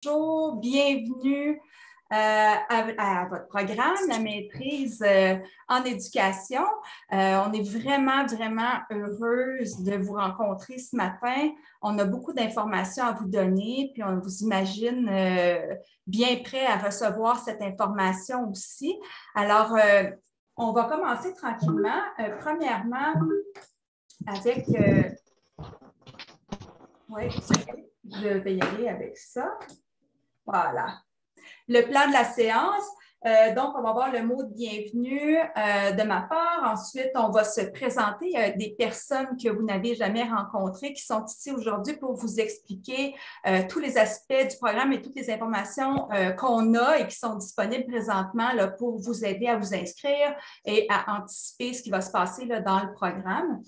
Bonjour, bienvenue à votre programme, la maîtrise en éducation. On est vraiment heureuse de vous rencontrer ce matin. On a beaucoup d'informations à vous donner, puis on vous imagine bien prêt à recevoir cette information aussi. Alors, on va commencer tranquillement. Premièrement, avec... oui, je vais y aller avec ça. Voilà. Le plan de la séance. Donc, on va avoir le mot de bienvenue de ma part. Ensuite, on va se présenter des personnes que vous n'avez jamais rencontrées qui sont ici aujourd'hui pour vous expliquer tous les aspects du programme et toutes les informations qu'on a et qui sont disponibles présentement là, pour vous aider à vous inscrire et à anticiper ce qui va se passer là, dans le programme.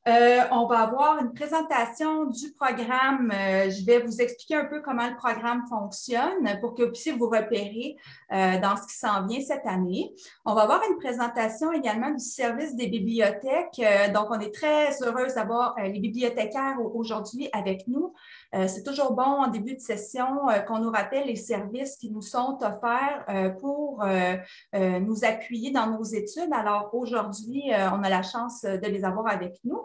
On va avoir une présentation du programme. Je vais vous expliquer un peu comment le programme fonctionne pour que vous puissiez vous repérer dans ce qui s'en vient cette année. On va avoir une présentation également du service des bibliothèques. Donc, on est très heureuse d'avoir les bibliothécaires aujourd'hui avec nous. C'est toujours bon en début de session qu'on nous rappelle les services qui nous sont offerts pour nous appuyer dans nos études. Alors, aujourd'hui, on a la chance de les avoir avec nous.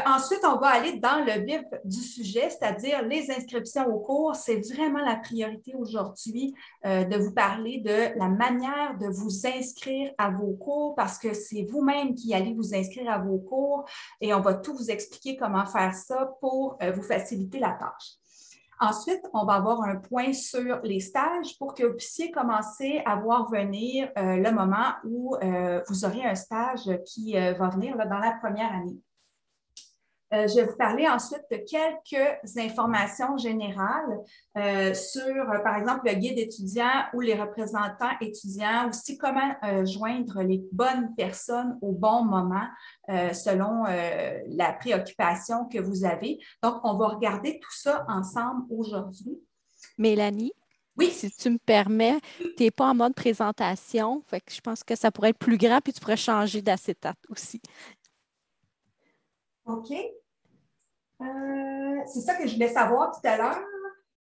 Ensuite, on va aller dans le vif du sujet, c'est-à-dire les inscriptions aux cours. C'est vraiment la priorité aujourd'hui de vous parler de la manière de vous inscrire à vos cours parce que c'est vous-même qui allez vous inscrire à vos cours et on va tout vous expliquer comment faire ça pour vous faciliter la tâche. Ensuite, on va avoir un point sur les stages pour que vous puissiez commencer à voir venir le moment où vous aurez un stage qui va venir là, dans la première année. Je vais vous parler ensuite de quelques informations générales sur, par exemple, le guide étudiant ou les représentants étudiants, aussi comment joindre les bonnes personnes au bon moment selon la préoccupation que vous avez. Donc, on va regarder tout ça ensemble aujourd'hui. Mélanie? Oui. Si tu me permets, tu n'es pas en mode présentation, fait que je pense que ça pourrait être plus grand, puis tu pourrais changer d'acétate aussi. OK. C'est ça que je voulais savoir tout à l'heure.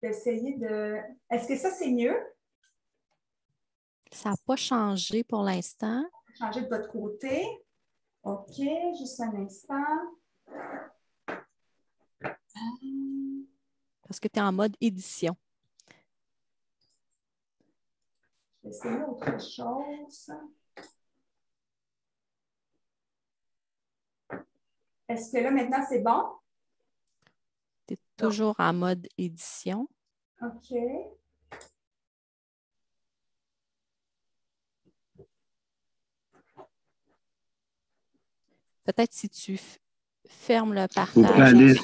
D'essayer de... Est-ce que ça, c'est mieux? Ça n'a pas changé pour l'instant. Changer de votre côté. OK, juste un instant. Parce que tu es en mode édition. Je vais essayer autre chose. Est-ce que là, maintenant, c'est bon? Tu es toujours en mode édition. OK. Peut-être si tu fermes le partage.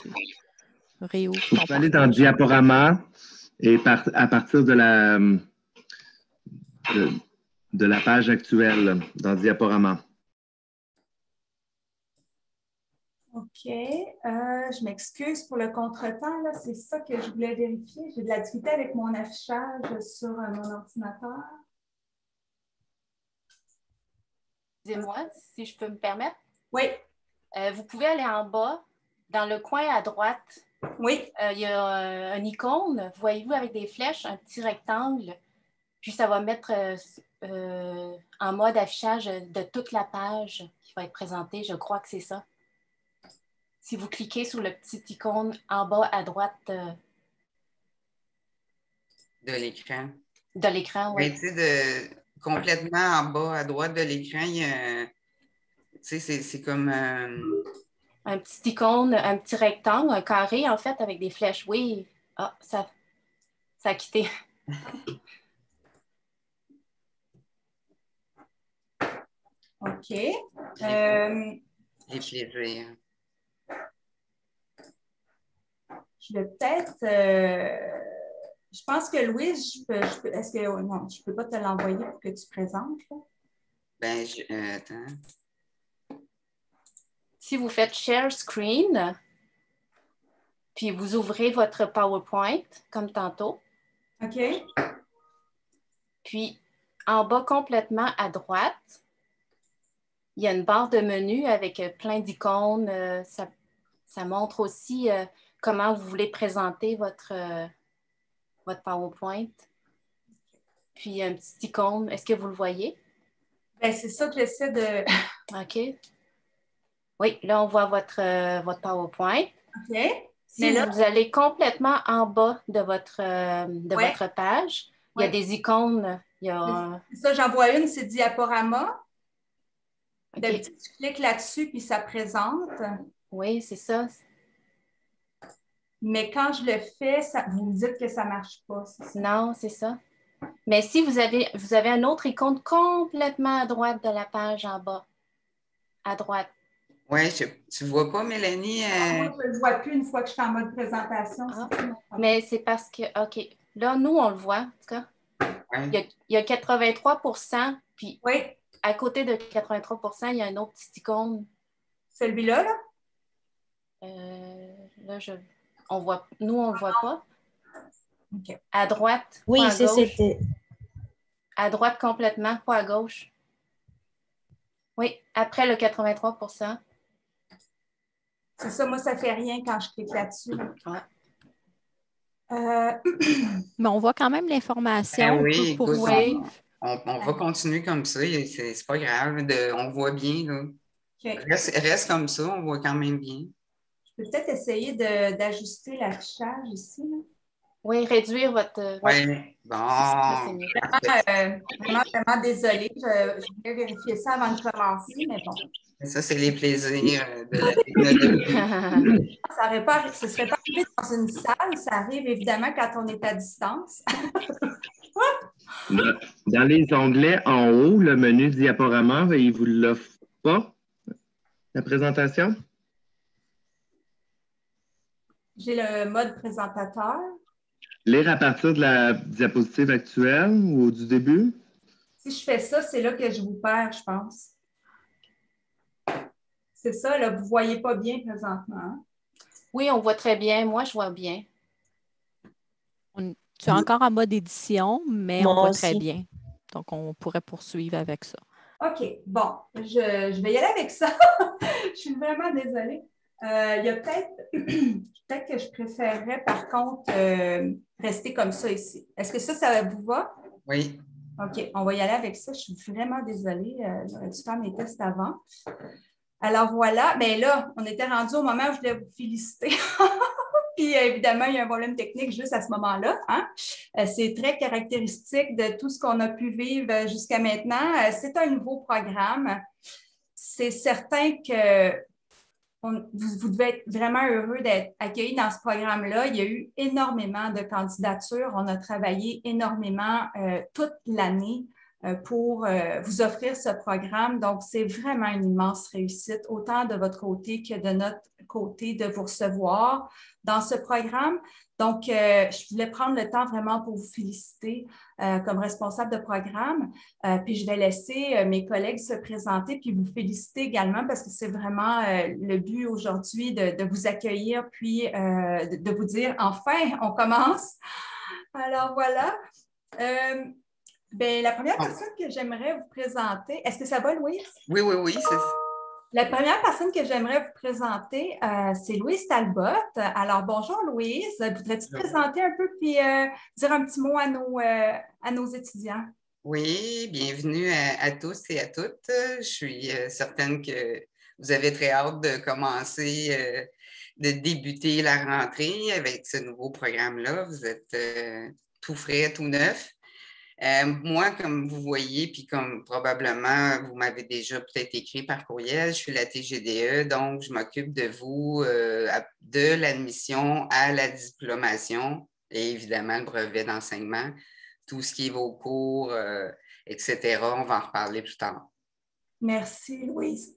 Vous pouvez aller dans Diaporama et à partir de la page actuelle dans Diaporama. OK. Je m'excuse pour le contretemps. C'est ça que je voulais vérifier. J'ai de la difficulté avec mon affichage sur mon ordinateur. Excusez-moi, si je peux me permettre. Oui. Vous pouvez aller en bas, dans le coin à droite. Oui. Il y a un icône, voyez-vous, avec des flèches, un petit rectangle. Puis ça va mettre en mode affichage de toute la page qui va être présentée. Je crois que c'est ça. Si vous cliquez sur le petit icône en bas à droite. De l'écran. De l'écran, oui. Tu sais, complètement en bas à droite de l'écran, il y a... Tu sais, c'est comme... Un petit icône, un petit rectangle, un carré, en fait, avec des flèches. Oui. Ah, ça a quitté. OK. Les plaisirs. Je vais peut-être... je pense que Louise, est-ce que... Non, je ne peux pas te l'envoyer pour que tu présentes. Là. Ben, attends. Si vous faites Share Screen, puis vous ouvrez votre PowerPoint, comme tantôt. OK. Puis, en bas complètement à droite, il y a une barre de menu avec plein d'icônes. Ça montre aussi comment vous voulez présenter votre votre PowerPoint. Puis un petit icône. Est-ce que vous le voyez? Ben, c'est ça que j'essaie de... OK. Oui, là, on voit votre PowerPoint. OK. Si vous allez complètement en bas de votre page, il y a des icônes. Ça, j'en vois une, c'est diaporama. OK. D'habitude, tu cliques là-dessus, puis ça présente. Oui, c'est ça. Mais quand je le fais, vous me dites que ça ne marche pas. Ça? Non, c'est ça. Mais si vous avez un autre icône complètement à droite de la page en bas. À droite. Oui, tu ne vois pas, Mélanie? Moi, je ne le vois plus une fois que je suis en mode présentation. Mais c'est parce que, OK, là, nous, on le voit, en tout cas. Ouais. Il y a 83%, puis oui. À côté de 83%, il y a un autre petit icône. Celui-là, là? Là, on ne le voit pas. OK. À droite, oui, pas à gauche. C'était. À droite complètement, pas à gauche. Oui, après le 83%. C'est ça, moi, ça ne fait rien quand je clique là-dessus. Ouais. Mais on voit quand même l'information oui, pour écoute, suivre. on va continuer comme ça. C'est pas grave. On voit bien. Là. Okay. Reste comme ça, on voit quand même bien. Je peux peut-être essayer d'ajuster l'affichage ici. Là. Oui, réduire votre... Oui, bon. Vraiment désolée. Je voulais vérifier ça avant de commencer, mais bon. Ça, c'est les plaisirs de la technologie. Ce ne serait pas arrivé dans une salle. Ça arrive évidemment quand on est à distance. Dans les onglets en haut, le menu diaporama, il ne vous l'offre pas, la présentation? J'ai le mode présentateur. Lire à partir de la diapositive actuelle ou du début? Si je fais ça, c'est là que je vous perds, je pense. C'est ça, là, vous ne voyez pas bien présentement. Hein? Oui, on voit très bien. Moi, je vois bien. Tu es encore en mode édition, mais Moi on voit aussi. très bien. Donc, on pourrait poursuivre avec ça. OK. Bon, je vais y aller avec ça. Je suis vraiment désolée. Il y a peut-être que je préférerais, par contre, rester comme ça ici. Est-ce que ça vous va? Oui. OK, on va y aller avec ça. Je suis vraiment désolée. J'aurais dû faire mes tests avant. Alors voilà, mais là, on était rendu au moment où je voulais vous féliciter. Puis évidemment, il y a un volume technique juste à ce moment-là. Hein? C'est très caractéristique de tout ce qu'on a pu vivre jusqu'à maintenant. C'est un nouveau programme. C'est certain que vous devez être vraiment heureux d'être accueillis dans ce programme-là. Il y a eu énormément de candidatures. On a travaillé énormément toute l'année pour vous offrir ce programme. Donc, c'est vraiment une immense réussite, autant de votre côté que de notre côté, de vous recevoir dans ce programme. Donc, je voulais prendre le temps vraiment pour vous féliciter comme responsable de programme. Puis, je vais laisser mes collègues se présenter puis vous féliciter également parce que c'est vraiment le but aujourd'hui de vous accueillir puis de vous dire, enfin, on commence. Alors, voilà. La première personne que j'aimerais vous présenter, est-ce que ça va, Louise? Oui. La première personne que j'aimerais vous présenter, c'est Louise Talbot. Alors, bonjour Louise. Voudrais-tu te présenter un peu puis dire un petit mot à nos étudiants? Oui, bienvenue à tous et à toutes. Je suis certaine que vous avez très hâte de commencer, de débuter la rentrée avec ce nouveau programme-là. Vous êtes tout frais, tout neuf. Moi, comme vous voyez, puis comme probablement vous m'avez déjà peut-être écrit par courriel, je suis la TGDE, donc je m'occupe de vous, de l'admission à la diplomation et évidemment le brevet d'enseignement, tout ce qui est vos cours, etc. On va en reparler plus tard. Merci, Louise.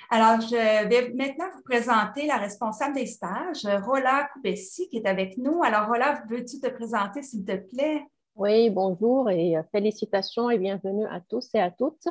Alors, je vais maintenant vous présenter la responsable des stages, Rola Koubessi, qui est avec nous. Alors, Rola, veux-tu te présenter, s'il te plaît? Oui, bonjour et félicitations et bienvenue à tous et à toutes.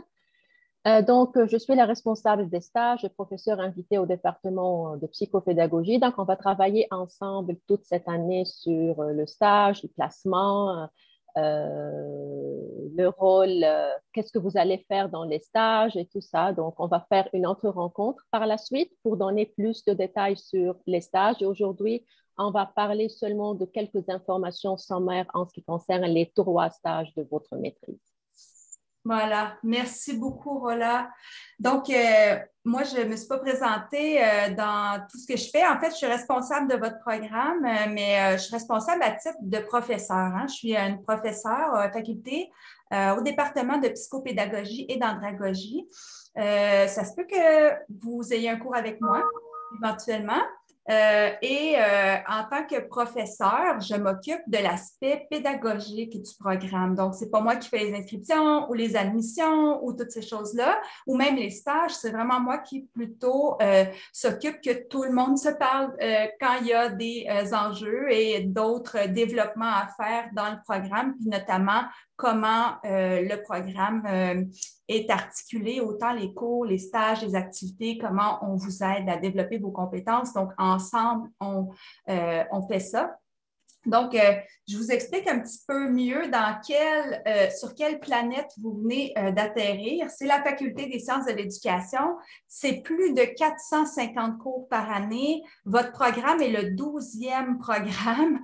Donc, je suis la responsable des stages et professeure invitée au département de psychopédagogie. Donc, on va travailler ensemble toute cette année sur le stage, le placement, le rôle, qu'est-ce que vous allez faire dans les stages et tout ça. Donc, on va faire une autre rencontre par la suite pour donner plus de détails sur les stages. Et aujourd'hui, on va parler seulement de quelques informations sommaires en ce qui concerne les 3 stages de votre maîtrise. Voilà, merci beaucoup, Rola. Donc, moi, je ne me suis pas présentée dans tout ce que je fais. En fait, je suis responsable de votre programme, mais je suis responsable à titre de professeur. Hein. Je suis une professeure à faculté au département de psychopédagogie et d'andragogie. Ça se peut que vous ayez un cours avec moi, éventuellement. En tant que professeur, je m'occupe de l'aspect pédagogique du programme. Donc, ce n'est pas moi qui fais les inscriptions ou les admissions ou toutes ces choses-là, ou même les stages. C'est vraiment moi qui plutôt s'occupe que tout le monde se parle quand il y a des enjeux et d'autres développements à faire dans le programme, puis notamment comment le programme est articulé, autant les cours, les stages, les activités, comment on vous aide à développer vos compétences. Donc, ensemble, on fait ça. Donc, je vous explique un petit peu mieux sur quelle planète vous venez d'atterrir. C'est la Faculté des sciences de l'éducation. C'est plus de 450 cours par année. Votre programme est le 12e programme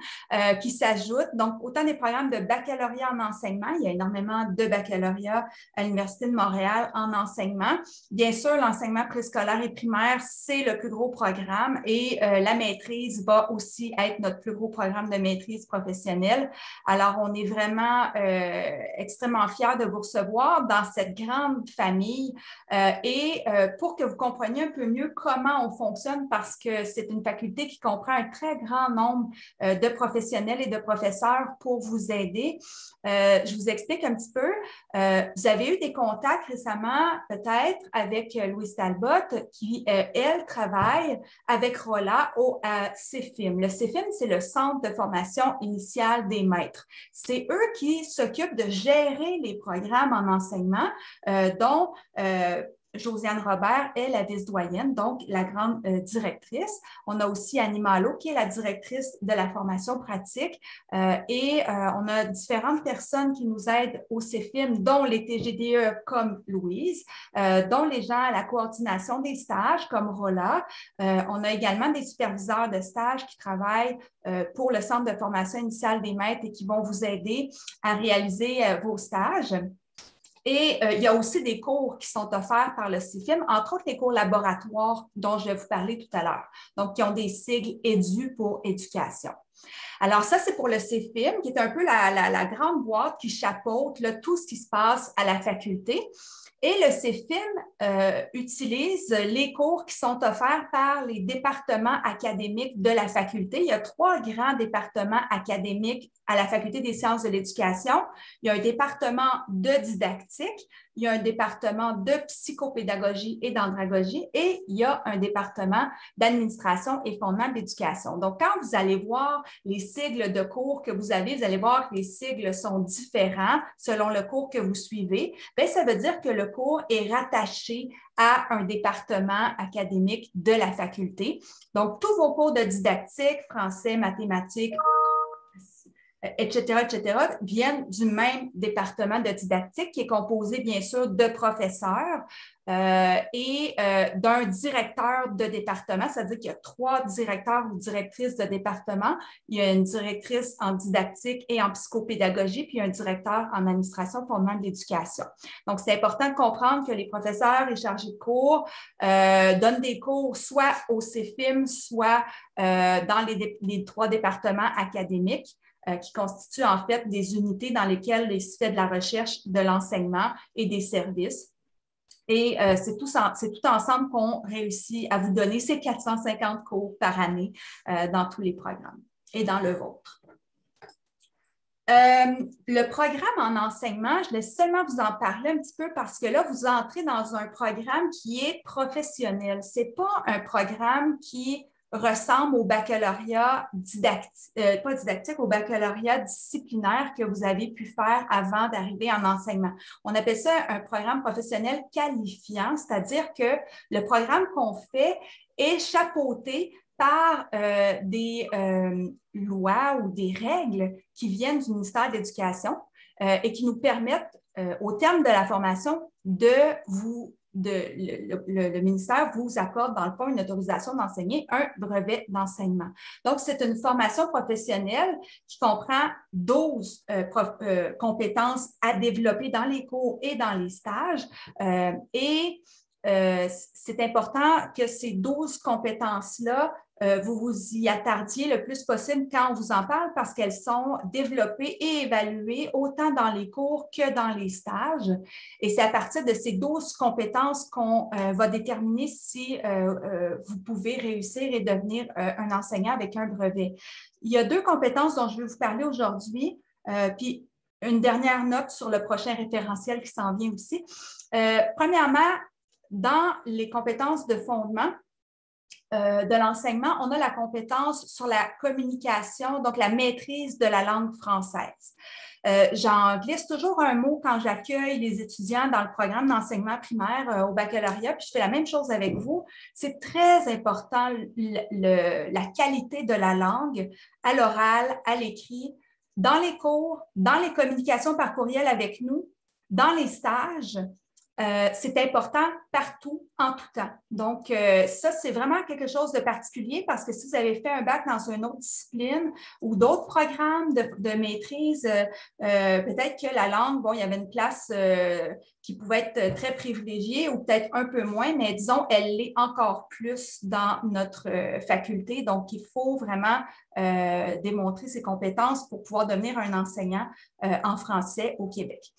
qui s'ajoute. Donc, autant des programmes de baccalauréat en enseignement. Il y a énormément de baccalauréat à l'Université de Montréal en enseignement. Bien sûr, l'enseignement préscolaire et primaire, c'est le plus gros programme et la maîtrise va aussi être notre plus gros programme de maîtrise professionnelle. Alors, on est vraiment extrêmement fiers de vous recevoir dans cette grande famille pour que vous compreniez un peu mieux comment on fonctionne parce que c'est une faculté qui comprend un très grand nombre de professionnels et de professeurs pour vous aider. Je vous explique un petit peu. Vous avez eu des contacts récemment, peut-être, avec Louise Talbot, qui, elle, travaille avec Rola au CEFIM. Le CEFIM, c'est le Centre de formation initiale des maîtres. C'est eux qui s'occupent de gérer les programmes en enseignement, dont Josiane Robert est la vice-doyenne, donc la grande directrice. On a aussi Annie Malo, qui est la directrice de la formation pratique. On a différentes personnes qui nous aident au CEFIM, dont les TGDE comme Louise, dont les gens à la coordination des stages comme Rola. On a également des superviseurs de stages qui travaillent pour le Centre de formation initiale des maîtres et qui vont vous aider à réaliser vos stages. Et il y a aussi des cours qui sont offerts par le CEFIM, entre autres les cours laboratoires dont je vais vous parler tout à l'heure, donc qui ont des sigles EDU pour éducation. Alors ça, c'est pour le CEFIM, qui est un peu la grande boîte qui chapeaute là, tout ce qui se passe à la faculté. Et le CEFIM utilise les cours qui sont offerts par les départements académiques de la faculté. Il y a 3 grands départements académiques à la Faculté des sciences de l'éducation. Il y a un département de didactique, il y a un département de psychopédagogie et d'andragogie et il y a un département d'administration et fondement de l'éducation. Donc, quand vous allez voir les sigles de cours que vous allez voir que les sigles sont différents selon le cours que vous suivez. Bien, ça veut dire que le cours est rattaché à un département académique de la faculté. Donc, tous vos cours de didactique, français, mathématiques, etc., viennent du même département de didactique qui est composé, bien sûr, de professeurs et d'un directeur de département, c'est-à-dire qu'il y a 3 directeurs ou directrices de département. Il y a une directrice en didactique et en psychopédagogie, puis un directeur en administration fondement de l'éducation. Donc, c'est important de comprendre que les professeurs et chargés de cours donnent des cours soit au CEFIM, soit dans les 3 départements académiques. Qui constituent en fait des unités dans lesquelles il se fait de la recherche, de l'enseignement et des services. Et c'est tout ensemble qu'on réussit à vous donner ces 450 cours par année dans tous les programmes et dans le vôtre. Le programme en enseignement, je laisse seulement vous en parler un petit peu parce que là, vous entrez dans un programme qui est professionnel. Ce n'est pas un programme qui ressemble au baccalauréat au baccalauréat disciplinaire que vous avez pu faire avant d'arriver en enseignement. On appelle ça un programme professionnel qualifiant, c'est-à-dire que le programme qu'on fait est chapeauté par des lois ou des règles qui viennent du ministère de l'Éducation et qui nous permettent, au terme de la formation, de vous le ministère vous accorde, dans le fond, une autorisation d'enseigner un brevet d'enseignement. Donc, c'est une formation professionnelle qui comprend 12 compétences à développer dans les cours et dans les stages. C'est important que ces 12 compétences-là, vous vous y attardiez le plus possible quand on vous en parle parce qu'elles sont développées et évaluées autant dans les cours que dans les stages. Et c'est à partir de ces 12 compétences qu'on va déterminer si vous pouvez réussir et devenir un enseignant avec un brevet. Il y a 2 compétences dont je vais vous parler aujourd'hui, puis une dernière note sur le prochain référentiel qui s'en vient aussi. Premièrement, dans les compétences de fondement de l'enseignement, on a la compétence sur la communication, donc la maîtrise de la langue française. J'en glisse toujours un mot quand j'accueille les étudiants dans le programme d'enseignement primaire au baccalauréat, puis je fais la même chose avec vous. C'est très important la qualité de la langue à l'oral, à l'écrit, dans les cours, dans les communications par courriel avec nous, dans les stages. C'est important partout, en tout temps. Donc, ça, c'est vraiment quelque chose de particulier parce que si vous avez fait un bac dans une autre discipline ou d'autres programmes de maîtrise, peut-être que la langue, bon, il y avait une place qui pouvait être très privilégiée ou peut-être un peu moins, mais disons, elle l'est encore plus dans notre faculté. Donc, il faut vraiment démontrer ses compétences pour pouvoir devenir un enseignant en français au Québec.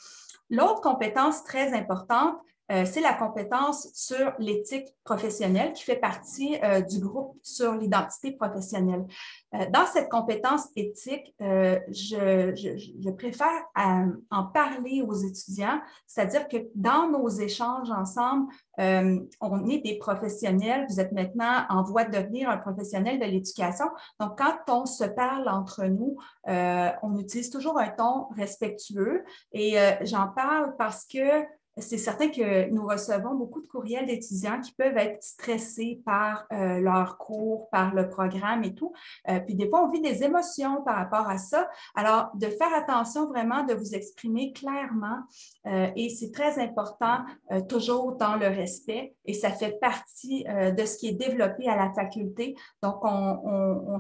L'autre compétence très importante, c'est la compétence sur l'éthique professionnelle qui fait partie du groupe sur l'identité professionnelle. Dans cette compétence éthique, je préfère en parler aux étudiants, c'est-à-dire que dans nos échanges ensemble, on est des professionnels, vous êtes maintenant en voie de devenir un professionnel de l'éducation. Donc, quand on se parle entre nous, on utilise toujours un ton respectueux et j'en parle parce que c'est certain que nous recevons beaucoup de courriels d'étudiants qui peuvent être stressés par leur cours, par le programme et tout. Puis des fois, on vit des émotions par rapport à ça. Alors, de faire attention vraiment, de vous exprimer clairement et c'est très important, toujours dans le respect et ça fait partie de ce qui est développé à la faculté. Donc, on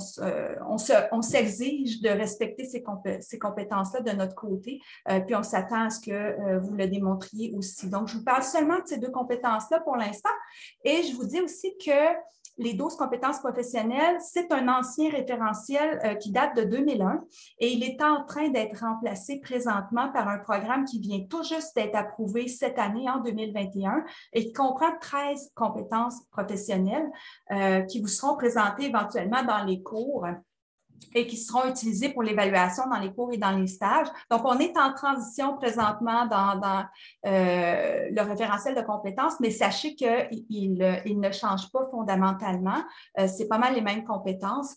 s'exige de respecter ces compétences-là de notre côté, puis on s'attend à ce que vous le démontriez aussi. Donc, je vous parle seulement de ces 2 compétences-là pour l'instant et je vous dis aussi que les 12 compétences professionnelles, c'est un ancien référentiel qui date de 2001 et il est en train d'être remplacé présentement par un programme qui vient tout juste d'être approuvé cette année, en 2021, et qui comprend 13 compétences professionnelles qui vous seront présentées éventuellement dans les cours et qui seront utilisés pour l'évaluation dans les cours et dans les stages. Donc, on est en transition présentement dans le référentiel de compétences, mais sachez qu'il ne change pas fondamentalement. C'est pas mal les mêmes compétences.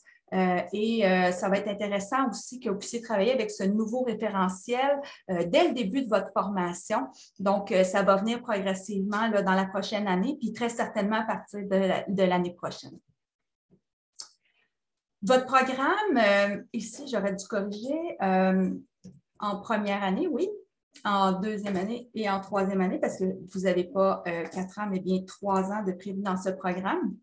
Et ça va être intéressant aussi que vous puissiez travailler avec ce nouveau référentiel dès le début de votre formation. Donc, ça va venir progressivement là, dans la prochaine année, puis très certainement à partir de l'année prochaine. Votre programme, ici, j'aurais dû corriger, en première année, oui, en deuxième année et en troisième année, parce que vous n'avez pas 4 ans, mais bien 3 ans de prévu dans ce programme,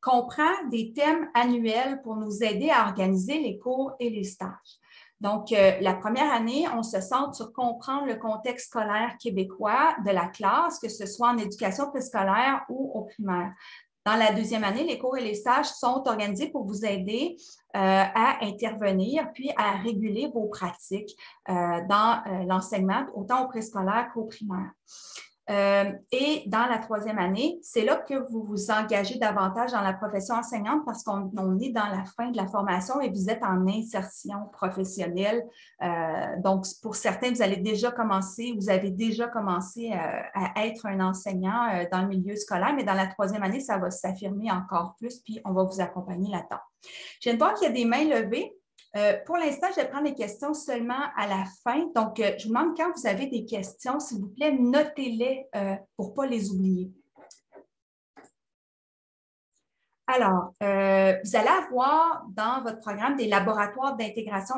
comprend des thèmes annuels pour nous aider à organiser les cours et les stages. Donc, la première année, on se centre sur comprendre le contexte scolaire québécois de la classe, que ce soit en éducation préscolaire ou au primaire. Dans la deuxième année, les cours et les stages sont organisés pour vous aider à intervenir puis à réguler vos pratiques dans l'enseignement, autant au préscolaire qu'au primaire. Et dans la troisième année, c'est là que vous vous engagez davantage dans la profession enseignante parce qu'on est dans la fin de la formation et vous êtes en insertion professionnelle. Donc, pour certains, vous avez déjà commencé à être un enseignant dans le milieu scolaire, mais dans la troisième année, ça va s'affirmer encore plus, puis on va vous accompagner là-dedans. Je viens de voir qu'il y a des mains levées. Pour l'instant, je vais prendre les questions seulement à la fin. Donc, je vous demande quand vous avez des questions, s'il vous plaît, notez-les pour ne pas les oublier. Alors, vous allez avoir dans votre programme des laboratoires d'intégration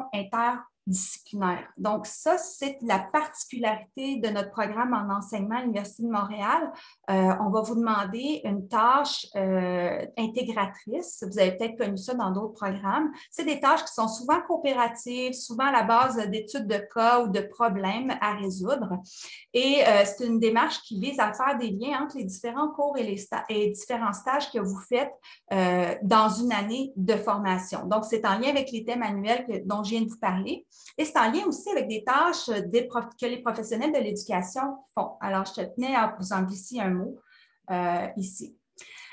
disciplinaire. Donc, ça, c'est la particularité de notre programme en enseignement à l'Université de Montréal. On va vous demander une tâche intégratrice. Vous avez peut-être connu ça dans d'autres programmes. C'est des tâches qui sont souvent coopératives, souvent à la base d'études de cas ou de problèmes à résoudre. Et c'est une démarche qui vise à faire des liens entre les différents cours et les différents stages que vous faites dans une année de formation. Donc, c'est en lien avec les thèmes annuels dont je viens de vous parler. Et c'est en lien aussi avec des tâches que les professionnels de l'éducation font. Alors, je tenais à vous en glisser un mot ici.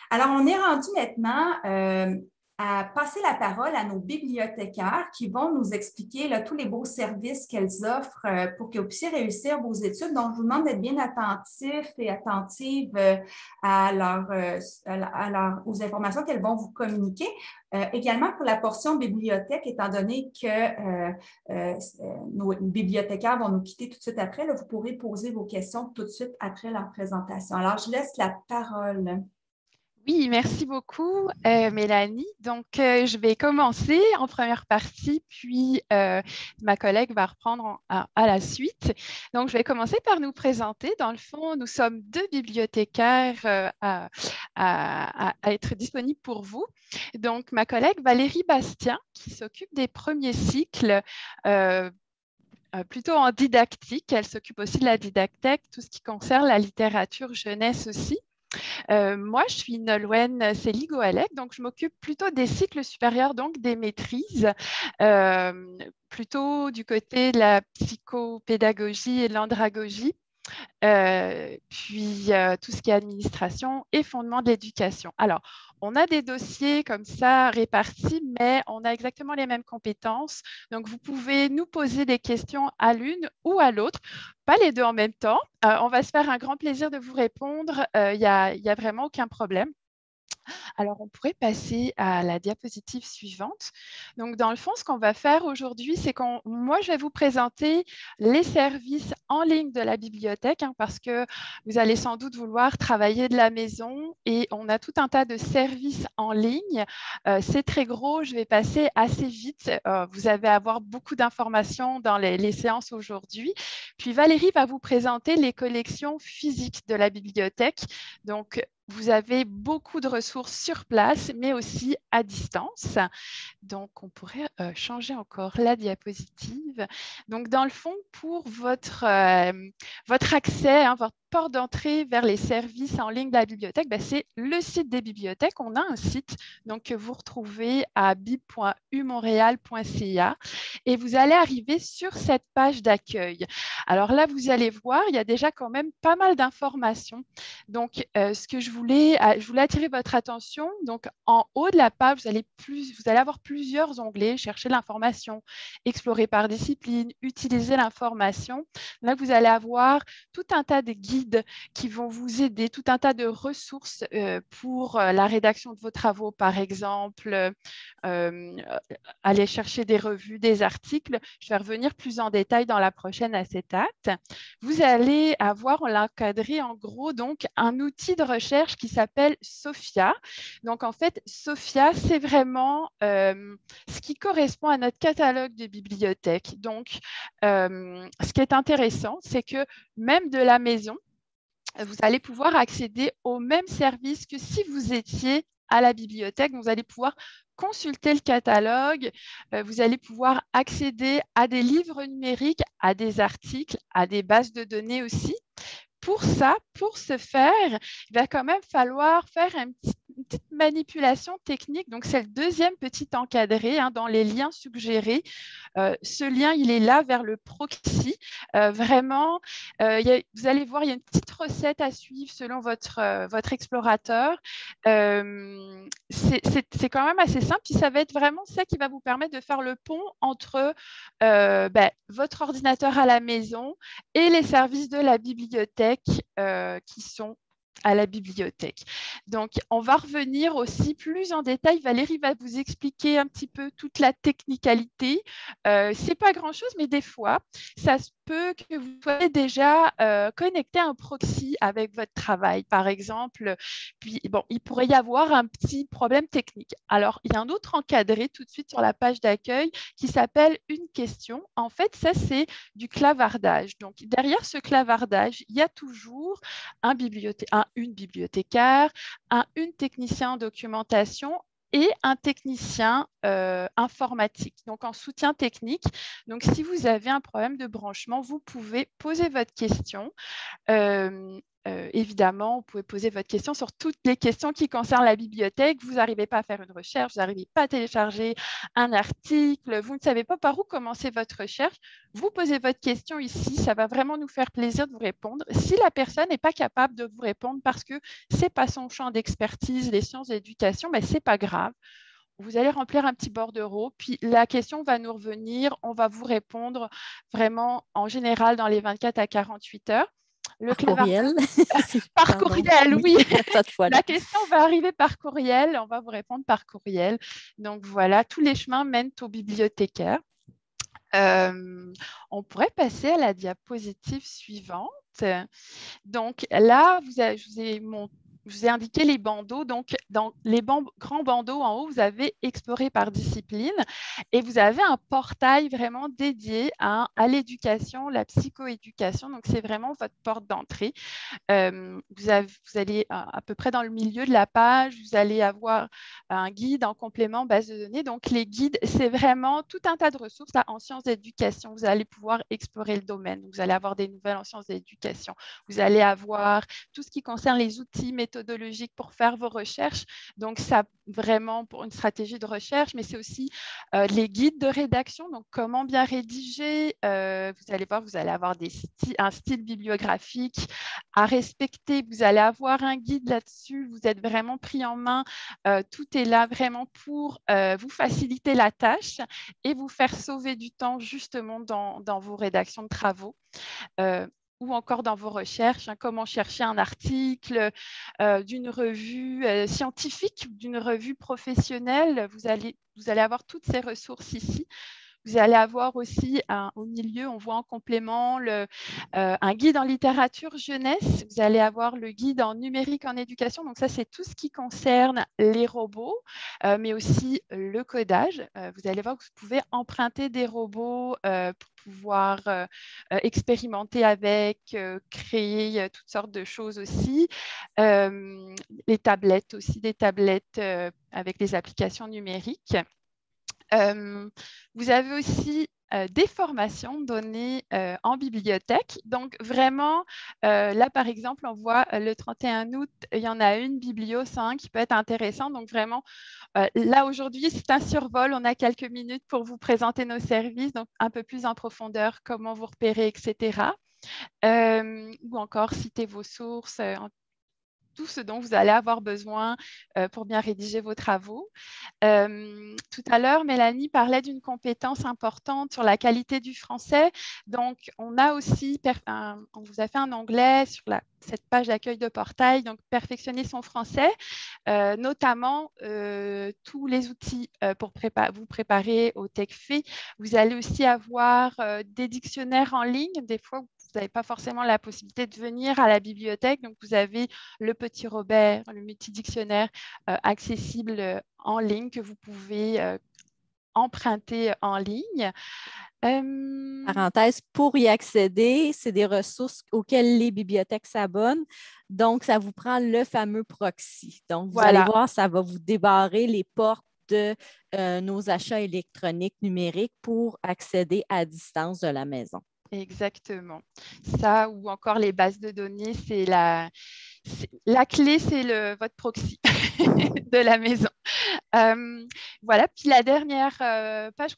Alors, on est rendu maintenant à passer la parole à nos bibliothécaires qui vont nous expliquer là, tous les beaux services qu'elles offrent pour que vous puissiez réussir vos études. Donc, je vous demande d'être bien attentifs et attentives aux informations qu'elles vont vous communiquer. Également pour la portion bibliothèque, étant donné que nos bibliothécaires vont nous quitter tout de suite après, là, vous pourrez poser vos questions tout de suite après leur présentation. Alors, je laisse la parole. Oui, merci beaucoup, Mélanie. Donc, je vais commencer en première partie, puis ma collègue va reprendre à la suite. Donc, je vais commencer par nous présenter. Dans le fond, nous sommes 2 bibliothécaires à être disponibles pour vous. Donc, ma collègue Valérie Bastien, qui s'occupe des premiers cycles, plutôt en didactique. Elle s'occupe aussi de la didactèque, tout ce qui concerne la littérature jeunesse aussi. Moi, je suis Nolwenn Seligoalec, donc je m'occupe plutôt des cycles supérieurs, donc des maîtrises, plutôt du côté de la psychopédagogie et de l'andragogie. Puis tout ce qui est administration et fondement de l'éducation. Alors, on a des dossiers comme ça répartis, mais on a exactement les mêmes compétences. Donc, vous pouvez nous poser des questions à l'une ou à l'autre, pas les deux en même temps. On va se faire un grand plaisir de vous répondre. Il n'y a vraiment aucun problème. Alors, on pourrait passer à la diapositive suivante. Donc, dans le fond, ce qu'on va faire aujourd'hui, c'est moi, je vais vous présenter les services en ligne de la bibliothèque, parce que vous allez sans doute vouloir travailler de la maison et on a tout un tas de services en ligne. C'est très gros, je vais passer assez vite. Vous allez avoir beaucoup d'informations dans les séances aujourd'hui. Puis, Valérie va vous présenter les collections physiques de la bibliothèque. Donc, vous avez beaucoup de ressources sur place, mais aussi à distance. Donc, on pourrait changer encore la diapositive. Donc, dans le fond, pour votre accès, votre porte d'entrée vers les services en ligne de la bibliothèque, c'est le site des bibliothèques. On a un site donc, que vous retrouvez à bib.umontréal.ca et vous allez arriver sur cette page d'accueil. Alors là, vous allez voir, il y a déjà quand même pas mal d'informations. Donc, ce que je voulais attirer votre attention. Donc, en haut de la page, vous allez avoir plusieurs onglets, chercher l'information, explorer par discipline, utiliser l'information. Là, vous allez avoir tout un tas de guides qui vont vous aider, tout un tas de ressources pour la rédaction de vos travaux, par exemple, aller chercher des revues, des articles. Je vais revenir plus en détail dans la prochaine acétate. Vous allez avoir, on l'a encadré en gros, donc un outil de recherche qui s'appelle Sophia. Donc en fait, Sophia, c'est vraiment ce qui correspond à notre catalogue de bibliothèque. Donc, ce qui est intéressant, c'est que même de la maison, vous allez pouvoir accéder aux mêmes services que si vous étiez à la bibliothèque. Vous allez pouvoir consulter le catalogue, vous allez pouvoir accéder à des livres numériques, à des articles, à des bases de données aussi. Pour ça, pour ce faire, il va quand même falloir faire une petite manipulation technique. Donc, c'est le deuxième petit encadré dans les liens suggérés. Ce lien, il est là vers le proxy. Vraiment, vous allez voir, il y a une petite recette à suivre selon votre explorateur. C'est quand même assez simple. Puis ça va être vraiment ça qui va vous permettre de faire le pont entre votre ordinateur à la maison et les services de la bibliothèque qui sont à la bibliothèque. Donc, on va revenir aussi plus en détail. Valérie va vous expliquer un petit peu toute la technicalité. C'est pas grand-chose, mais des fois, ça se peut que vous soyez déjà connecté à un proxy avec votre travail, par exemple. Puis, bon, il pourrait y avoir un petit problème technique. Alors, il y a un autre encadré tout de suite sur la page d'accueil qui s'appelle « Une question ». En fait, ça, c'est du clavardage. Donc, derrière ce clavardage, il y a toujours une bibliothécaire, une technicien en documentation et un technicien informatique, donc en soutien technique. Donc, si vous avez un problème de branchement, vous pouvez poser votre question. Évidemment, vous pouvez poser votre question sur toutes les questions qui concernent la bibliothèque. Vous n'arrivez pas à faire une recherche, vous n'arrivez pas à télécharger un article, vous ne savez pas par où commencer votre recherche. Vous posez votre question ici, ça va vraiment nous faire plaisir de vous répondre. Si la personne n'est pas capable de vous répondre parce que ce n'est pas son champ d'expertise, les sciences de l'éducation, ben, ce n'est pas grave. Vous allez remplir un petit bordereau, puis la question va nous revenir. On va vous répondre vraiment en général dans les 24 à 48 heures. Par courriel. Par courriel, oui. Cette fois-là. La question va arriver par courriel. On va vous répondre par courriel. Donc voilà, tous les chemins mènent au bibliothécaire. On pourrait passer à la diapositive suivante. Donc là, je vous ai indiqué les bandeaux. Donc, dans les grands bandeaux en haut, vous avez explorer par discipline et vous avez un portail vraiment dédié à l'éducation, la psychoéducation. Donc, c'est vraiment votre porte d'entrée. Vous allez à peu près dans le milieu de la page, vous allez avoir un guide en complément base de données. Donc, les guides, c'est vraiment tout un tas de ressources là, en sciences d'éducation. Vous allez pouvoir explorer le domaine. Vous allez avoir des nouvelles en sciences d'éducation. Vous allez avoir tout ce qui concerne les outils méthodologiques pour faire vos recherches. Donc, ça vraiment pour une stratégie de recherche, mais c'est aussi les guides de rédaction. Donc, comment bien rédiger. Vous allez voir, vous allez avoir un style bibliographique à respecter. Vous allez avoir un guide là-dessus. Vous êtes vraiment pris en main. Tout est là vraiment pour vous faciliter la tâche et vous faire sauver du temps justement dans vos rédactions de travaux. Ou encore dans vos recherches, comment chercher un article d'une revue scientifique, d'une revue professionnelle. Vous allez avoir toutes ces ressources ici. Vous allez avoir aussi au milieu, on voit en complément un guide en littérature jeunesse. Vous allez avoir le guide en numérique en éducation. Donc ça, c'est tout ce qui concerne les robots, mais aussi le codage. Vous allez voir que vous pouvez emprunter des robots pour pouvoir expérimenter avec, créer toutes sortes de choses aussi. Les tablettes aussi, des tablettes avec les applications numériques. Vous avez aussi des formations données en bibliothèque. Donc, vraiment, là, par exemple, on voit le 31 août, il y en a une, Biblio 5, qui peut être intéressante. Donc, vraiment, là, aujourd'hui, c'est un survol. On a quelques minutes pour vous présenter nos services, donc un peu plus en profondeur, comment vous repérer, etc. Ou encore citer vos sources, tout ce dont vous allez avoir besoin pour bien rédiger vos travaux. Tout à l'heure, Mélanie parlait d'une compétence importante sur la qualité du français. Donc, on a aussi, on vous a fait un onglet sur cette page d'accueil de portail, donc perfectionner son français, notamment tous les outils pour vous préparer au TechFE. Vous allez aussi avoir des dictionnaires en ligne. Des fois, vous n'avez pas forcément la possibilité de venir à la bibliothèque. Donc, vous avez le Petit Robert, le multidictionnaire accessible en ligne que vous pouvez emprunter en ligne. Parenthèse, pour y accéder, c'est des ressources auxquelles les bibliothèques s'abonnent. Donc, ça vous prend le fameux proxy. Donc, vous allez voir, ça va vous débarrer les portes de nos achats électroniques numériques pour accéder à distance de la maison. Exactement. Ça, ou encore les bases de données, c'est la clé, c'est votre proxy. de la maison. Voilà, puis la dernière page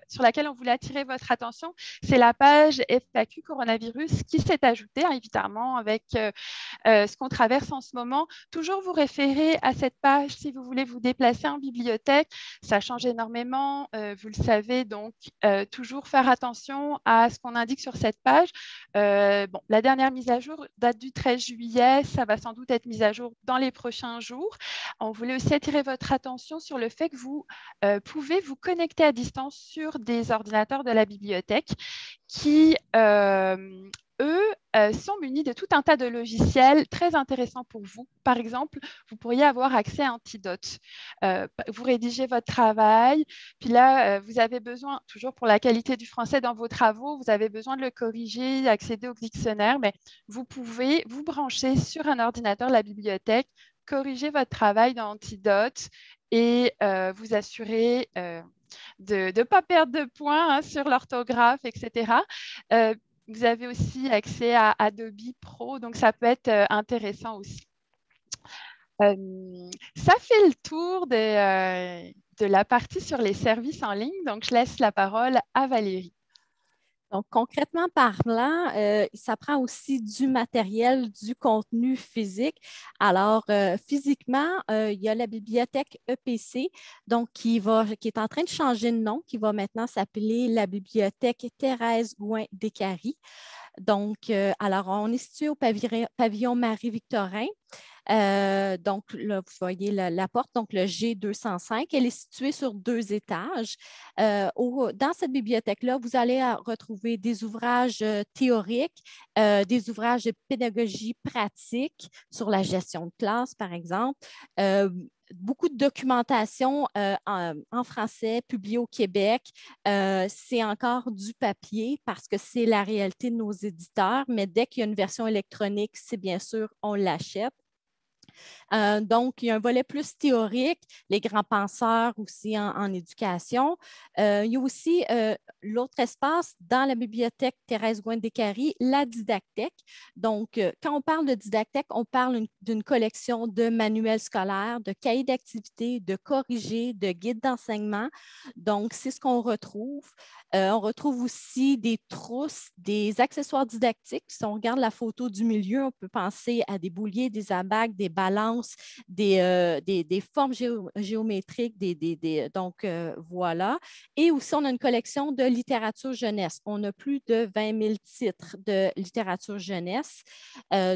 sur laquelle on voulait attirer votre attention, c'est la page FAQ coronavirus qui s'est ajoutée, évidemment, avec ce qu'on traverse en ce moment. Toujours vous référer à cette page si vous voulez vous déplacer en bibliothèque. Ça change énormément, vous le savez, donc toujours faire attention à ce qu'on indique sur cette page. Bon, la dernière mise à jour date du 13 juillet, ça va sans doute être mise à jour dans les prochains jours. On voulait aussi attirer votre attention sur le fait que vous pouvez vous connecter à distance sur des ordinateurs de la bibliothèque qui, eux, sont munis de tout un tas de logiciels très intéressants pour vous. Par exemple, vous pourriez avoir accès à Antidote. Vous rédigez votre travail, puis là, vous avez besoin, toujours pour la qualité du français dans vos travaux, vous avez besoin de le corriger, accéder au dictionnaire, mais vous pouvez vous brancher sur un ordinateur de la bibliothèque, corriger votre travail dans Antidote et vous assurer de ne pas perdre de points sur l'orthographe, etc. Vous avez aussi accès à Adobe Pro, donc ça peut être intéressant aussi. Ça fait le tour de la partie sur les services en ligne, donc je laisse la parole à Valérie. Donc, concrètement parlant, ça prend aussi du matériel, du contenu physique. Alors, physiquement, il y a la bibliothèque EPC, donc qui est en train de changer de nom, qui va maintenant s'appeler la bibliothèque Thérèse Gouin-Descaries. Donc, alors, on est situé au pavillon Marie-Victorin. Donc, là, vous voyez la porte, donc le G205. Elle est située sur 2 étages. Dans cette bibliothèque-là, vous allez retrouver des ouvrages théoriques, des ouvrages de pédagogie pratique sur la gestion de classe, par exemple. Beaucoup de documentation en français publiée au Québec. C'est encore du papier parce que c'est la réalité de nos éditeurs, mais dès qu'il y a une version électronique, c'est bien sûr, on l'achète. Donc, il y a un volet plus théorique, les grands penseurs aussi en éducation. Il y a aussi l'autre espace dans la bibliothèque Thérèse Gouin-Descaries, la didactèque. Donc, quand on parle de didactèque, on parle d'une collection de manuels scolaires, de cahiers d'activités, de corrigés, de guides d'enseignement. Donc, c'est ce qu'on retrouve. On retrouve aussi des trousses, des accessoires didactiques. Si on regarde la photo du milieu, on peut penser à des bouliers, des abacs, des balances, des formes géométriques. Donc, voilà. Et aussi, on a une collection de littérature jeunesse. On a plus de 20 000 titres de littérature jeunesse.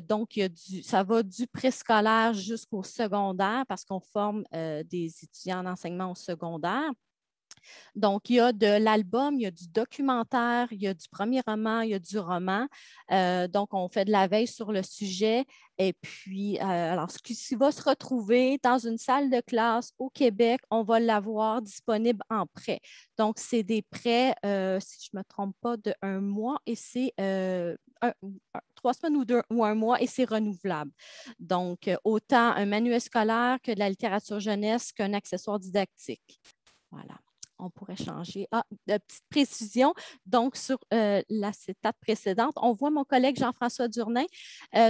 Donc, ça va du préscolaire jusqu'au secondaire parce qu'on forme des étudiants en enseignement au secondaire. Donc, il y a de l'album, il y a du documentaire, il y a du premier roman, il y a du roman. Donc, on fait de la veille sur le sujet. Et puis, alors, ce qui va se retrouver dans une salle de classe au Québec, on va l'avoir disponible en prêt. Donc, c'est des prêts, si je ne me trompe pas, de 1 mois et c'est 3 semaines ou 1 mois et c'est renouvelable. Donc, autant un manuel scolaire que de la littérature jeunesse qu'un accessoire didactique. Voilà. On pourrait changer. De petite précision, donc sur l'acétate précédente, on voit mon collègue Jean-François Durnin.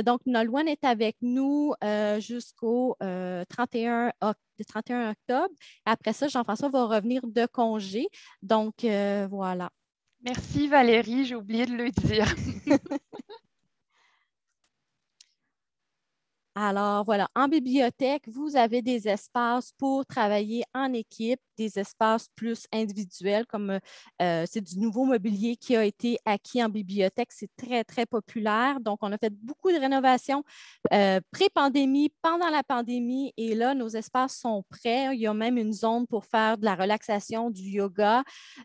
Donc, Nolwenn est avec nous jusqu'au 31 octobre. Après ça, Jean-François va revenir de congé. Donc, voilà. Merci Valérie, j'ai oublié de le dire. Alors, voilà, en bibliothèque, vous avez des espaces pour travailler en équipe, des espaces plus individuels, comme c'est du nouveau mobilier qui a été acquis en bibliothèque. C'est très, très populaire. Donc, on a fait beaucoup de rénovations pré-pandémie, pendant la pandémie, et là, nos espaces sont prêts. Il y a même une zone pour faire de la relaxation, du yoga.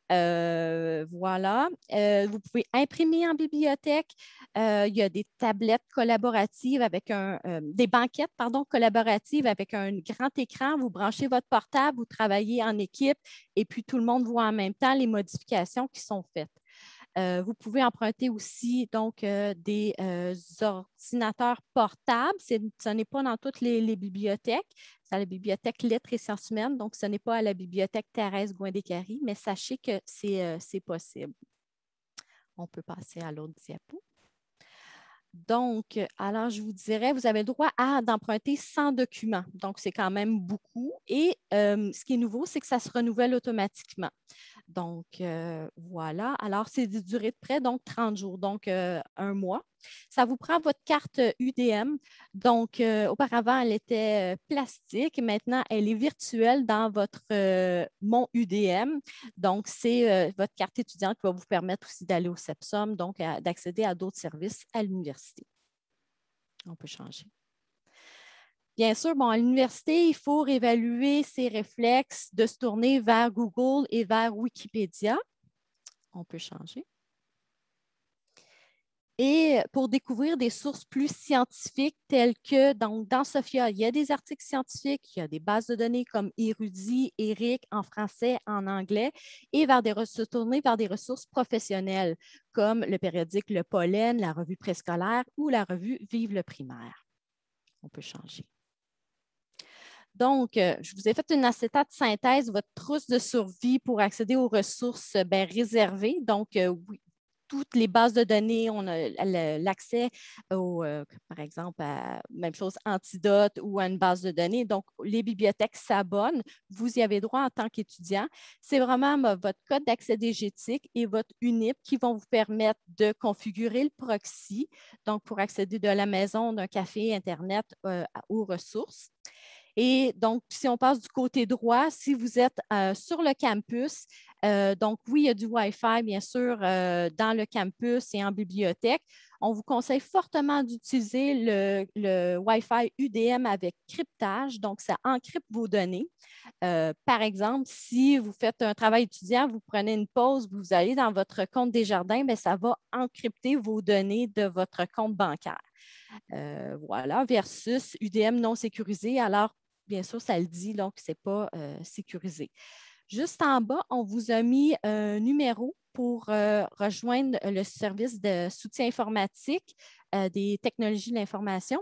Voilà. Vous pouvez imprimer en bibliothèque. Il y a des tablettes collaboratives avec des banquettes, collaboratives avec un grand écran. Vous branchez votre portable, vous travaillez en équipe et puis tout le monde voit en même temps les modifications qui sont faites. Vous pouvez emprunter aussi donc, des ordinateurs portables. Ce n'est pas dans toutes les bibliothèques. C'est à la bibliothèque Lettres et Sciences humaines, donc ce n'est pas à la bibliothèque Thérèse Gouin-Descaries, mais sachez que c'est possible. On peut passer à l'autre diapo. Donc, alors, je vous dirais, vous avez le droit d'emprunter 100 documents. Donc, c'est quand même beaucoup. Et ce qui est nouveau, c'est que ça se renouvelle automatiquement. Donc, voilà. Alors, c'est de durée de prêt, donc 30 jours, donc 1 mois. Ça vous prend votre carte UDM. Donc, auparavant, elle était plastique. Maintenant, elle est virtuelle dans votre Mon UDM. Donc, c'est votre carte étudiante qui va vous permettre aussi d'aller au CEPSOM, donc d'accéder à d'autres services à l'université. On peut changer. Bien sûr, bon, à l'université, il faut réévaluer ses réflexes de se tourner vers Google et vers Wikipédia. On peut changer. Et pour découvrir des sources plus scientifiques telles que dans Sophia, il y a des articles scientifiques, il y a des bases de données comme Érudit, Eric en français, en anglais, et se tourner vers des ressources professionnelles comme le périodique Le Pollen, la revue préscolaire ou la revue Vive le primaire. On peut changer. Donc, je vous ai fait une acétate synthèse, votre trousse de survie pour accéder aux ressources réservées. Donc, oui, toutes les bases de données, on a l'accès par exemple, à même chose, Antidote ou à une base de données. Donc, les bibliothèques s'abonnent. Vous y avez droit en tant qu'étudiant. C'est vraiment votre code d'accès DGETIC et votre UNIP qui vont vous permettre de configurer le proxy, donc pour accéder de la maison, d'un café, Internet aux ressources. Et donc, si on passe du côté droit, si vous êtes sur le campus, donc oui, il y a du Wi-Fi, bien sûr, dans le campus et en bibliothèque. On vous conseille fortement d'utiliser le Wi-Fi UDM avec cryptage, donc ça encrypte vos données. Par exemple, si vous faites un travail étudiant, vous prenez une pause, vous allez dans votre compte Desjardins, bien, ça va encrypter vos données de votre compte bancaire. Voilà, versus UDM non sécurisé. Alors, bien sûr, ça le dit, donc ce n'est pas sécurisé. Juste en bas, on vous a mis un numéro pour rejoindre le service de soutien informatique des technologies de l'information.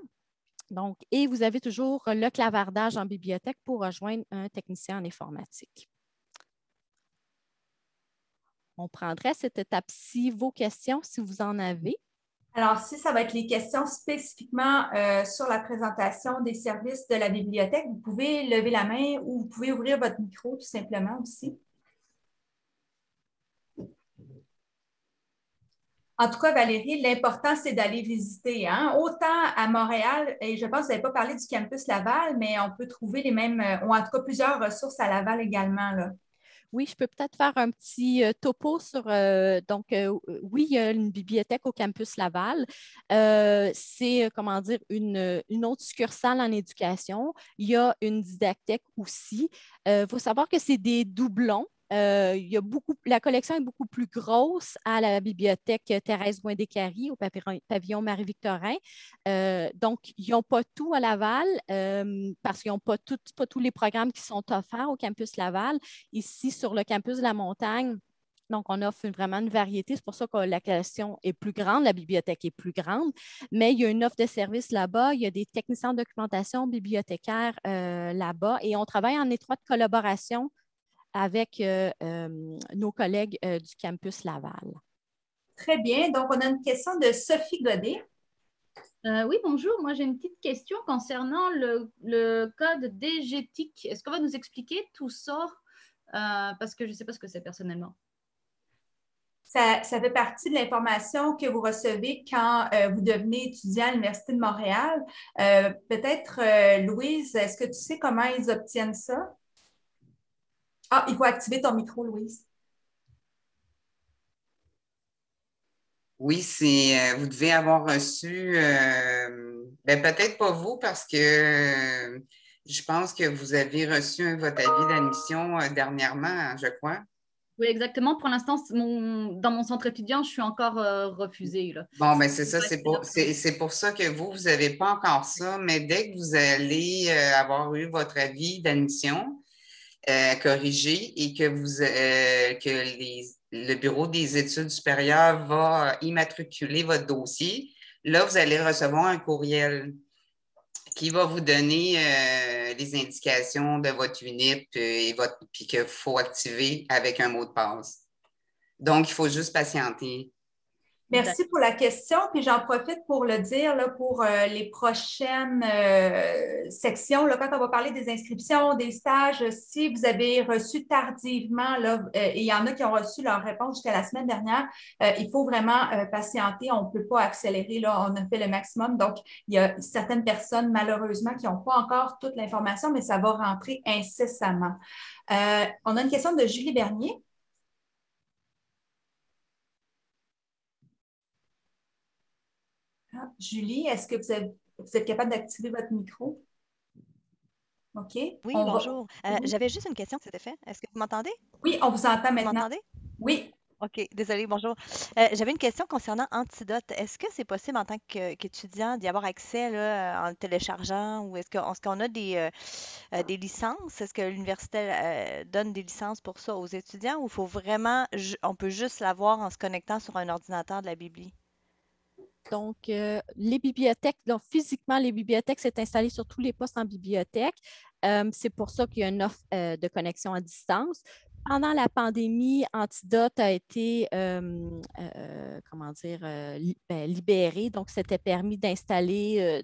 Donc, et vous avez toujours le clavardage en bibliothèque pour rejoindre un technicien en informatique. On prendrait à cette étape-ci vos questions si vous en avez. Alors, si ça va être les questions spécifiquement sur la présentation des services de la bibliothèque, vous pouvez lever la main ou vous pouvez ouvrir votre micro tout simplement aussi. En tout cas, Valérie, l'important, c'est d'aller visiter. Hein? Autant à Montréal, et je pense que vous n'avez pas parlé du campus Laval, mais on peut trouver les mêmes, ou en tout cas plusieurs ressources à Laval également, là. Oui, je peux peut-être faire un petit topo sur. Oui, il y a une bibliothèque au campus Laval. C'est, comment dire, une autre succursale en éducation. Il y a une didactèque aussi. Il faut savoir que c'est des doublons. La collection est beaucoup plus grosse à la bibliothèque Thérèse Gouin-Descaries, au pavillon Marie-Victorin. Donc, ils n'ont pas tout à Laval parce qu'ils n'ont pas tous les programmes qui sont offerts au campus Laval. Ici, sur le campus de la Montagne, donc, on offre vraiment une variété. C'est pour ça que la collection est plus grande, la bibliothèque est plus grande, mais il y a une offre de services là-bas. Il y a des techniciens en documentation bibliothécaires là-bas et on travaille en étroite collaboration avec nos collègues du campus Laval. Très bien. Donc, on a une question de Sophie Godet. Oui, bonjour. Moi, j'ai une petite question concernant le code DGETIC. Est-ce qu'on va nous expliquer tout ça? Parce que je ne sais pas ce que c'est personnellement. Ça fait partie de l'information que vous recevez quand vous devenez étudiant à l'Université de Montréal. Peut-être, Louise, est-ce que tu sais comment ils obtiennent ça? Ah, il faut activer ton micro, Louise. Oui, vous devez avoir reçu, peut-être pas vous, parce que je pense que vous avez reçu votre avis d'admission dernièrement, je crois. Oui, exactement. Pour l'instant, dans mon centre étudiant, je suis encore refusée. Là. Bon, c'est ça. C'est pour ça que vous n'avez pas encore ça, mais dès que vous allez avoir eu votre avis d'admission corrigé et que le Bureau des études supérieures va immatriculer votre dossier, là, vous allez recevoir un courriel qui va vous donner les indications de votre UNIP puis qu'il faut activer avec un mot de passe. Donc, il faut juste patienter. Merci pour la question. Puis j'en profite pour le dire là, pour les prochaines sections. Là, quand on va parler des inscriptions, des stages, si vous avez reçu tardivement, là, et il y en a qui ont reçu leur réponse jusqu'à la semaine dernière, il faut vraiment patienter. On ne peut pas accélérer. Là, on a fait le maximum. Donc, il y a certaines personnes, malheureusement, qui n'ont pas encore toute l'information, mais ça va rentrer incessamment. On a une question de Julie Bernier. Ah, Julie, est-ce que vous êtes capable d'activer votre micro? OK. Oui, bonjour. J'avais juste une question, c'était fait. Est-ce que vous m'entendez? Oui, on vous entend Vous maintenant. m'entendez? Oui. OK, désolée, bonjour. J'avais une question concernant Antidote. Est-ce que c'est possible en tant qu'étudiant d'y avoir accès là, en le téléchargeant ou est-ce qu'on a des licences? Est-ce que l'université donne des licences pour ça aux étudiants ou faut vraiment, on peut juste l'avoir en se connectant sur un ordinateur de la Bibli? Donc, les bibliothèques, donc physiquement, les bibliothèques, c'est installé sur tous les postes en bibliothèque. C'est pour ça qu'il y a une offre de connexion à distance. Pendant la pandémie, Antidote a été, libéré. Donc, c'était permis d'installer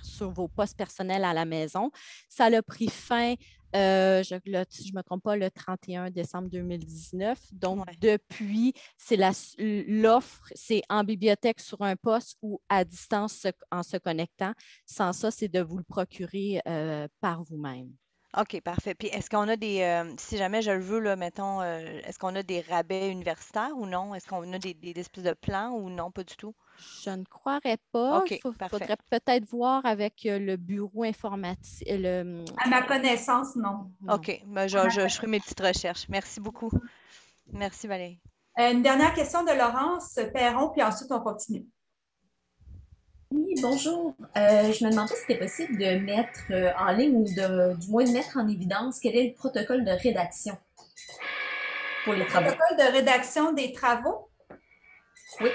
sur vos postes personnels à la maison. Ça a pris fin, si je ne me trompe pas, le 31 décembre 2019. Donc, depuis, l'offre, c'est en bibliothèque sur un poste ou à distance en se connectant. Sans ça, c'est de vous le procurer par vous-même. OK, parfait. Puis est-ce qu'on a si jamais je le veux, là, mettons, est-ce qu'on a des rabais universitaires ou non? Est-ce qu'on a des espèces de plans ou non, pas du tout? Je ne croirais pas. OK, Il parfait. faudrait peut-être voir avec le bureau informatique. À ma connaissance, non. OK, ben, je ferai mes petites recherches. Merci beaucoup. Merci Valérie. Une dernière question de Laurence Perron, puis ensuite on continue. Oui, bonjour. Je me demandais si c'était possible de mettre en ligne ou du moins de mettre en évidence quel est le protocole de rédaction pour les travaux. Le protocole de rédaction des travaux? Oui.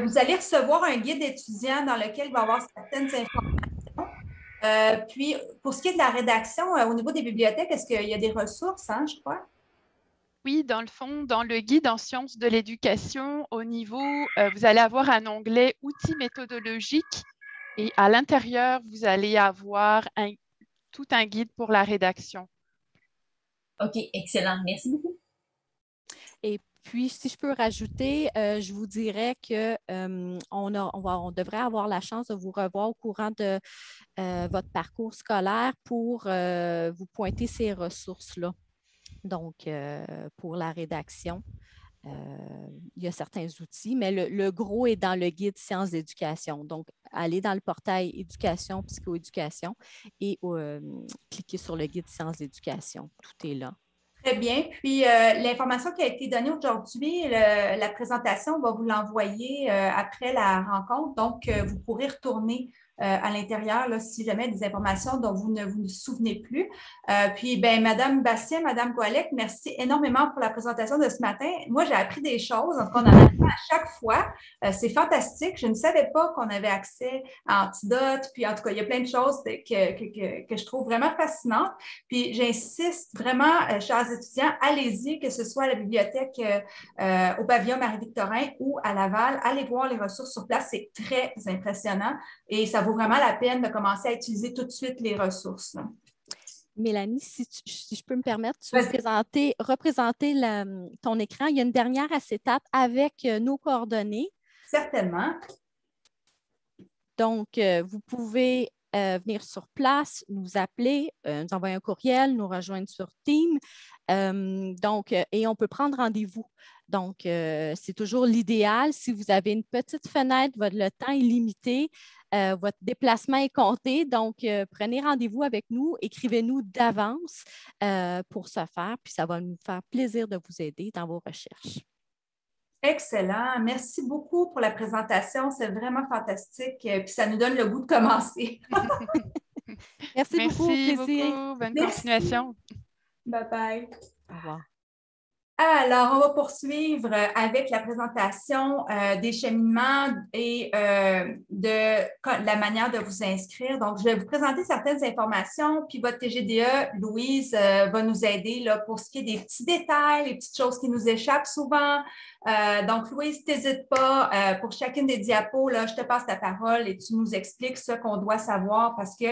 Vous allez recevoir un guide étudiant dans lequel il va y avoir certaines informations. Puis, pour ce qui est de la rédaction, au niveau des bibliothèques, est-ce qu'il y a des ressources, hein, je crois? Oui, dans le fond, dans le guide en sciences de l'éducation, au niveau, vous allez avoir un onglet outils méthodologiques et à l'intérieur, vous allez avoir tout un guide pour la rédaction. OK, excellent. Merci beaucoup. Et puis, si je peux rajouter, je vous dirais qu'on devrait avoir la chance de vous revoir au courant de votre parcours scolaire pour vous pointer ces ressources-là. Donc, pour la rédaction, il y a certains outils, mais le gros est dans le guide Sciences d'éducation. Donc, allez dans le portail Éducation, Psychoéducation et cliquez sur le guide Sciences d'éducation. Tout est là. Très bien. Puis, l'information qui a été donnée aujourd'hui, la présentation, on va vous l'envoyer après la rencontre. Donc, vous pourrez retourner à l'intérieur là, si jamais des informations dont vous ne vous souvenez plus. Puis, Madame Bastien, Madame Goalec, merci énormément pour la présentation de ce matin. Moi, j'ai appris des choses. En tout cas, on en apprend à chaque fois. C'est fantastique. Je ne savais pas qu'on avait accès à Antidote. Puis, en tout cas, il y a plein de choses que je trouve vraiment fascinantes. Puis, j'insiste vraiment, chers étudiants, allez-y, que ce soit à la bibliothèque au pavillon Marie-Victorin ou à Laval. Allez voir les ressources sur place. C'est très impressionnant et ça vaut vraiment la peine de commencer à utiliser tout de suite les ressources. Là. Mélanie, si je peux me permettre, tu veux représenter ton écran. Il y a une dernière acétate avec nos coordonnées. Certainement. Donc, vous pouvez venir sur place, nous appeler, nous envoyer un courriel, nous rejoindre sur Teams. Et on peut prendre rendez-vous. Donc, c'est toujours l'idéal. Si vous avez une petite fenêtre, le temps est limité, votre déplacement est compté. Donc, prenez rendez-vous avec nous, écrivez-nous d'avance pour ce faire, puis ça va nous faire plaisir de vous aider dans vos recherches. Excellent. Merci beaucoup pour la présentation. C'est vraiment fantastique. Puis ça nous donne le goût de commencer. Merci beaucoup. Plaisir. Bonne continuation. Bye bye. Au revoir. Alors, on va poursuivre avec la présentation des cheminements et de la manière de vous inscrire. Donc, je vais vous présenter certaines informations, puis votre TGDE, Louise, va nous aider là, pour ce qui est des petits détails, les petites choses qui nous échappent souvent. Donc, Louise, n'hésite pas. Pour chacune des diapos, là, je te passe la parole et tu nous expliques ce qu'on doit savoir parce que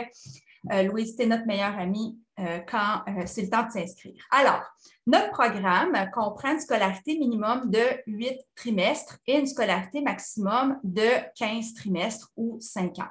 Louise, tu es notre meilleure amie quand c'est le temps de s'inscrire. Alors, notre programme comprend une scolarité minimum de 8 trimestres et une scolarité maximum de 15 trimestres ou 5 ans.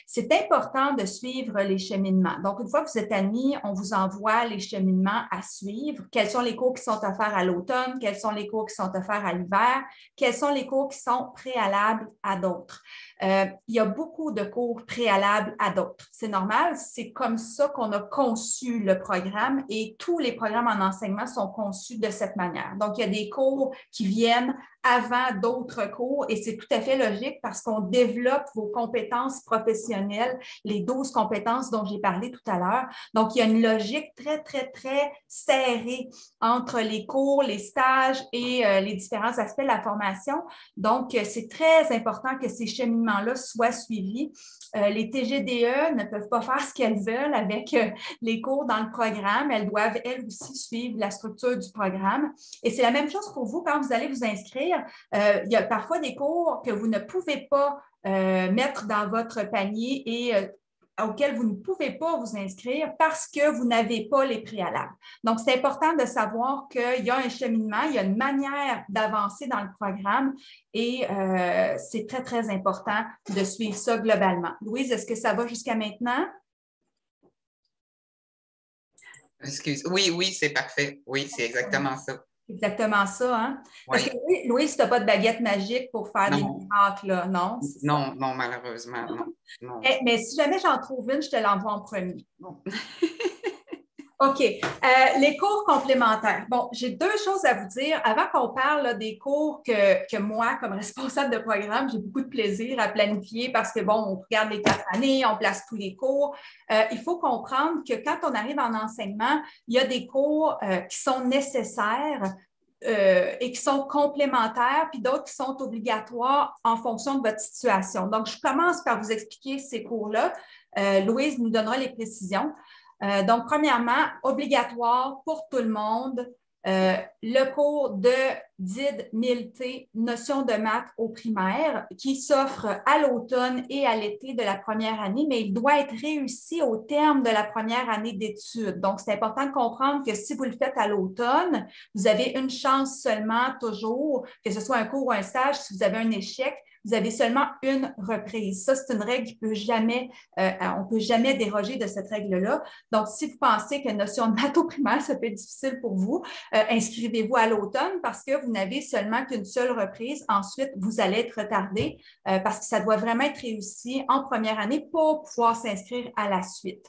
C'est important de suivre les cheminements. Donc, une fois que vous êtes admis, on vous envoie les cheminements à suivre. Quels sont les cours qui sont offerts à l'automne? Quels sont les cours qui sont offerts à l'hiver? Quels sont les cours qui sont préalables à d'autres? Il y a beaucoup de cours préalables à d'autres. C'est normal, c'est comme ça qu'on a conçu le programme et tous les programmes en enseignement sont conçus de cette manière. Donc, il y a des cours qui viennent avant d'autres cours et c'est tout à fait logique parce qu'on développe vos compétences professionnelles, les 12 compétences dont j'ai parlé tout à l'heure. Donc, il y a une logique très, très, très serrée entre les cours, les stages et les différents aspects de la formation. Donc, c'est très important que ces cheminements-là soient suivis. Les TGDE ne peuvent pas faire ce qu'elles veulent avec les cours dans le programme. Elles doivent, elles aussi, suivre la structure du programme. Et c'est la même chose pour vous quand vous allez vous inscrire. Il y a parfois des cours que vous ne pouvez pas mettre dans votre panier et auxquels vous ne pouvez pas vous inscrire parce que vous n'avez pas les préalables. Donc, c'est important de savoir qu'il y a un cheminement, il y a une manière d'avancer dans le programme et c'est très, très important de suivre ça globalement. Louise, est-ce que ça va jusqu'à maintenant? Excuse. Oui, c'est parfait. Oui, c'est exactement ça. Exactement ça, hein? Oui. Parce que Louise, tu n'as pas de baguette magique pour faire des miracles, là, non? Non, malheureusement, non. Mais si jamais j'en trouve une, je te l'envoie en premier. Bon. OK. Les cours complémentaires. Bon, j'ai deux choses à vous dire. Avant qu'on parle là, des cours que moi, comme responsable de programme, j'ai beaucoup de plaisir à planifier parce que, bon, on regarde les 4 années, on place tous les cours. Il faut comprendre que quand on arrive en enseignement, il y a des cours qui sont nécessaires et qui sont complémentaires, puis d'autres qui sont obligatoires en fonction de votre situation. Donc, je commence par vous expliquer ces cours-là. Louise nous donnera les précisions. Donc, premièrement, obligatoire pour tout le monde, le cours de DID 1000T, notion de maths au primaire, qui s'offre à l'automne et à l'été de la première année, mais il doit être réussi au terme de la première année d'études. Donc, c'est important de comprendre que si vous le faites à l'automne, vous avez une chance seulement toujours, que ce soit un cours ou un stage, si vous avez un échec, vous avez seulement une reprise. Ça, c'est une règle qui peut jamais, on ne peut jamais déroger de cette règle-là. Donc, si vous pensez que notion de maths au primaire, ça peut être difficile pour vous, inscrivez-vous à l'automne parce que vous n'avez seulement qu'une seule reprise. Ensuite, vous allez être retardé parce que ça doit vraiment être réussi en première année pour pouvoir s'inscrire à la suite.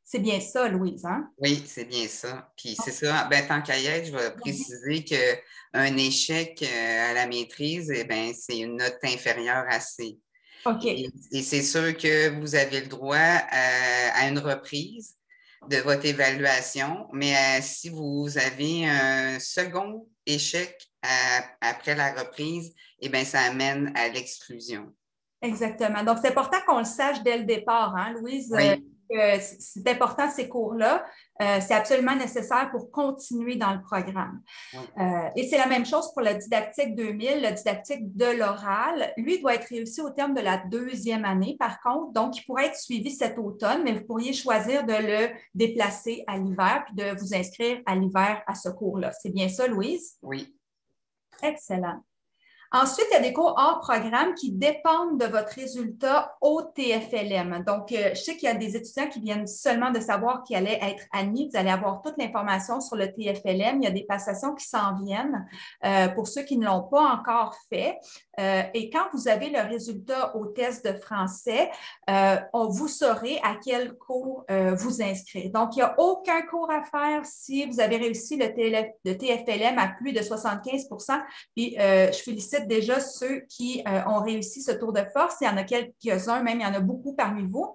C'est bien ça, Louise, hein? Oui, c'est bien ça. Puis c'est ça, ben, tant qu'à y être, je vais préciser qu'un échec à la maîtrise, eh bien, c'est une note inférieure à C. OK. Et c'est sûr que vous avez le droit à une reprise de votre évaluation, mais si vous avez un second échec après la reprise, eh bien, ça amène à l'exclusion. Exactement. Donc, c'est important qu'on le sache dès le départ, hein, Louise? Oui. C'est important, ces cours-là. C'est absolument nécessaire pour continuer dans le programme. Oui. Et c'est la même chose pour le didactique 2000, le didactique de l'oral. Lui doit être réussi au terme de la deuxième année, par contre. Donc, il pourrait être suivi cet automne, mais vous pourriez choisir de le déplacer à l'hiver puis de vous inscrire à l'hiver à ce cours-là. C'est bien ça, Louise? Oui. Excellent. Ensuite, il y a des cours hors programme qui dépendent de votre résultat au TFLM. Donc, je sais qu'il y a des étudiants qui viennent seulement de savoir qu'ils allaient être admis. Vous allez avoir toute l'information sur le TFLM. Il y a des passations qui s'en viennent pour ceux qui ne l'ont pas encore fait. Et quand vous avez le résultat au test de français, vous saurez à quel cours vous inscrire. Donc, il n'y a aucun cours à faire si vous avez réussi le TFLM à plus de 75 %. Puis, je félicite déjà ceux qui ont réussi ce tour de force. Il y en a quelques-uns, même il y en a beaucoup parmi vous.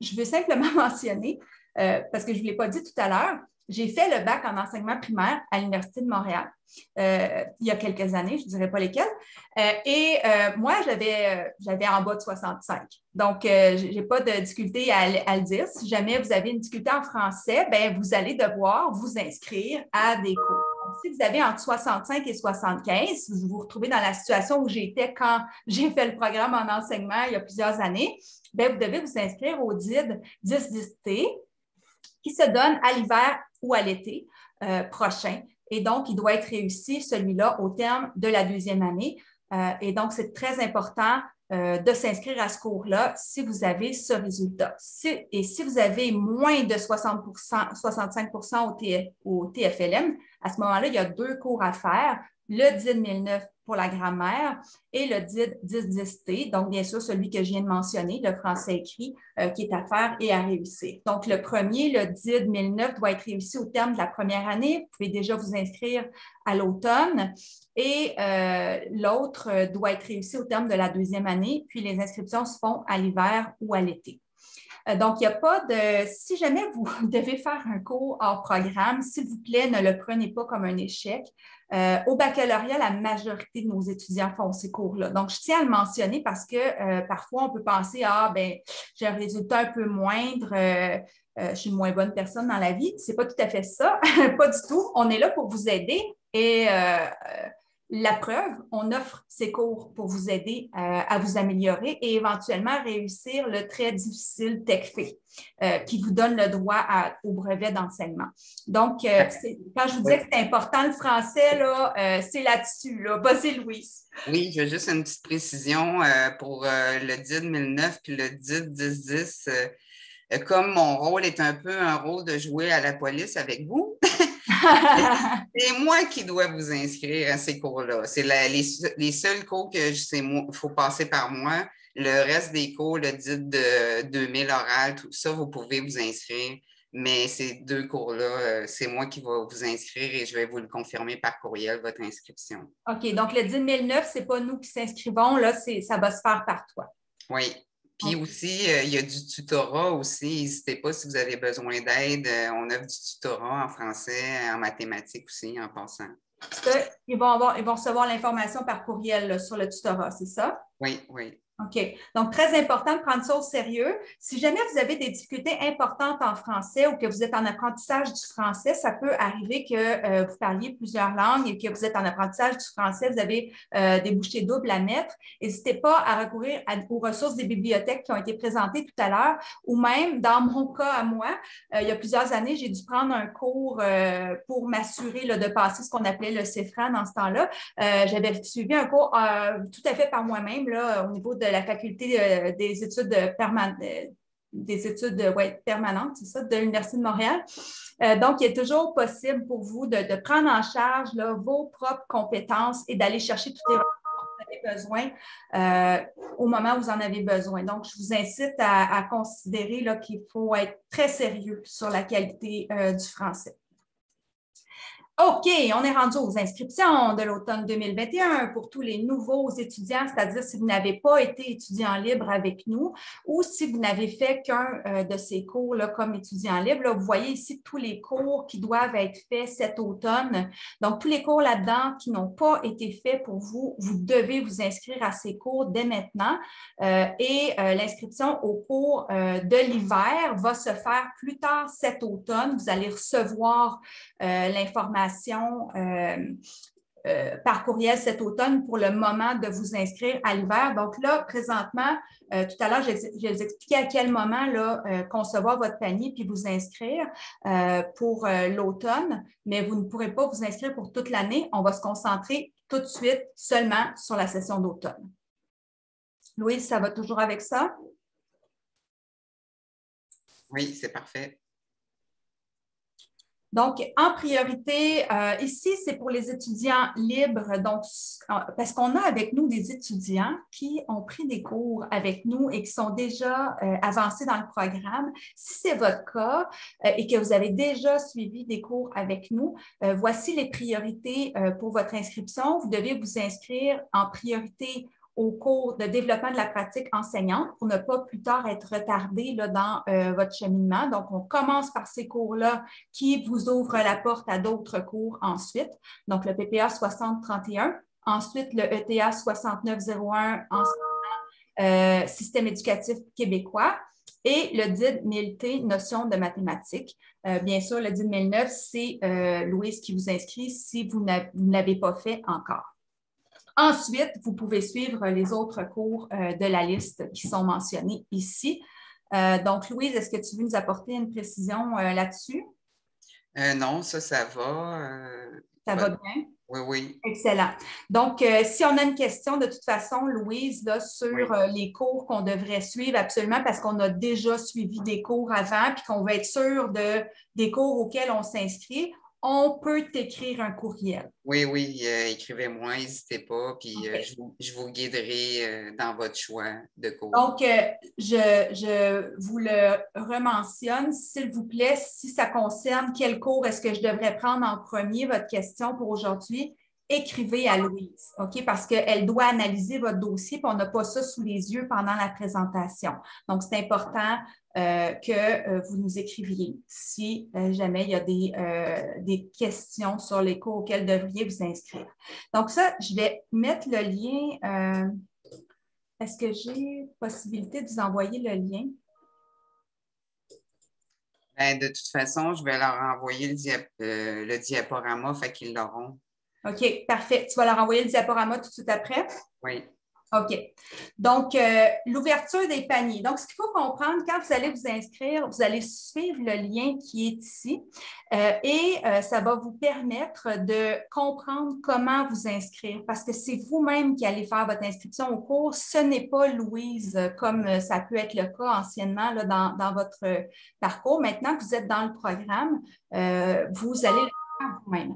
Je veux simplement mentionner, parce que je ne vous l'ai pas dit tout à l'heure, J'ai fait le bac en enseignement primaire à l'Université de Montréal il y a quelques années, je ne dirais pas lesquelles. Moi, j'avais en bas de 65. Donc, je n'ai pas de difficulté à le dire. Si jamais vous avez une difficulté en français, bien, vous allez devoir vous inscrire à des cours. Donc, si vous avez entre 65 et 75, vous vous retrouvez dans la situation où j'étais quand j'ai fait le programme en enseignement il y a plusieurs années, bien, vous devez vous inscrire au DID 10-10T qui se donne à l'hiver ou à l'été prochain. Et donc, il doit être réussi, celui-là, au terme de la deuxième année. Et donc, c'est très important de s'inscrire à ce cours-là si vous avez ce résultat. Et si vous avez moins de 65% au TFLM, à ce moment-là, il y a 2 cours à faire, le DID 1009 pour la grammaire et le DID 1010T, donc bien sûr celui que je viens de mentionner, le français écrit, qui est à faire et à réussir. Donc le premier, le DID 1009, doit être réussi au terme de la première année. Vous pouvez déjà vous inscrire à l'automne et l'autre doit être réussi au terme de la deuxième année, puis les inscriptions se font à l'hiver ou à l'été. Donc, il n'y a pas de... Si jamais vous devez faire un cours hors programme, s'il vous plaît, ne le prenez pas comme un échec. Au baccalauréat, la majorité de nos étudiants font ces cours-là. Donc, je tiens à le mentionner parce que parfois, on peut penser, j'ai un résultat un peu moindre, je suis une moins bonne personne dans la vie. Ce n'est pas tout à fait ça, pas du tout. On est là pour vous aider et la preuve, on offre ces cours pour vous aider à vous améliorer et éventuellement réussir le très difficile TECFE qui vous donne le droit au brevet d'enseignement. Donc, quand je vous disais que c'est important le français, là, c'est là-dessus. Là. Vas-y, Louise. Oui, j'ai juste une petite précision pour le DID 1009 puis le DID 1010. Comme mon rôle est un peu un rôle de jouer à la police avec vous, c'est moi qui dois vous inscrire à ces cours-là. C'est les seuls cours que il faut passer par moi. Le reste des cours, le DID de 2000 oral, tout ça, vous pouvez vous inscrire. Mais ces 2 cours-là, c'est moi qui vais vous inscrire et je vais vous le confirmer par courriel, votre inscription. OK, donc le DID 1009, ce n'est pas nous qui s'inscrivons, là, ça va se faire par toi. Oui. Puis aussi, il y a du tutorat aussi. N'hésitez pas si vous avez besoin d'aide. On offre du tutorat en français, en mathématiques aussi, en passant. Ils vont recevoir l'information par courriel là, sur le tutorat, c'est ça? Oui, oui. OK. Donc, très important de prendre ça au sérieux. Si jamais vous avez des difficultés importantes en français ou que vous êtes en apprentissage du français, ça peut arriver que vous parliez plusieurs langues et que vous êtes en apprentissage du français, vous avez des bouchées doubles à mettre. N'hésitez pas à recourir aux ressources des bibliothèques qui ont été présentées tout à l'heure ou même, dans mon cas à moi, il y a plusieurs années, j'ai dû prendre un cours pour m'assurer de passer ce qu'on appelait le CEFRAN dans ce temps-là. J'avais suivi un cours tout à fait par moi-même là, au niveau de la faculté des études permanentes, c'est ça, de l'Université de Montréal. Donc, il est toujours possible pour vous de prendre en charge là, vos propres compétences et d'aller chercher toutes les ressources dont vous avez besoin au moment où vous en avez besoin. Donc, je vous incite à considérer là, qu'il faut être très sérieux sur la qualité du français. OK, on est rendu aux inscriptions de l'automne 2021 pour tous les nouveaux étudiants, c'est-à-dire si vous n'avez pas été étudiant libre avec nous ou si vous n'avez fait qu'un de ces cours là, comme étudiant libre. Là, vous voyez ici tous les cours qui doivent être faits cet automne. Donc, tous les cours là-dedans qui n'ont pas été faits pour vous, vous devez vous inscrire à ces cours dès maintenant. L'inscription au cours de l'hiver va se faire plus tard cet automne. Vous allez recevoir l'information par courriel cet automne pour le moment de vous inscrire à l'hiver. Donc là, présentement, tout à l'heure, je vais vous expliquer à quel moment là, concevoir votre panier puis vous inscrire pour l'automne, mais vous ne pourrez pas vous inscrire pour toute l'année. On va se concentrer tout de suite seulement sur la session d'automne. Louise, ça va toujours avec ça? Oui, c'est parfait. Donc, en priorité, ici, c'est pour les étudiants libres, donc, parce qu'on a avec nous des étudiants qui ont pris des cours avec nous et qui sont déjà avancés dans le programme. Si c'est votre cas et que vous avez déjà suivi des cours avec nous, voici les priorités pour votre inscription. Vous devez vous inscrire en priorité au cours de développement de la pratique enseignante pour ne pas plus tard être retardé là, dans votre cheminement. Donc, on commence par ces cours-là qui vous ouvrent la porte à d'autres cours ensuite. Donc, le PPA 6031, ensuite le ETA 6901, enseignement système éducatif québécois, et le DID 1000T, notion de mathématiques. Bien sûr, le DID 1009, c'est Louise qui vous inscrit si vous ne l'avez pas fait encore. Ensuite, vous pouvez suivre les autres cours de la liste qui sont mentionnés ici. Donc, Louise, est-ce que tu veux nous apporter une précision là-dessus? Non, ça va. Ça va bien? Oui, oui. Excellent. Donc, si on a une question, de toute façon, Louise, là, sur les cours qu'on devrait suivre absolument parce qu'on a déjà suivi des cours avant puis qu'on va être sûr des cours auxquels on s'inscrit, on peut t'écrire un courriel. Oui, oui, écrivez-moi, n'hésitez pas, puis je vous guiderai dans votre choix de cours. Donc, je vous le rementionne, s'il vous plaît, si ça concerne quel cours est-ce que je devrais prendre en premier, votre question pour aujourd'hui, écrivez à Louise, OK? Parce qu'elle doit analyser votre dossier, puis on n'a pas ça sous les yeux pendant la présentation. Donc, c'est important que vous nous écriviez si jamais il y a des questions sur les cours auxquels vous devriez vous inscrire. Donc, ça, je vais mettre le lien. Est-ce que j'ai possibilité de vous envoyer le lien? Bien, de toute façon, je vais leur envoyer le diaporama, fait qu'ils l'auront. OK, parfait. Tu vas leur envoyer le diaporama tout de suite après? Oui. OK. Donc, l'ouverture des paniers. Donc, ce qu'il faut comprendre, quand vous allez vous inscrire, vous allez suivre le lien qui est ici et ça va vous permettre de comprendre comment vous inscrire parce que c'est vous-même qui allez faire votre inscription au cours. Ce n'est pas Louise, comme ça peut être le cas anciennement là, dans votre parcours. Maintenant que vous êtes dans le programme, vous allez le faire vous-même.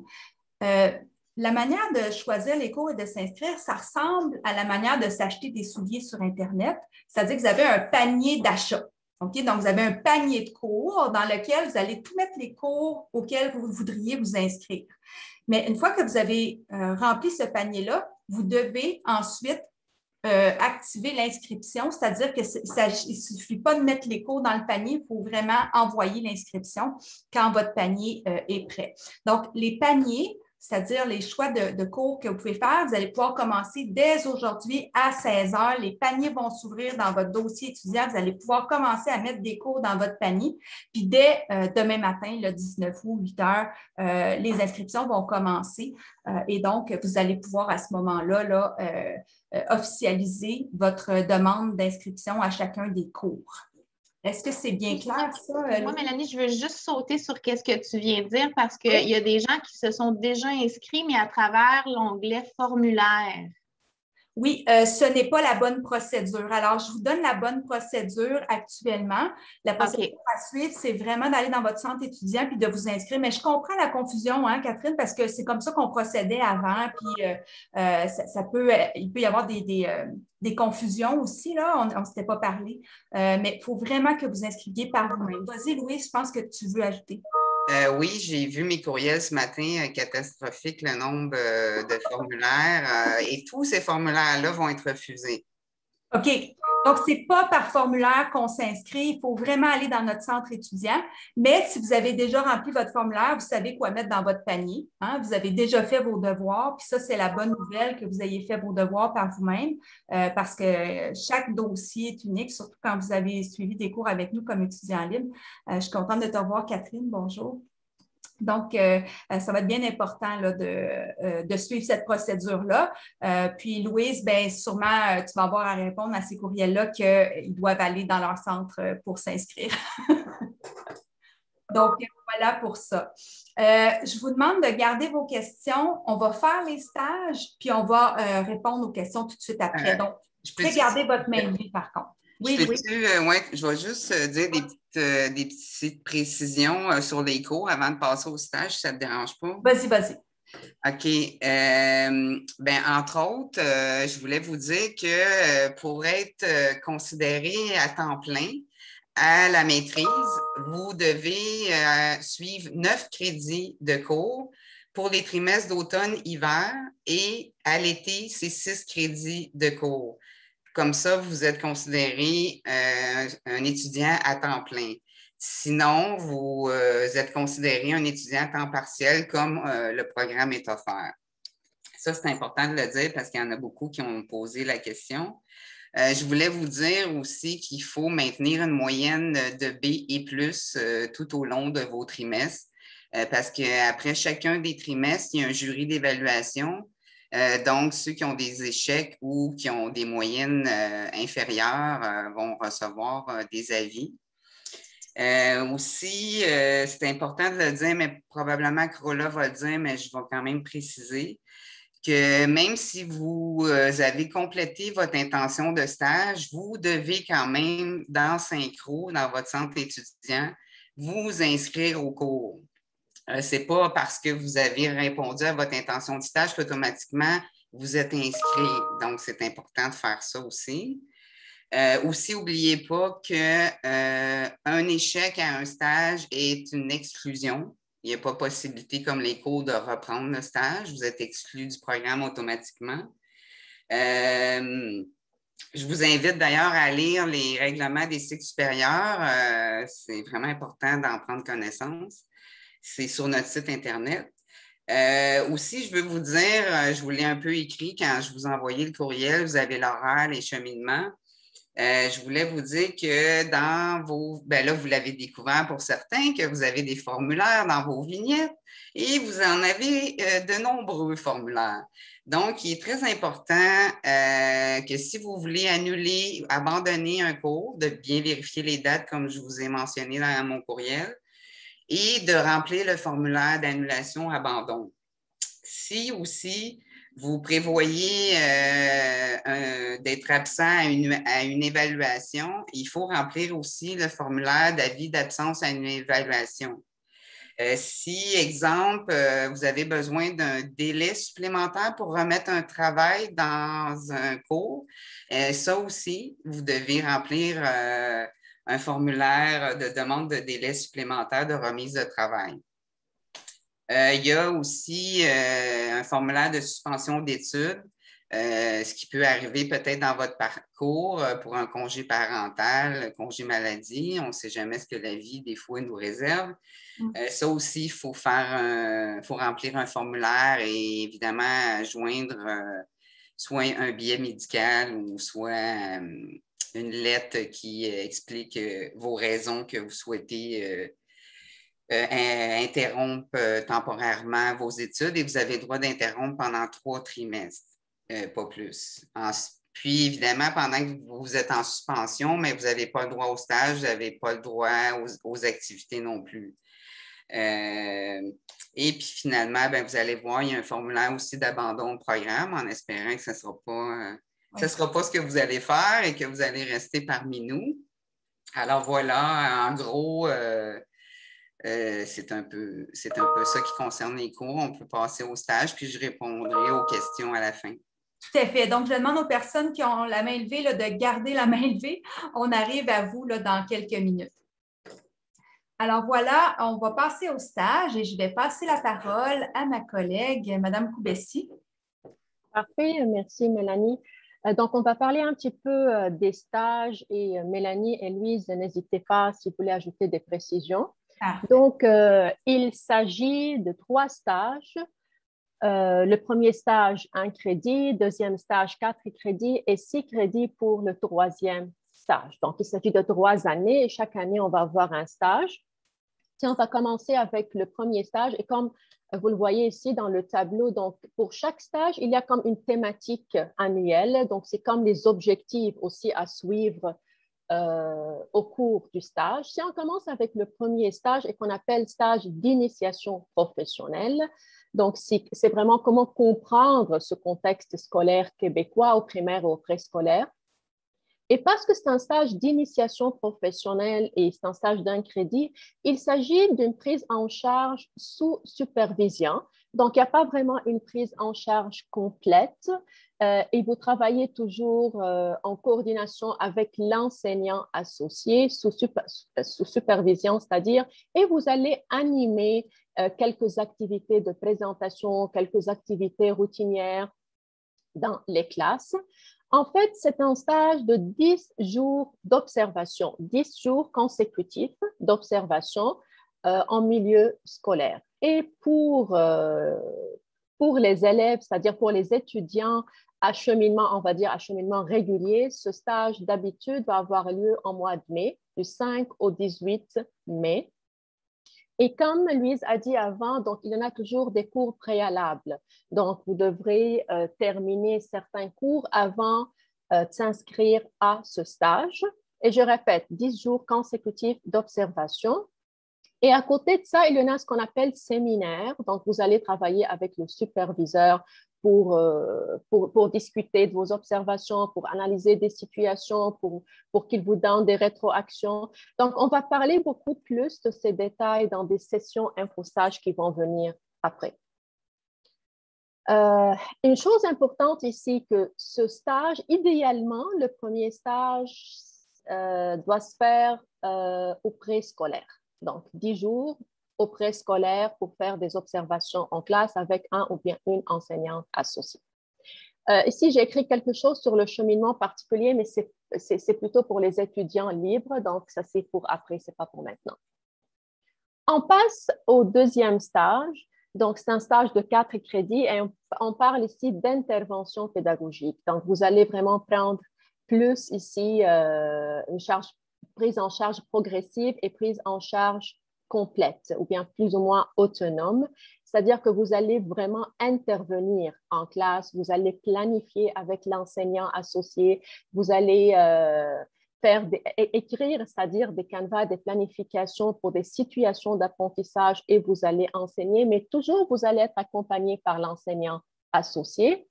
La manière de choisir les cours et de s'inscrire, ça ressemble à la manière de s'acheter des souliers sur Internet, c'est-à-dire que vous avez un panier d'achat. Okay? Donc, vous avez un panier de cours dans lequel vous allez tout mettre les cours auxquels vous voudriez vous inscrire. Mais une fois que vous avez rempli ce panier-là, vous devez ensuite activer l'inscription, c'est-à-dire qu'il ne suffit pas de mettre les cours dans le panier, il faut vraiment envoyer l'inscription quand votre panier est prêt. Donc, les paniers, c'est-à-dire les choix de cours que vous pouvez faire. Vous allez pouvoir commencer dès aujourd'hui à 16 heures. Les paniers vont s'ouvrir dans votre dossier étudiant. Vous allez pouvoir commencer à mettre des cours dans votre panier. Puis dès demain matin, le 19 août, 8 heures, les inscriptions vont commencer. Et donc, vous allez pouvoir à ce moment-là officialiser votre demande d'inscription à chacun des cours. Est-ce que c'est bien clair, ça? Moi, Mélanie, je veux juste sauter sur qu'est-ce que tu viens de dire parce qu'il y a des gens qui se sont déjà inscrits, mais à travers l'onglet formulaire. Oui, ce n'est pas la bonne procédure. Alors, je vous donne la bonne procédure actuellement. La procédure à suivre, c'est vraiment d'aller dans votre centre étudiant puis de vous inscrire. Mais je comprends la confusion, hein, Catherine, parce que c'est comme ça qu'on procédait avant. Puis, il peut y avoir des confusions aussi, là. On ne s'était pas parlé. Mais il faut vraiment que vous inscriviez par vous-même. Vas-y, Louise, je pense que tu veux ajouter. Oui, j'ai vu mes courriels ce matin, catastrophique le nombre de formulaires et tous ces formulaires-là vont être refusés. OK. Donc, ce n'est pas par formulaire qu'on s'inscrit. Il faut vraiment aller dans notre centre étudiant. Mais si vous avez déjà rempli votre formulaire, vous savez quoi mettre dans votre panier. Hein? Vous avez déjà fait vos devoirs. Puis ça, c'est la bonne nouvelle que vous ayez fait vos devoirs par vous-même parce que chaque dossier est unique, surtout quand vous avez suivi des cours avec nous comme étudiant libre. Je suis contente de te revoir, Catherine. Bonjour. Donc, ça va être bien important là, de suivre cette procédure-là. Puis, Louise, bien, sûrement, tu vas avoir à répondre à ces courriels-là qu'ils doivent aller dans leur centre pour s'inscrire. Donc, voilà pour ça. Je vous demande de garder vos questions. On va faire les stages, puis on va répondre aux questions tout de suite après. Donc, je peux garder votre main levée, par contre. Oui, oui. Je vais juste dire des petites précisions sur les cours avant de passer au stage, si ça ne te dérange pas. Vas-y, vas-y. OK. Entre autres, je voulais vous dire que pour être considéré à temps plein à la maîtrise, vous devez suivre 9 crédits de cours pour les trimestres d'automne-hiver et à l'été, c'est 6 crédits de cours. Comme ça, vous êtes considéré un étudiant à temps plein. Sinon, vous êtes considéré un étudiant à temps partiel comme le programme est offert. Ça, c'est important de le dire parce qu'il y en a beaucoup qui ont posé la question. Je voulais vous dire aussi qu'il faut maintenir une moyenne de B et plus tout au long de vos trimestres parce qu'après chacun des trimestres, il y a un jury d'évaluation. Donc, ceux qui ont des échecs ou qui ont des moyennes inférieures vont recevoir des avis. Aussi, c'est important de le dire, mais probablement que Rola va le dire, mais je vais quand même préciser que même si vous avez complété votre intention de stage, vous devez quand même, dans Synchro, dans votre centre étudiant, vous inscrire au cours. Ce n'est pas parce que vous avez répondu à votre intention de stage qu'automatiquement, vous êtes inscrit. Donc, c'est important de faire ça aussi. Aussi, n'oubliez pas qu'un échec à un stage est une exclusion. Il n'y a pas possibilité, comme les cours, de reprendre le stage. Vous êtes exclu du programme automatiquement. Je vous invite d'ailleurs à lire les règlements des cycles supérieurs. C'est vraiment important d'en prendre connaissance. C'est sur notre site Internet. Aussi, je veux vous dire, je vous l'ai un peu écrit quand je vous ai envoyé le courriel, vous avez l'horaire, les cheminements. Je voulais vous dire que dans vos... Bien là, vous l'avez découvert pour certains, que vous avez des formulaires dans vos vignettes et vous en avez de nombreux formulaires. Donc, il est très important que si vous voulez annuler, abandonner un cours, de bien vérifier les dates comme je vous ai mentionné dans mon courriel et de remplir le formulaire d'annulation-abandon. Si aussi vous prévoyez d'être absent à une évaluation, il faut remplir aussi le formulaire d'avis d'absence à une évaluation. Si, exemple, vous avez besoin d'un délai supplémentaire pour remettre un travail dans un cours, ça aussi, vous devez remplir un formulaire de demande de délai supplémentaire de remise de travail. Il y a aussi un formulaire de suspension d'études, ce qui peut arriver peut-être dans votre parcours pour un congé parental, congé maladie. On ne sait jamais ce que la vie, des fois, nous réserve. Ça aussi, il faut remplir un formulaire et évidemment joindre soit un billet médical ou soit une lettre qui explique vos raisons que vous souhaitez interrompre temporairement vos études et vous avez le droit d'interrompre pendant 3 trimestres, pas plus. Puis, évidemment, pendant que vous êtes en suspension, mais vous n'avez pas le droit au stage, vous n'avez pas le droit aux activités non plus. Et puis, finalement, ben, vous allez voir, il y a un formulaire aussi d'abandon au programme en espérant que ce ne sera pas ce que vous allez faire et que vous allez rester parmi nous. Alors, voilà, en gros... c'est un peu ça qui concerne les cours. On peut passer au stage, puis je répondrai aux questions à la fin. Tout à fait. Donc, je demande aux personnes qui ont la main levée là, de garder la main levée. On arrive à vous là, dans quelques minutes. Alors voilà, on va passer au stage et je vais passer la parole à ma collègue, Mme Koubessi. Parfait, merci Mélanie. Donc, on va parler un petit peu des stages et Mélanie et Louise, n'hésitez pas si vous voulez ajouter des précisions. Donc, il s'agit de 3 stages. Le premier stage, 1 crédit. Deuxième stage, 4 crédits et 6 crédits pour le 3e stage. Donc, il s'agit de 3 années et chaque année, on va avoir un stage. Si on va commencer avec le premier stage et comme vous le voyez ici dans le tableau, donc pour chaque stage, il y a comme une thématique annuelle. Donc, c'est comme les objectifs aussi à suivre au cours du stage. Si on commence avec le premier stage et qu'on appelle stage d'initiation professionnelle, donc c'est vraiment comment comprendre ce contexte scolaire québécois au primaire et au préscolaire. Et parce que c'est un stage d'initiation professionnelle et c'est un stage d'un crédit, il s'agit d'une prise en charge sous supervision. Donc, il n'y a pas vraiment une prise en charge complète et vous travaillez toujours en coordination avec l'enseignant associé sous supervision, c'est-à-dire, et vous allez animer quelques activités de présentation, quelques activités routinières dans les classes. En fait, c'est un stage de 10 jours d'observation, 10 jours consécutifs d'observation en milieu scolaire. Et pour les élèves, c'est-à-dire pour les étudiants à cheminement, on va dire à cheminement régulier, ce stage d'habitude va avoir lieu en mois de mai, du 5 au 18 mai. Et comme Louise a dit avant, donc il y en a toujours des cours préalables. Donc, vous devrez terminer certains cours avant de s'inscrire à ce stage. Et je répète, 10 jours consécutifs d'observation. Et à côté de ça, il y en a ce qu'on appelle séminaire. Donc, vous allez travailler avec le superviseur pour discuter de vos observations, pour analyser des situations, pour qu'il vous donne des rétroactions. Donc, on va parler beaucoup plus de ces détails dans des sessions InfoStage qui vont venir après. Une chose importante ici, que ce stage, idéalement, le premier stage doit se faire au préscolaire. Donc, 10 jours au préscolaire pour faire des observations en classe avec un ou bien une enseignante associée. Ici, j'ai écrit quelque chose sur le cheminement particulier, mais c'est plutôt pour les étudiants libres, donc ça c'est pour après, ce n'est pas pour maintenant. On passe au deuxième stage. Donc, c'est un stage de 4 crédits et on parle ici d'intervention pédagogique. Donc, vous allez vraiment prendre plus ici une prise en charge progressive et prise en charge complète ou bien plus ou moins autonome. C'est-à-dire que vous allez vraiment intervenir en classe, vous allez planifier avec l'enseignant associé, vous allez écrire, c'est-à-dire des canevas, des planifications pour des situations d'apprentissage et vous allez enseigner, mais toujours vous allez être accompagné par l'enseignant associé.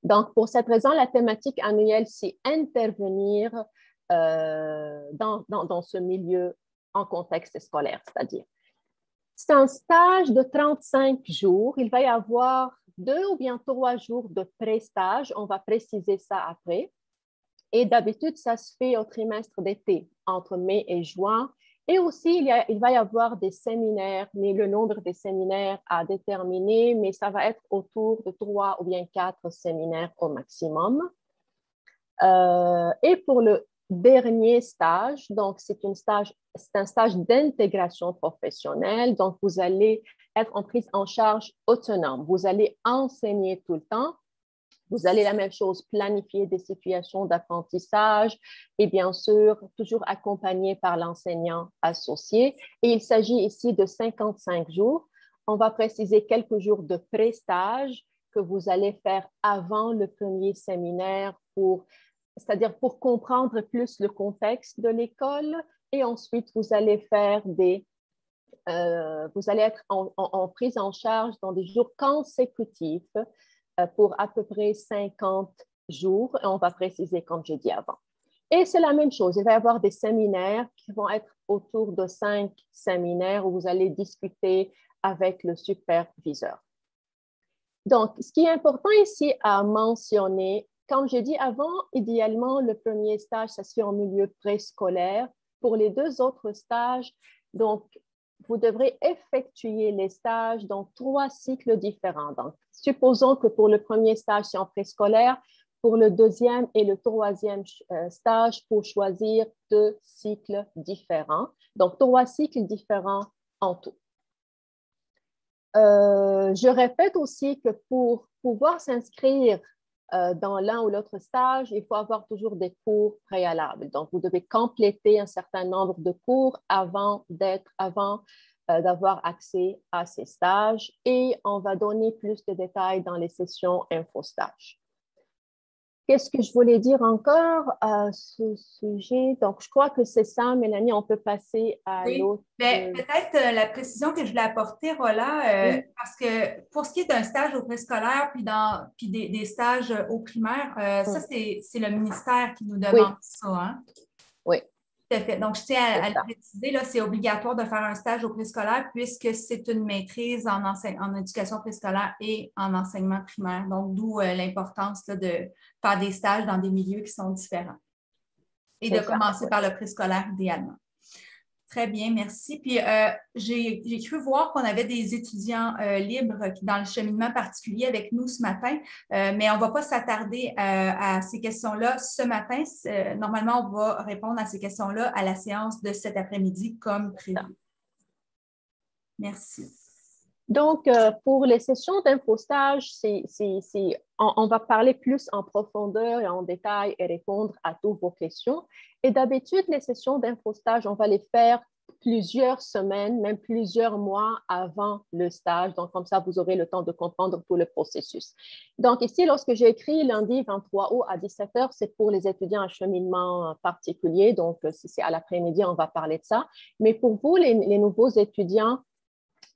Donc, pour cette raison, la thématique annuelle, c'est intervenir dans ce milieu en contexte scolaire, c'est-à-dire. C'est un stage de 35 jours. Il va y avoir 2 ou bien 3 jours de pré-stage. On va préciser ça après. Et d'habitude, ça se fait au trimestre d'été, entre mai et juin. Et aussi, il va y avoir des séminaires, mais le nombre des séminaires à déterminer, mais ça va être autour de 3 ou bien 4 séminaires au maximum. Et pour le dernier stage, donc c'est un stage d'intégration professionnelle, donc vous allez être en prise en charge autonome. Vous allez enseigner tout le temps. Vous allez la même chose, planifier des situations d'apprentissage et bien sûr, toujours accompagné par l'enseignant associé. Et il s'agit ici de 55 jours. On va préciser quelques jours de pré-stage que vous allez faire avant le premier séminaire c'est-à-dire pour comprendre plus le contexte de l'école. Et ensuite, vous allez faire vous allez être en prise en charge dans des jours consécutifs pour à peu près 50 jours, et on va préciser comme j'ai dit avant. Et c'est la même chose, il va y avoir des séminaires qui vont être autour de 5 séminaires où vous allez discuter avec le superviseur. Donc, ce qui est important ici à mentionner, comme j'ai dit avant, idéalement, le premier stage, ça se fait en milieu préscolaire. Pour les 2 autres stages, donc, vous devrez effectuer les stages dans 3 cycles différents. Donc, supposons que pour le premier stage, c'est en préscolaire, pour le deuxième et le troisième stage, pour choisir 2 cycles différents. Donc, 3 cycles différents en tout. Je répète aussi que pour pouvoir s'inscrire dans l'un ou l'autre stage, il faut avoir toujours des cours préalables. Donc, vous devez compléter un certain nombre de cours avant d'avoir accès à ces stages et on va donner plus de détails dans les sessions InfoStage. Qu'est-ce que je voulais dire encore à ce sujet? Donc, je crois que c'est ça, Mélanie, on peut passer à l'autre. Peut-être la précision que je voulais apporter, Rola, parce que pour ce qui est d'un stage au préscolaire puis des stages au primaire, ça, c'est le ministère qui nous demande ça. Hein? Oui. Tout à fait. Donc, je tiens à le préciser, là, c'est obligatoire de faire un stage au préscolaire puisque c'est une maîtrise en éducation préscolaire et en enseignement primaire. Donc, d'où l'importance de faire des stages dans des milieux qui sont différents et de commencer par le préscolaire idéalement. Très bien, merci. Puis, j'ai cru voir qu'on avait des étudiants libres dans le cheminement particulier avec nous ce matin, mais on ne va pas s'attarder à ces questions-là ce matin. Normalement, on va répondre à ces questions-là à la séance de cet après-midi comme prévu. Merci. Donc, pour les sessions d'infostage, on va parler plus en profondeur et en détail et répondre à toutes vos questions. Et d'habitude, les sessions d'infostage, on va les faire plusieurs semaines, même plusieurs mois avant le stage. Donc, comme ça, vous aurez le temps de comprendre tout le processus. Donc, ici, lorsque j'ai écrit lundi 23 août à 17h, c'est pour les étudiants en cheminement particulier. Donc, si c'est à l'après-midi, on va parler de ça. Mais pour vous, les nouveaux étudiants,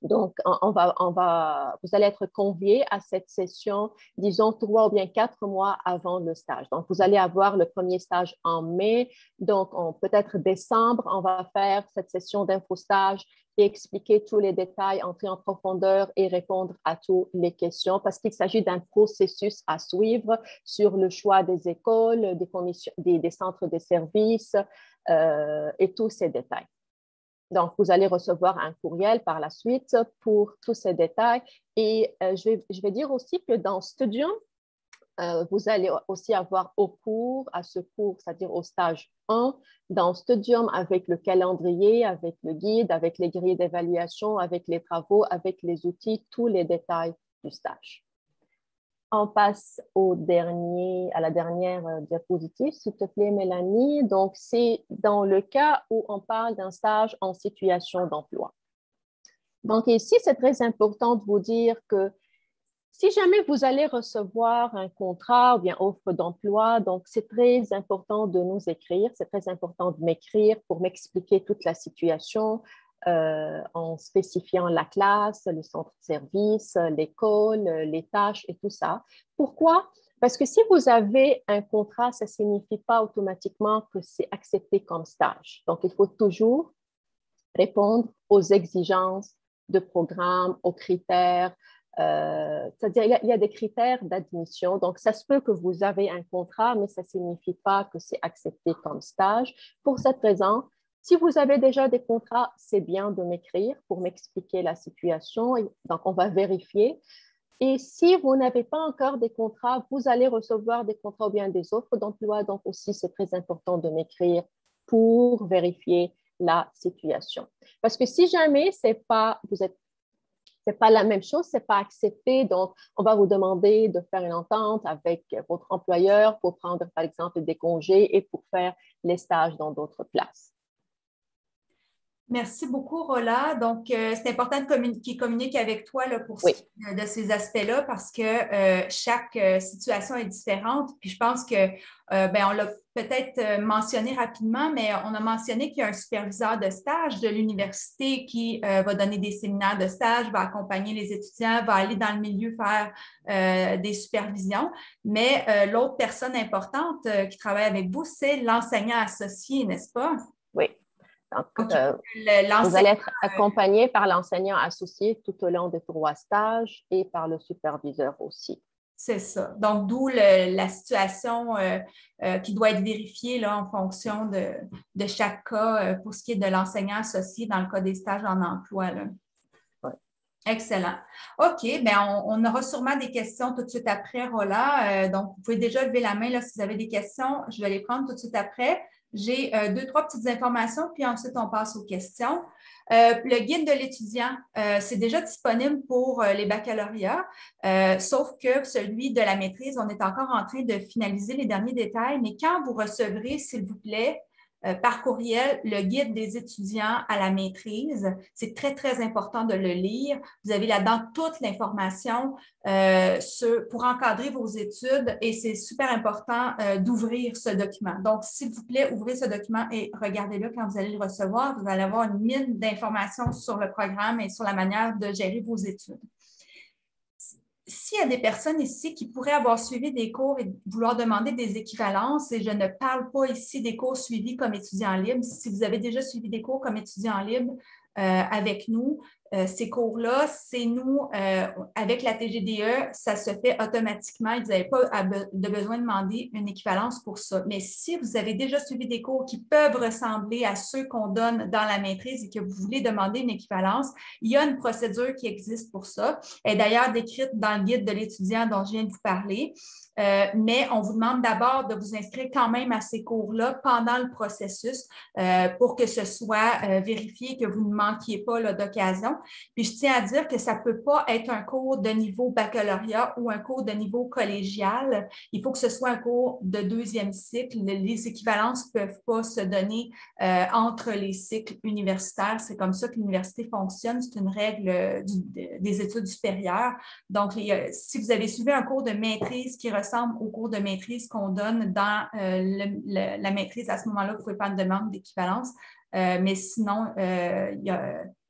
donc, vous allez être conviés à cette session, disons, 3 ou bien 4 mois avant le stage. Donc, vous allez avoir le premier stage en mai. Donc, peut-être décembre, on va faire cette session d'infostage et expliquer tous les détails, entrer en profondeur et répondre à toutes les questions parce qu'il s'agit d'un processus à suivre sur le choix des écoles, des centres de services et tous ces détails. Donc, vous allez recevoir un courriel par la suite pour tous ces détails. Et je vais dire aussi que dans Studium, vous allez aussi avoir à ce cours, c'est-à-dire au stage 1, dans Studium avec le calendrier, avec le guide, avec les grilles d'évaluation, avec les travaux, avec les outils, tous les détails du stage. On passe à la dernière diapositive, s'il te plaît, Mélanie. Donc, c'est dans le cas où on parle d'un stage en situation d'emploi. Donc, ici, c'est très important de vous dire que si jamais vous allez recevoir un contrat ou bien offre d'emploi, donc c'est très important de nous écrire, c'est très important de m'écrire pour m'expliquer toute la situation, en spécifiant la classe, le centre de service, l'école, les tâches et tout ça. Pourquoi? Parce que si vous avez un contrat, ça ne signifie pas automatiquement que c'est accepté comme stage. Donc, il faut toujours répondre aux exigences de programme, aux critères. C'est-à-dire, il y a des critères d'admission. Donc, ça se peut que vous avez un contrat, mais ça ne signifie pas que c'est accepté comme stage. Pour cette raison, si vous avez déjà des contrats, c'est bien de m'écrire pour m'expliquer la situation. Donc, on va vérifier. Et si vous n'avez pas encore des contrats, vous allez recevoir des contrats ou bien des offres d'emploi. Donc, aussi, c'est très important de m'écrire pour vérifier la situation. Parce que si jamais c'est pas la même chose, c'est pas accepté. Donc, on va vous demander de faire une entente avec votre employeur pour prendre, par exemple, des congés et pour faire les stages dans d'autres places. Merci beaucoup, Rola. Donc, c'est important qu'il communique avec toi là, pour ce qui est de ces aspects-là parce que chaque situation est différente. Puis, je pense que, on l'a peut-être mentionné rapidement, mais on a mentionné qu'il y a un superviseur de stage de l'université qui va donner des séminaires de stage, va accompagner les étudiants, va aller dans le milieu faire des supervisions. Mais l'autre personne importante qui travaille avec vous, c'est l'enseignant associé, n'est-ce pas? Oui. Donc, vous allez être accompagné par l'enseignant associé tout au long des 3 stages et par le superviseur aussi. C'est ça. Donc, d'où la situation qui doit être vérifiée là, en fonction de chaque cas pour ce qui est de l'enseignant associé dans le cas des stages en emploi. Là. Oui. Excellent. OK, bien, on aura sûrement des questions tout de suite après, Rola. Donc, vous pouvez déjà lever la main là, si vous avez des questions. Je vais les prendre tout de suite après. J'ai 2-3 petites informations, puis ensuite, on passe aux questions. Le guide de l'étudiant, c'est déjà disponible pour les baccalauréats, sauf que celui de la maîtrise, on est encore en train de finaliser les derniers détails, mais quand vous recevrez, s'il vous plaît, par courriel, le guide des étudiants à la maîtrise. C'est très, très important de le lire. Vous avez là-dedans toute l'information pour encadrer vos études et c'est super important d'ouvrir ce document. Donc, s'il vous plaît, ouvrez ce document et regardez-le quand vous allez le recevoir. Vous allez avoir une mine d'informations sur le programme et sur la manière de gérer vos études. S'il y a des personnes ici qui pourraient avoir suivi des cours et vouloir demander des équivalences, et je ne parle pas ici des cours suivis comme étudiant libre, si vous avez déjà suivi des cours comme étudiant libre avec nous, ces cours-là, c'est nous, avec la TGDE, ça se fait automatiquement. Vous n'avez pas de besoin de demander une équivalence pour ça. Mais si vous avez déjà suivi des cours qui peuvent ressembler à ceux qu'on donne dans la maîtrise et que vous voulez demander une équivalence, il y a une procédure qui existe pour ça. Elle est d'ailleurs décrite dans le guide de l'étudiant dont je viens de vous parler. Mais on vous demande d'abord de vous inscrire quand même à ces cours-là pendant le processus pour que ce soit vérifié, que vous ne manquiez pas d'occasion. Puis je tiens à dire que ça ne peut pas être un cours de niveau baccalauréat ou un cours de niveau collégial. Il faut que ce soit un cours de 2e cycle. Les équivalences ne peuvent pas se donner entre les cycles universitaires. C'est comme ça que l'université fonctionne. C'est une règle des études supérieures. Donc, si vous avez suivi un cours de maîtrise qui ressemble au cours de maîtrise qu'on donne dans la maîtrise, à ce moment-là, vous ne pouvez pas une demande d'équivalence. Mais sinon, il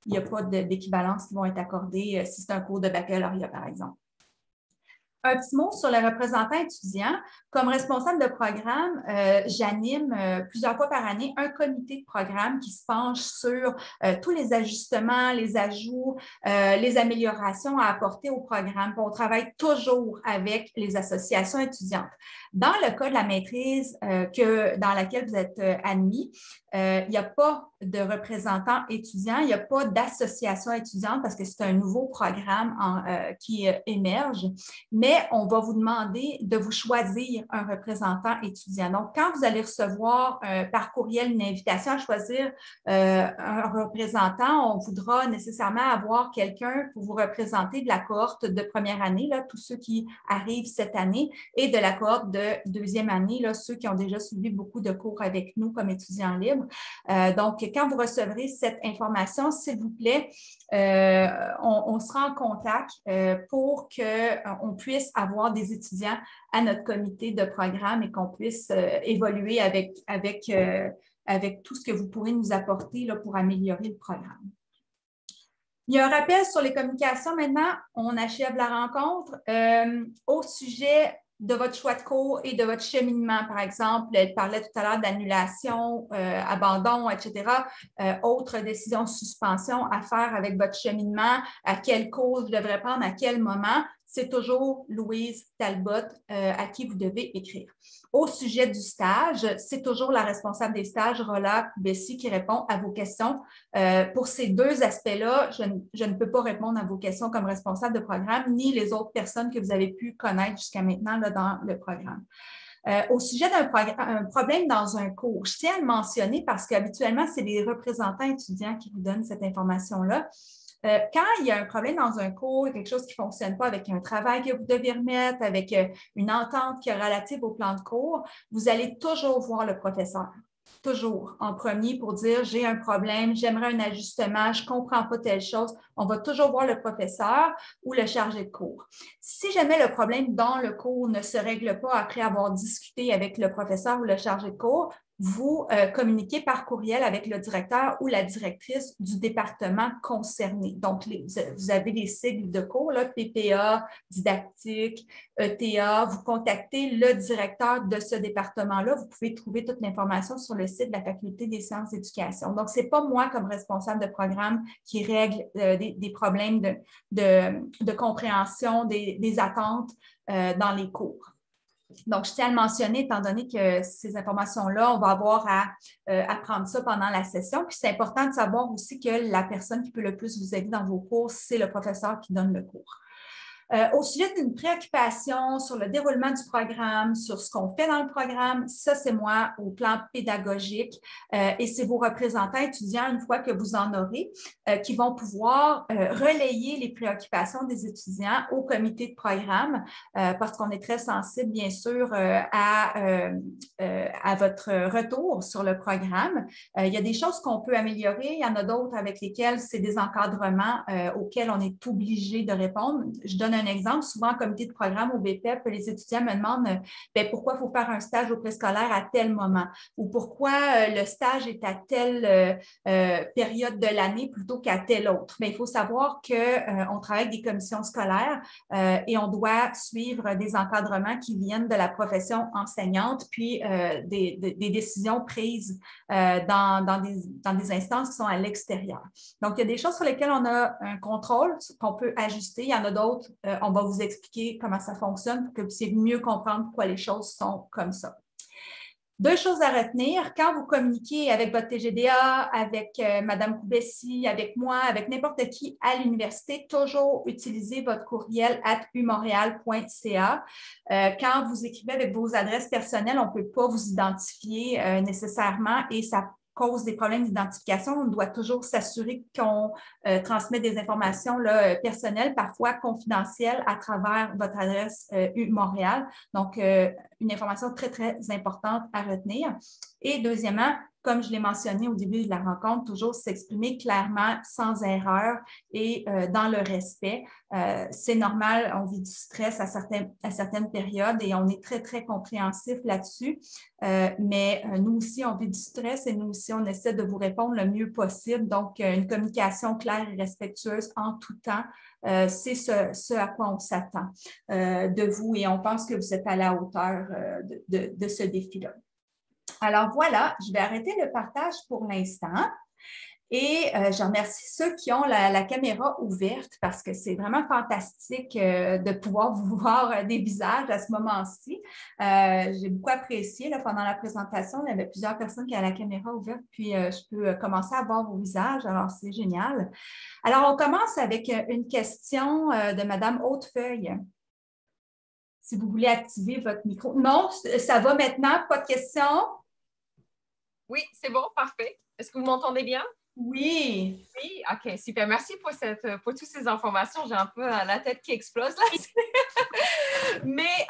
n'y a pas d'équivalence qui vont être accordées si c'est un cours de baccalauréat, par exemple. Un petit mot sur les représentants étudiants. Comme responsable de programme, j'anime plusieurs fois par année un comité de programme qui se penche sur tous les ajustements, les ajouts, les améliorations à apporter au programme. On travaille toujours avec les associations étudiantes. Dans le cas de la maîtrise dans laquelle vous êtes admis, il n'y a pas de représentants étudiants, il n'y a pas d'association étudiante parce que c'est un nouveau programme qui émerge, mais on va vous demander de vous choisir un représentant étudiant. Donc, quand vous allez recevoir par courriel une invitation à choisir un représentant, on voudra nécessairement avoir quelqu'un pour vous représenter de la cohorte de première année, là, tous ceux qui arrivent cette année, et de la cohorte de 2e année, là, ceux qui ont déjà suivi beaucoup de cours avec nous comme étudiants libres. Donc, quand vous recevrez cette information, s'il vous plaît, on sera en contact pour qu'on puisse avoir des étudiants à notre comité de programme et qu'on puisse évoluer avec tout ce que vous pourrez nous apporter là, pour améliorer le programme. Il y a un rappel sur les communications maintenant. On achève la rencontre. Au sujet de votre choix de cours et de votre cheminement, par exemple, elle parlait tout à l'heure d'annulation, abandon, etc. Autres décisions de suspension à faire avec votre cheminement, à quel cours vous devrez prendre, à quel moment, c'est toujours Louise Talbot à qui vous devez écrire. Au sujet du stage, c'est toujours la responsable des stages, Rola Bessie, qui répond à vos questions. Pour ces deux aspects-là, je ne peux pas répondre à vos questions comme responsable de programme, ni les autres personnes que vous avez pu connaître jusqu'à maintenant là, dans le programme. Au sujet d'un problème dans un cours, je tiens à le mentionner parce qu'habituellement, c'est les représentants étudiants qui vous donnent cette information-là. Quand il y a un problème dans un cours, quelque chose qui ne fonctionne pas avec un travail que vous devez remettre, avec une entente qui est relative au plan de cours, vous allez toujours voir le professeur. Toujours en premier pour dire j'ai un problème, j'aimerais un ajustement, je ne comprends pas telle chose. On va toujours voir le professeur ou le chargé de cours. Si jamais le problème dans le cours ne se règle pas après avoir discuté avec le professeur ou le chargé de cours, vous communiquez par courriel avec le directeur ou la directrice du département concerné. Donc, vous avez les sigles de cours, là, PPA, didactique, ETA. Vous contactez le directeur de ce département-là. Vous pouvez trouver toute l'information sur le site de la Faculté des sciences d'éducation. Donc, ce n'est pas moi, comme responsable de programme, qui règle des problèmes de compréhension des attentes dans les cours. Donc, je tiens à le mentionner, étant donné que ces informations-là, on va avoir à apprendre ça pendant la session. Puis, c'est important de savoir aussi que la personne qui peut le plus vous aider dans vos cours, c'est le professeur qui donne le cours. Au sujet d'une préoccupation sur le déroulement du programme, sur ce qu'on fait dans le programme, ça, c'est moi au plan pédagogique et c'est vos représentants étudiants, une fois que vous en aurez, qui vont pouvoir relayer les préoccupations des étudiants au comité de programme parce qu'on est très sensible, bien sûr, à votre retour sur le programme. Il y a des choses qu'on peut améliorer, il y en a d'autres avec lesquelles c'est des encadrements auxquels on est obligé de répondre. Je donne un exemple. Souvent, en comité de programme au BPEP, les étudiants me demandent pourquoi il faut faire un stage au préscolaire à tel moment ou pourquoi le stage est à telle période de l'année plutôt qu'à telle autre. Mais il faut savoir qu'on travaille avec des commissions scolaires et on doit suivre des encadrements qui viennent de la profession enseignante, puis des décisions prises dans des instances qui sont à l'extérieur. Donc, il y a des choses sur lesquelles on a un contrôle qu'on peut ajuster. Il y en a d'autres, on va vous expliquer comment ça fonctionne pour que vous puissiez mieux comprendre pourquoi les choses sont comme ça. 2 choses à retenir. Quand vous communiquez avec votre TGDA, avec Mme Coubessi, avec moi, avec n'importe qui à l'université, toujours utilisez votre courriel @umontréal.ca. Quand vous écrivez avec vos adresses personnelles, on ne peut pas vous identifier nécessairement et ça cause des problèmes d'identification. On doit toujours s'assurer qu'on transmet des informations là, personnelles, parfois confidentielles, à travers votre adresse Montréal. Donc, une information très, très importante à retenir. Et deuxièmement, comme je l'ai mentionné au début de la rencontre, toujours s'exprimer clairement, sans erreur et dans le respect. C'est normal, on vit du stress à certaines périodes et on est très, très compréhensif là-dessus. Mais nous aussi, on vit du stress et nous aussi, on essaie de vous répondre le mieux possible. Donc, une communication claire et respectueuse en tout temps, c'est ce à quoi on s'attend de vous et on pense que vous êtes à la hauteur de ce défi-là. Alors voilà, je vais arrêter le partage pour l'instant et je remercie ceux qui ont la caméra ouverte parce que c'est vraiment fantastique de pouvoir vous voir des visages à ce moment-ci. J'ai beaucoup apprécié là, pendant la présentation, il y avait plusieurs personnes qui avaient la caméra ouverte, puis je peux commencer à voir vos visages, alors c'est génial. Alors, on commence avec une question de Mme Hautefeuille. Si vous voulez activer votre micro. Non, ça va maintenant, pas de question? Oui, c'est bon, parfait. Est-ce que vous m'entendez bien? Oui. Oui, OK, super. Merci pour toutes ces informations. J'ai un peu la tête qui explose là. Mais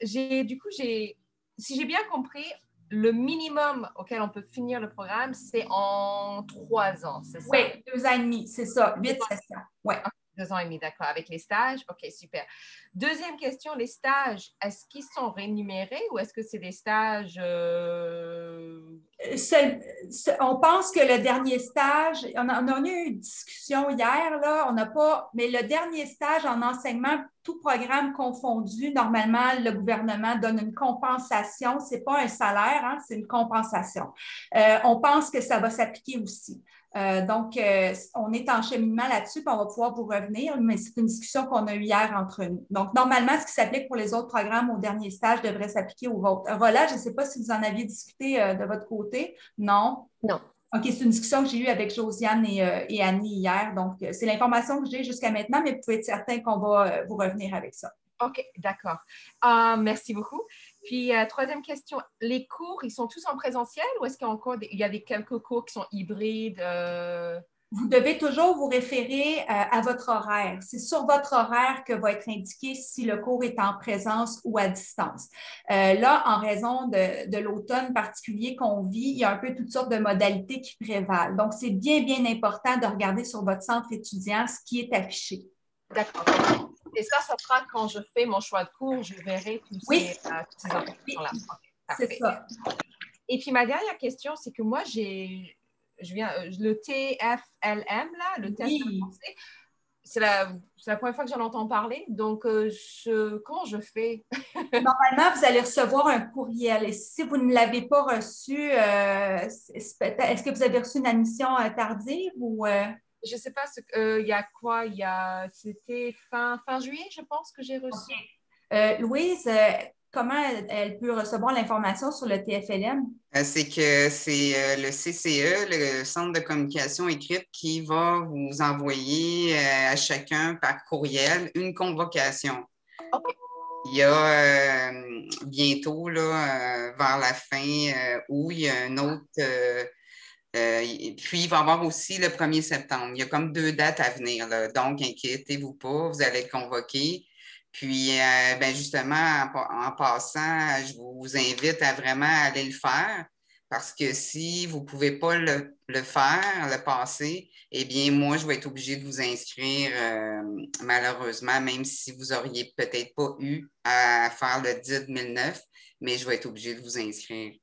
si j'ai bien compris, le minimum auquel on peut finir le programme, c'est en 3 ans, c'est ça? Oui, 2 ans et demi, c'est ça, 8 sessions. Oui. 2 ans et demi, d'accord, avec les stages. OK, super. Deuxième question, les stages, est-ce qu'ils sont rémunérés ou est-ce que c'est des stages… On pense que le dernier stage, on a eu une discussion hier, là, on n'a pas, mais le dernier stage en enseignement, tout programme confondu, normalement, le gouvernement donne une compensation. Ce n'est pas un salaire, hein, c'est une compensation. On pense que ça va s'appliquer aussi. Donc, on est en cheminement là-dessus, puis on va pouvoir vous revenir, mais c'est une discussion qu'on a eue hier entre nous. Donc, normalement, ce qui s'applique pour les autres programmes au dernier stage devrait s'appliquer aux vôtres. Roland, je ne sais pas si vous en aviez discuté de votre côté. Non? Non. OK, c'est une discussion que j'ai eue avec Josiane et Annie hier. Donc, c'est l'information que j'ai jusqu'à maintenant, mais vous pouvez être certain qu'on va vous revenir avec ça. OK, d'accord. Merci beaucoup. Puis, troisième question, les cours, ils sont tous en présentiel ou est-ce qu'il y a encore quelques cours qui sont hybrides? Vous devez toujours vous référer à votre horaire. C'est sur votre horaire que va être indiqué si le cours est en présence ou à distance. Là, en raison de l'automne particulier qu'on vit, il y a un peu toutes sortes de modalités qui prévalent. Donc, c'est bien, bien important de regarder sur votre centre étudiant ce qui est affiché. D'accord. Et ça sera quand je fais mon choix de cours, je verrai tous ces informations-là. Okay, c'est ça. Et puis, ma dernière question, c'est que moi, le TFLM, là, le test de français, c'est la première fois que j'en entends parler. Donc, comment je fais? Normalement, vous allez recevoir un courriel. Et si vous ne l'avez pas reçu, est-ce que vous avez reçu une admission tardive ou… Je ne sais pas, il y a quoi? C'était fin juillet, je pense, que j'ai reçu. Okay. Louise, comment elle peut recevoir l'information sur le TFLM? C'est que c'est le CCE, le Centre de communication écrite, qui va vous envoyer à chacun par courriel une convocation. Okay. Il y a bientôt, là, vers la fin août, il y a un autre… puis, il va y avoir aussi le 1er septembre. Il y a comme 2 dates à venir, là. Donc, inquiétez-vous pas, vous allez être convoqués. Puis, justement, en passant, je vous invite à vraiment aller le faire Parce que si vous ne pouvez pas le faire, le passer, eh bien, moi, je vais être obligée de vous inscrire, malheureusement, même si vous n'auriez peut-être pas eu à faire le DID 1009, mais je vais être obligée de vous inscrire.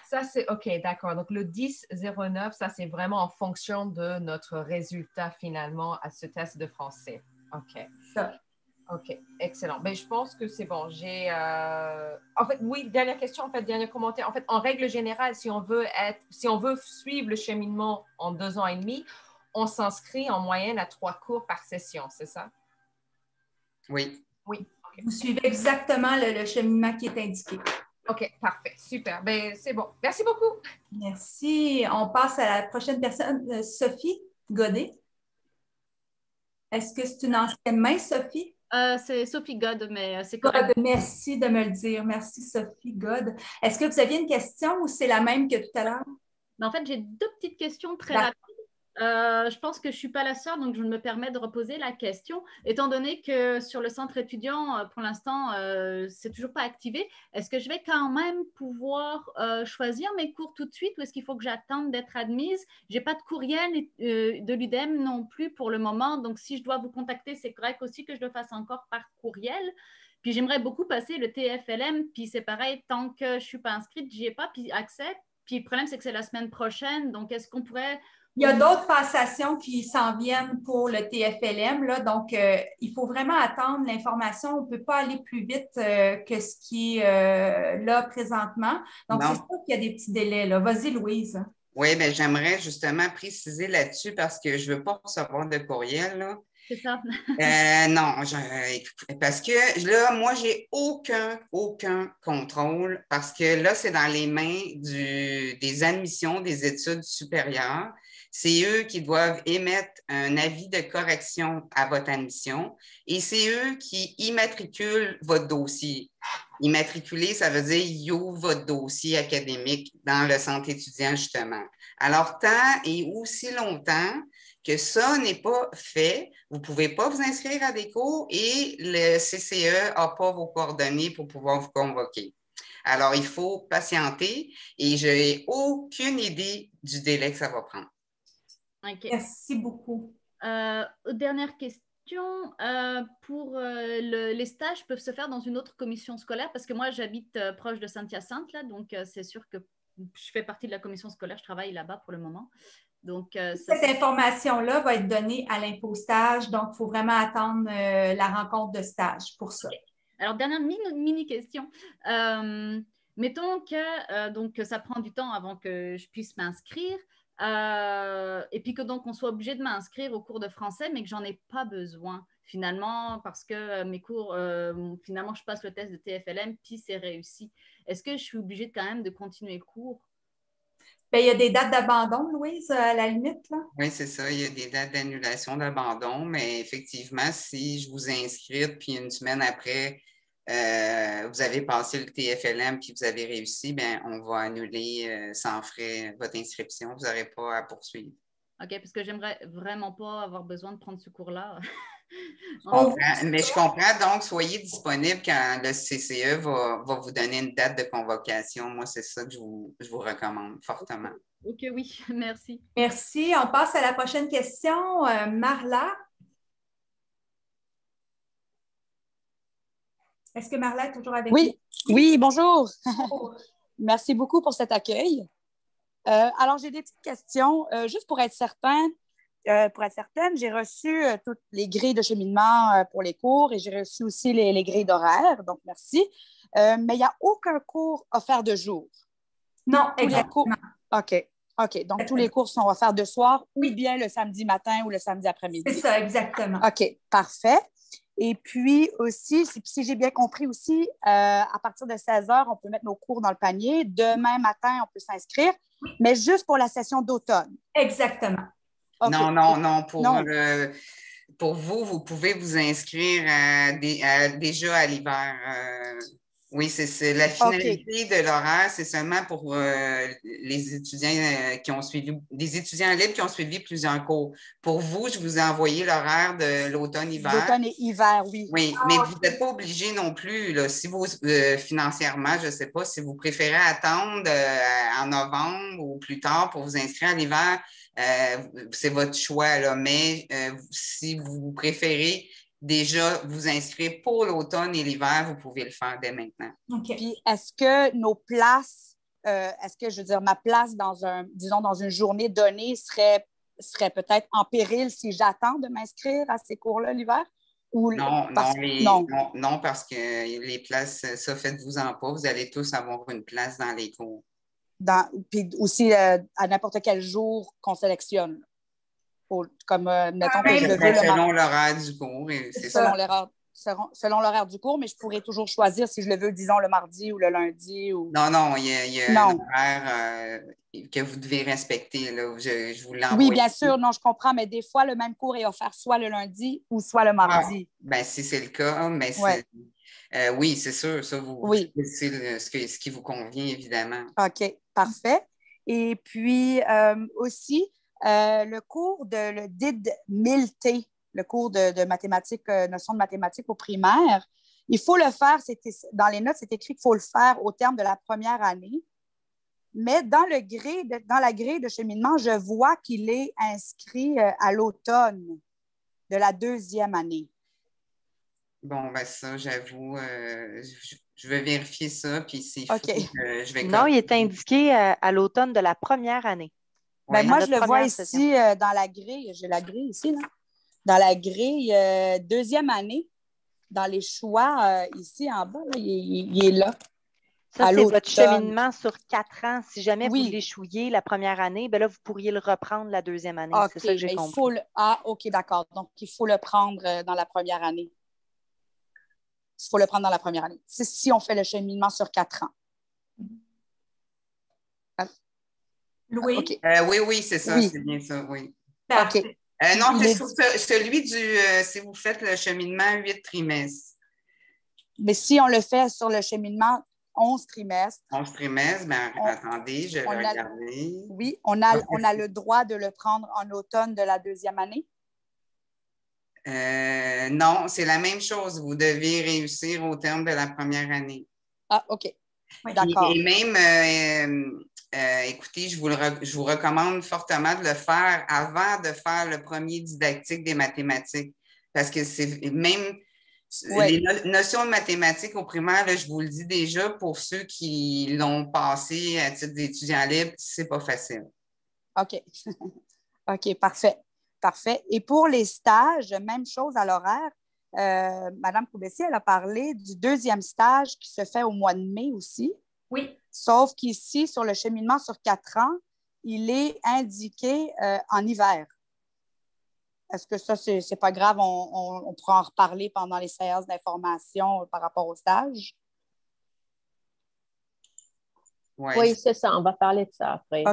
Ça, c'est OK, d'accord. Donc, le 10-09, ça, c'est vraiment en fonction de notre résultat finalement à ce test de français. OK. Ça. OK, excellent. Mais je pense que c'est bon. En fait, oui, dernière question, en fait, dernier commentaire. En fait, en règle générale, si on veut suivre le cheminement en 2 ans et demi, on s'inscrit en moyenne à 3 cours par session, c'est ça? Oui. Oui. Okay. Vous suivez exactement le cheminement qui est indiqué. OK, parfait. Super. Ben, c'est bon. Merci beaucoup. Merci. On passe à la prochaine personne, Sophie Godet. Est-ce que c'est une ancienne main, Sophie? C'est Sophie God, mais c'est God, correct. merci de me le dire. Merci, Sophie God. Est-ce que vous aviez une question ou c'est la même que tout à l'heure? En fait, j'ai 2 petites questions très rapides. Je pense que je ne suis pas la seule, donc je me permets de reposer la question. Étant donné que sur le centre étudiant, pour l'instant, c'est toujours pas activé, est-ce que je vais quand même pouvoir choisir mes cours tout de suite ou est-ce qu'il faut que j'attende d'être admise? Je n'ai pas de courriel de l'UDEM non plus pour le moment, donc si je dois vous contacter, c'est correct aussi que je le fasse encore par courriel. Puis j'aimerais beaucoup passer le TFLM, puis c'est pareil, tant que je ne suis pas inscrite, je n'y ai pas puis accès. Puis le problème, c'est que c'est la semaine prochaine, donc est-ce qu'on pourrait... Il y a d'autres passations qui s'en viennent pour le TFLM, là, donc il faut vraiment attendre l'information. On ne peut pas aller plus vite que ce qui est là présentement. Donc, c'est sûr qu'il y a des petits délais. Là. Vas-y, Louise. Oui, bien, j'aimerais justement préciser là-dessus parce que je ne veux pas recevoir de courriel, là. C'est ça. Non, parce que là, moi, j'ai aucun contrôle parce que là, c'est dans les mains des admissions des études supérieures. C'est eux qui doivent émettre un avis de correction à votre admission et c'est eux qui immatriculent votre dossier. Immatriculer, ça veut dire ils ouvrent votre dossier académique dans le centre étudiant, justement. Alors, tant et aussi longtemps que ça n'est pas fait, vous ne pouvez pas vous inscrire à des cours et le CCE n'a pas vos coordonnées pour pouvoir vous convoquer. Alors, il faut patienter et je n'ai aucune idée du délai que ça va prendre. Okay. Merci beaucoup. Dernière question. Pour les stages peuvent se faire dans une autre commission scolaire parce que moi, j'habite proche de Saint-Hyacinthe, là, donc c'est sûr que je fais partie de la commission scolaire, je travaille là-bas pour le moment. Donc, cette information-là va être donnée à l'impostage, donc il faut vraiment attendre la rencontre de stage pour ça. Okay. Alors, dernière mini-question. Mettons que donc, ça prend du temps avant que je puisse m'inscrire et puis que donc on soit obligé de m'inscrire au cours de français, mais que j'en ai pas besoin finalement parce que mes cours, finalement, je passe le test de TFLM, puis c'est réussi. Est-ce que je suis obligée quand même de continuer le cours? Bien, il y a des dates d'abandon, Louise, à la limite, là. Oui, c'est ça. Il y a des dates d'annulation, d'abandon, mais effectivement, si je vous inscris, puis une semaine après, vous avez passé le TFLM puis vous avez réussi, bien, on va annuler sans frais votre inscription. Vous n'aurez pas à poursuivre. OK, parce que j'aimerais vraiment pas avoir besoin de prendre ce cours-là. Mais je comprends, donc soyez disponible quand le CCE va vous donner une date de convocation. Moi, c'est ça que je vous recommande fortement. OK, oui, merci. Merci. On passe à la prochaine question. Marla. Est-ce que Marla est toujours avec nous? Oui, bonjour. Merci beaucoup pour cet accueil. Alors, j'ai des petites questions. Juste pour être certaine, j'ai reçu toutes les grilles de cheminement pour les cours et j'ai reçu aussi les grilles d'horaire, donc merci. Mais il n'y a aucun cours offert de jour. Non, exactement. OK. Donc, tous les cours sont offerts de soir ou bien le samedi matin ou le samedi après-midi. C'est ça, exactement. OK, parfait. Et puis aussi, si j'ai bien compris aussi, à partir de 16 heures, on peut mettre nos cours dans le panier. Demain matin, on peut s'inscrire, mais juste pour la session d'automne. Exactement. Okay. Non. Pour vous, vous pouvez vous inscrire déjà à l'hiver. Oui, c'est la finalité de l'horaire, c'est seulement pour les étudiants qui ont suivi, des étudiants libres qui ont suivi plusieurs cours. Pour vous, je vous ai envoyé l'horaire de l'automne-hiver. L'automne et hiver, oui. Oui, mais vous n'êtes pas obligé non plus, là, si vous, financièrement, je ne sais pas, si vous préférez attendre en novembre ou plus tard pour vous inscrire à l'hiver, c'est votre choix, là, mais si vous préférez déjà vous inscrire pour l'automne et l'hiver, vous pouvez le faire dès maintenant. OK. Puis, est-ce que nos places, est-ce que, je veux dire, ma place disons, dans une journée donnée serait peut-être en péril si j'attends de m'inscrire à ces cours-là l'hiver? Non, parce que les places, ça, faites-vous-en pas. Vous allez tous avoir une place dans les cours. Puis aussi, à n'importe quel jour qu'on sélectionne. Comme, mettons que je le veux selon l'horaire du cours. C'est selon l'horaire du cours, mais je pourrais toujours choisir si je le veux, disons, le mardi ou le lundi. Non, il y a un horaire que vous devez respecter. Là. Je vous l'envoie. Oui, bien sûr, non, je comprends, mais des fois, le même cours est offert soit le lundi ou soit le mardi. Si c'est le cas, mais oui, c'est sûr, ça, vous c'est ce qui vous convient, évidemment. OK, parfait. Et puis, aussi, le cours le DID 1000T, le cours de mathématiques, notions de mathématiques au primaire, il faut le faire, dans les notes, c'est écrit qu'il faut le faire au terme de la première année. Mais dans la grille de cheminement, je vois qu'il est inscrit à l'automne de la deuxième année. Bon, ça, j'avoue, je vais vérifier ça, puis c'est fou, je vais... Non, il est indiqué à l'automne de la première année. Moi, je le vois ici dans la grille. J'ai la grille ici, là. Dans la grille deuxième année, dans les choix ici en bas, là, il est là. Ça, c'est votre cheminement sur 4 ans. Si jamais vous l'échouiez la première année, bien là, vous pourriez le reprendre la deuxième année. Okay, c'est ça que j'ai compris. OK, d'accord. Donc, il faut le prendre dans la première année. Il faut le prendre dans la première année. C'est si on fait le cheminement sur 4 ans. Louis? Okay. Oui, c'est ça, c'est bien ça, oui. OK. Non, c'est sur celui si vous faites le cheminement 8 trimestres. Mais si on le fait sur le cheminement 11 trimestres. 11 trimestres, bien, attendez, je vais regarder. Oui, on a le droit de le prendre en automne de la deuxième année? Non, c'est la même chose. Vous devez réussir au terme de la première année. Ah, OK. Oui, d'accord. Et même, écoutez, je vous recommande fortement de le faire avant de faire le premier didactique des mathématiques. Parce que c'est même les notions de mathématiques au primaire, là, je vous le dis déjà, pour ceux qui l'ont passé à titre d'étudiant libre, c'est pas facile. OK. OK, parfait. Parfait. Et pour les stages, même chose à l'horaire. Mme Coubessier, elle a parlé du deuxième stage qui se fait au mois de mai aussi. Oui. Sauf qu'ici, sur le cheminement sur 4 ans, il est indiqué en hiver. Est-ce que ça, c'est pas grave? On pourra en reparler pendant les séances d'information par rapport au stage? Oui, c'est ça. On va parler de ça après.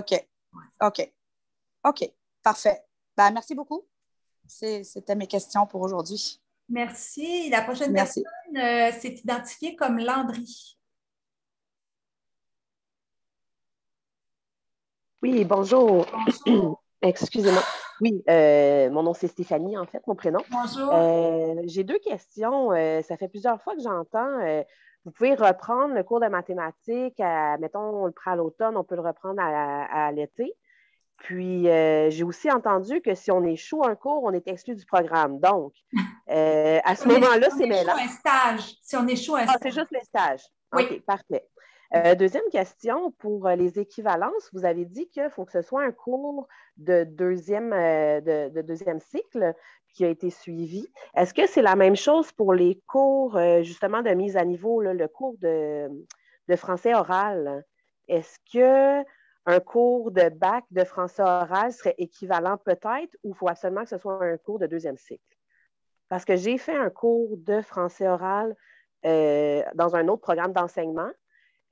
OK. Parfait. Ben, merci beaucoup. C'était mes questions pour aujourd'hui. Merci. La prochaine personne s'est identifiée comme Landry. Oui, bonjour. Excusez-moi. Oui, mon nom c'est Stéphanie, en fait, mon prénom. Bonjour. J'ai 2 questions. Ça fait plusieurs fois que j'entends. Vous pouvez reprendre le cours de mathématiques, mettons, on le prend à l'automne, on peut le reprendre à l'été. Puis, j'ai aussi entendu que si on échoue un cours, on est exclu du programme. Donc, à ce moment-là, c'est mêlant. Si on échoue un stage. C'est juste les stages. Oui. OK, parfait. Deuxième question, pour les équivalences, vous avez dit qu'il faut que ce soit un cours de deuxième cycle qui a été suivi. Est-ce que c'est la même chose pour les cours, justement, de mise à niveau, là, le cours de français oral? Est-ce qu'un cours de bac de français oral serait équivalent peut-être ou il faut absolument que ce soit un cours de deuxième cycle? Parce que j'ai fait un cours de français oral dans un autre programme d'enseignement.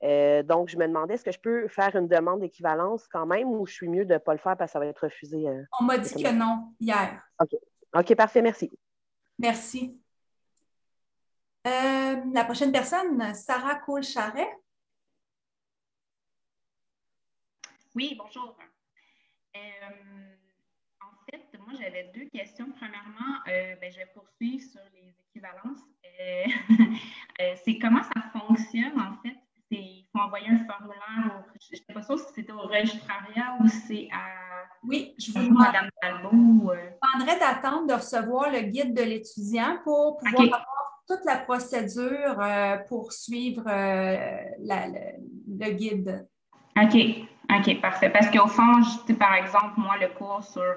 Donc, je me demandais, est-ce que je peux faire une demande d'équivalence quand même ou je suis mieux de ne pas le faire parce que ça va être refusé? On m'a dit que non, 'non' hier. OK, parfait, merci. Merci. La prochaine personne, Sarah Cole-Charret. Oui, bonjour. En fait, moi, j'avais 2 questions. Premièrement, je vais poursuivre sur les équivalences. C'est comment ça fonctionne, en fait? Il faut envoyer un formulaire. Je n'étais pas sûre si c'était au registrariat ou c'est à... Oui, je vous Madame Talbot. demanderais d'attendre de recevoir le guide de l'étudiant pour pouvoir avoir toute la procédure pour suivre le guide. OK, parfait. Parce qu'au fond, par exemple, moi, le cours sur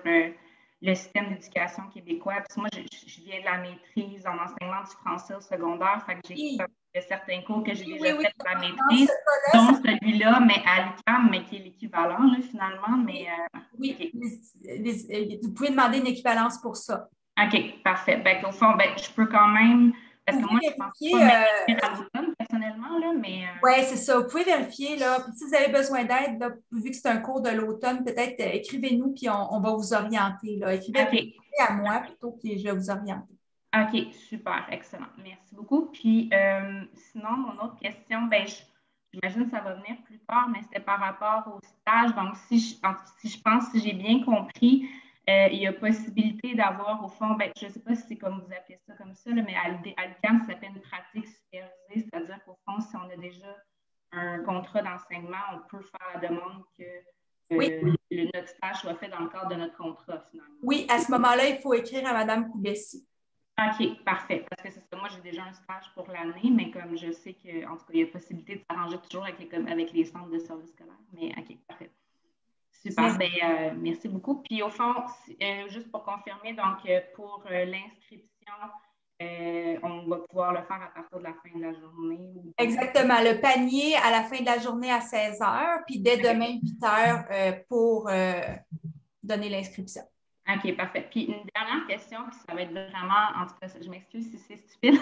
le système d'éducation québécois, parce que moi, je viens de la maîtrise en enseignement du français au secondaire, fait que j'ai certains cours que j'ai déjà fait de la maîtrise, dont celui-là, mais à l'UQAM, mais qui est l'équivalent, là, finalement. Mais, oui, vous pouvez demander une équivalence pour ça. OK, parfait. Au fond, je peux quand même... Parce que moi, je pense pas m'inscrire à l'automne, personnellement, là, mais... Oui, c'est ça. Vous pouvez vérifier, là. Puis, si vous avez besoin d'aide, vu que c'est un cours de l'automne, peut-être écrivez-nous, puis on va vous orienter, là. Écrivez à moi, plutôt, puis je vais vous orienter. OK, super, excellent. Merci beaucoup. Puis, sinon, mon autre question, j'imagine que ça va venir plus tard, mais c'était par rapport au stage. Donc, si j'ai bien compris, il y a possibilité d'avoir, au fond, je ne sais pas si c'est comme vous appelez ça comme ça, là, mais à l'UQAM, ça s'appelle une pratique supervisée, c'est-à-dire qu'au fond, si on a déjà un contrat d'enseignement, on peut faire la demande que notre stage soit fait dans le cadre de notre contrat, finalement. Oui, à ce moment-là, il faut écrire à Mme Coubessi. OK, parfait. Parce que c'est ça, moi, j'ai déjà un stage pour l'année, mais comme je sais qu'en tout cas, il y a possibilité de s'arranger toujours avec les centres de services scolaires. Mais OK, parfait. Super, merci beaucoup. Puis au fond, juste pour confirmer, donc pour l'inscription, on va pouvoir le faire à partir de la fin de la journée. Exactement, le panier à la fin de la journée à 16h, puis dès demain 8h pour donner l'inscription. OK, parfait. Puis une dernière question, puis ça va être vraiment, en tout cas, je m'excuse si c'est stupide,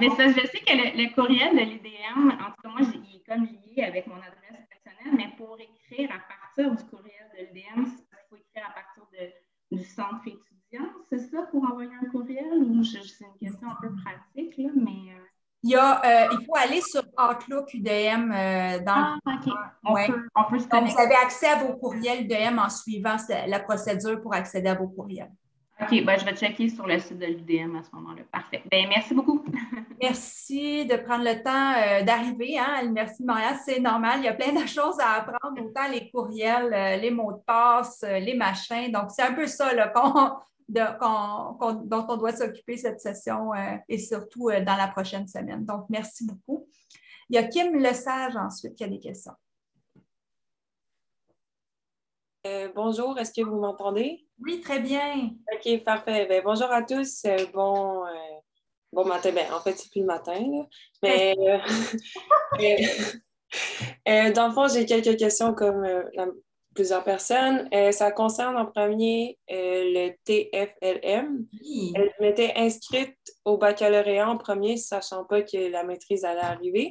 mais ça, je sais que le courriel de l'IDM, en tout cas, moi, il est comme lié avec mon adresse personnelle, mais pour écrire à partir du courriel de l'IDM, il faut écrire à partir du centre étudiant, c'est ça, pour envoyer un courriel? Ou c'est une question un peu pratique, là, mais... Il faut aller sur Outlook UDM dans OK. On peut se connecter. Donc, vous avez accès à vos courriels UDM en suivant la procédure pour accéder à vos courriels. OK, je vais checker sur le site de l'UDM à ce moment-là. Parfait. Merci beaucoup. Merci de prendre le temps d'arriver à l'Université de Montréal. C'est normal, il y a plein de choses à apprendre, autant les courriels, les mots de passe, les machins. Donc, c'est un peu ça là, dont on doit s'occuper cette session et surtout dans la prochaine semaine. Donc, merci beaucoup. Il y a Kim Lesage ensuite qui a des questions. Bonjour, est-ce que vous m'entendez? Oui, très bien. OK, parfait. Bonjour à tous. Bon matin. En fait, c'est plus le matin, là. Mais dans le fond, j'ai quelques questions comme plusieurs personnes. Ça concerne en premier le TFLM. Oui. Je m'étais inscrite au baccalauréat en premier, sachant pas que la maîtrise allait arriver.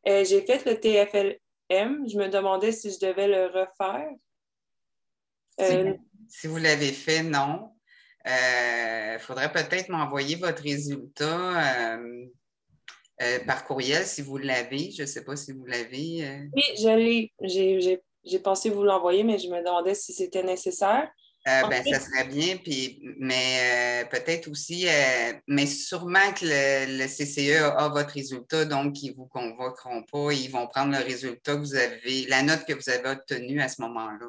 J'ai fait le TFLM. Je me demandais si je devais le refaire. Si vous l'avez fait, non. Il faudrait peut-être m'envoyer votre résultat par courriel si vous l'avez. Je ne sais pas si vous l'avez. Oui, je l'ai. J'ai pensé vous l'envoyer, mais je me demandais si c'était nécessaire. Ça serait bien, mais peut-être aussi, mais sûrement que le CCE a votre résultat, donc ils ne vous convoqueront pas. Ils vont prendre le résultat que vous avez, la note que vous avez obtenue à ce moment-là.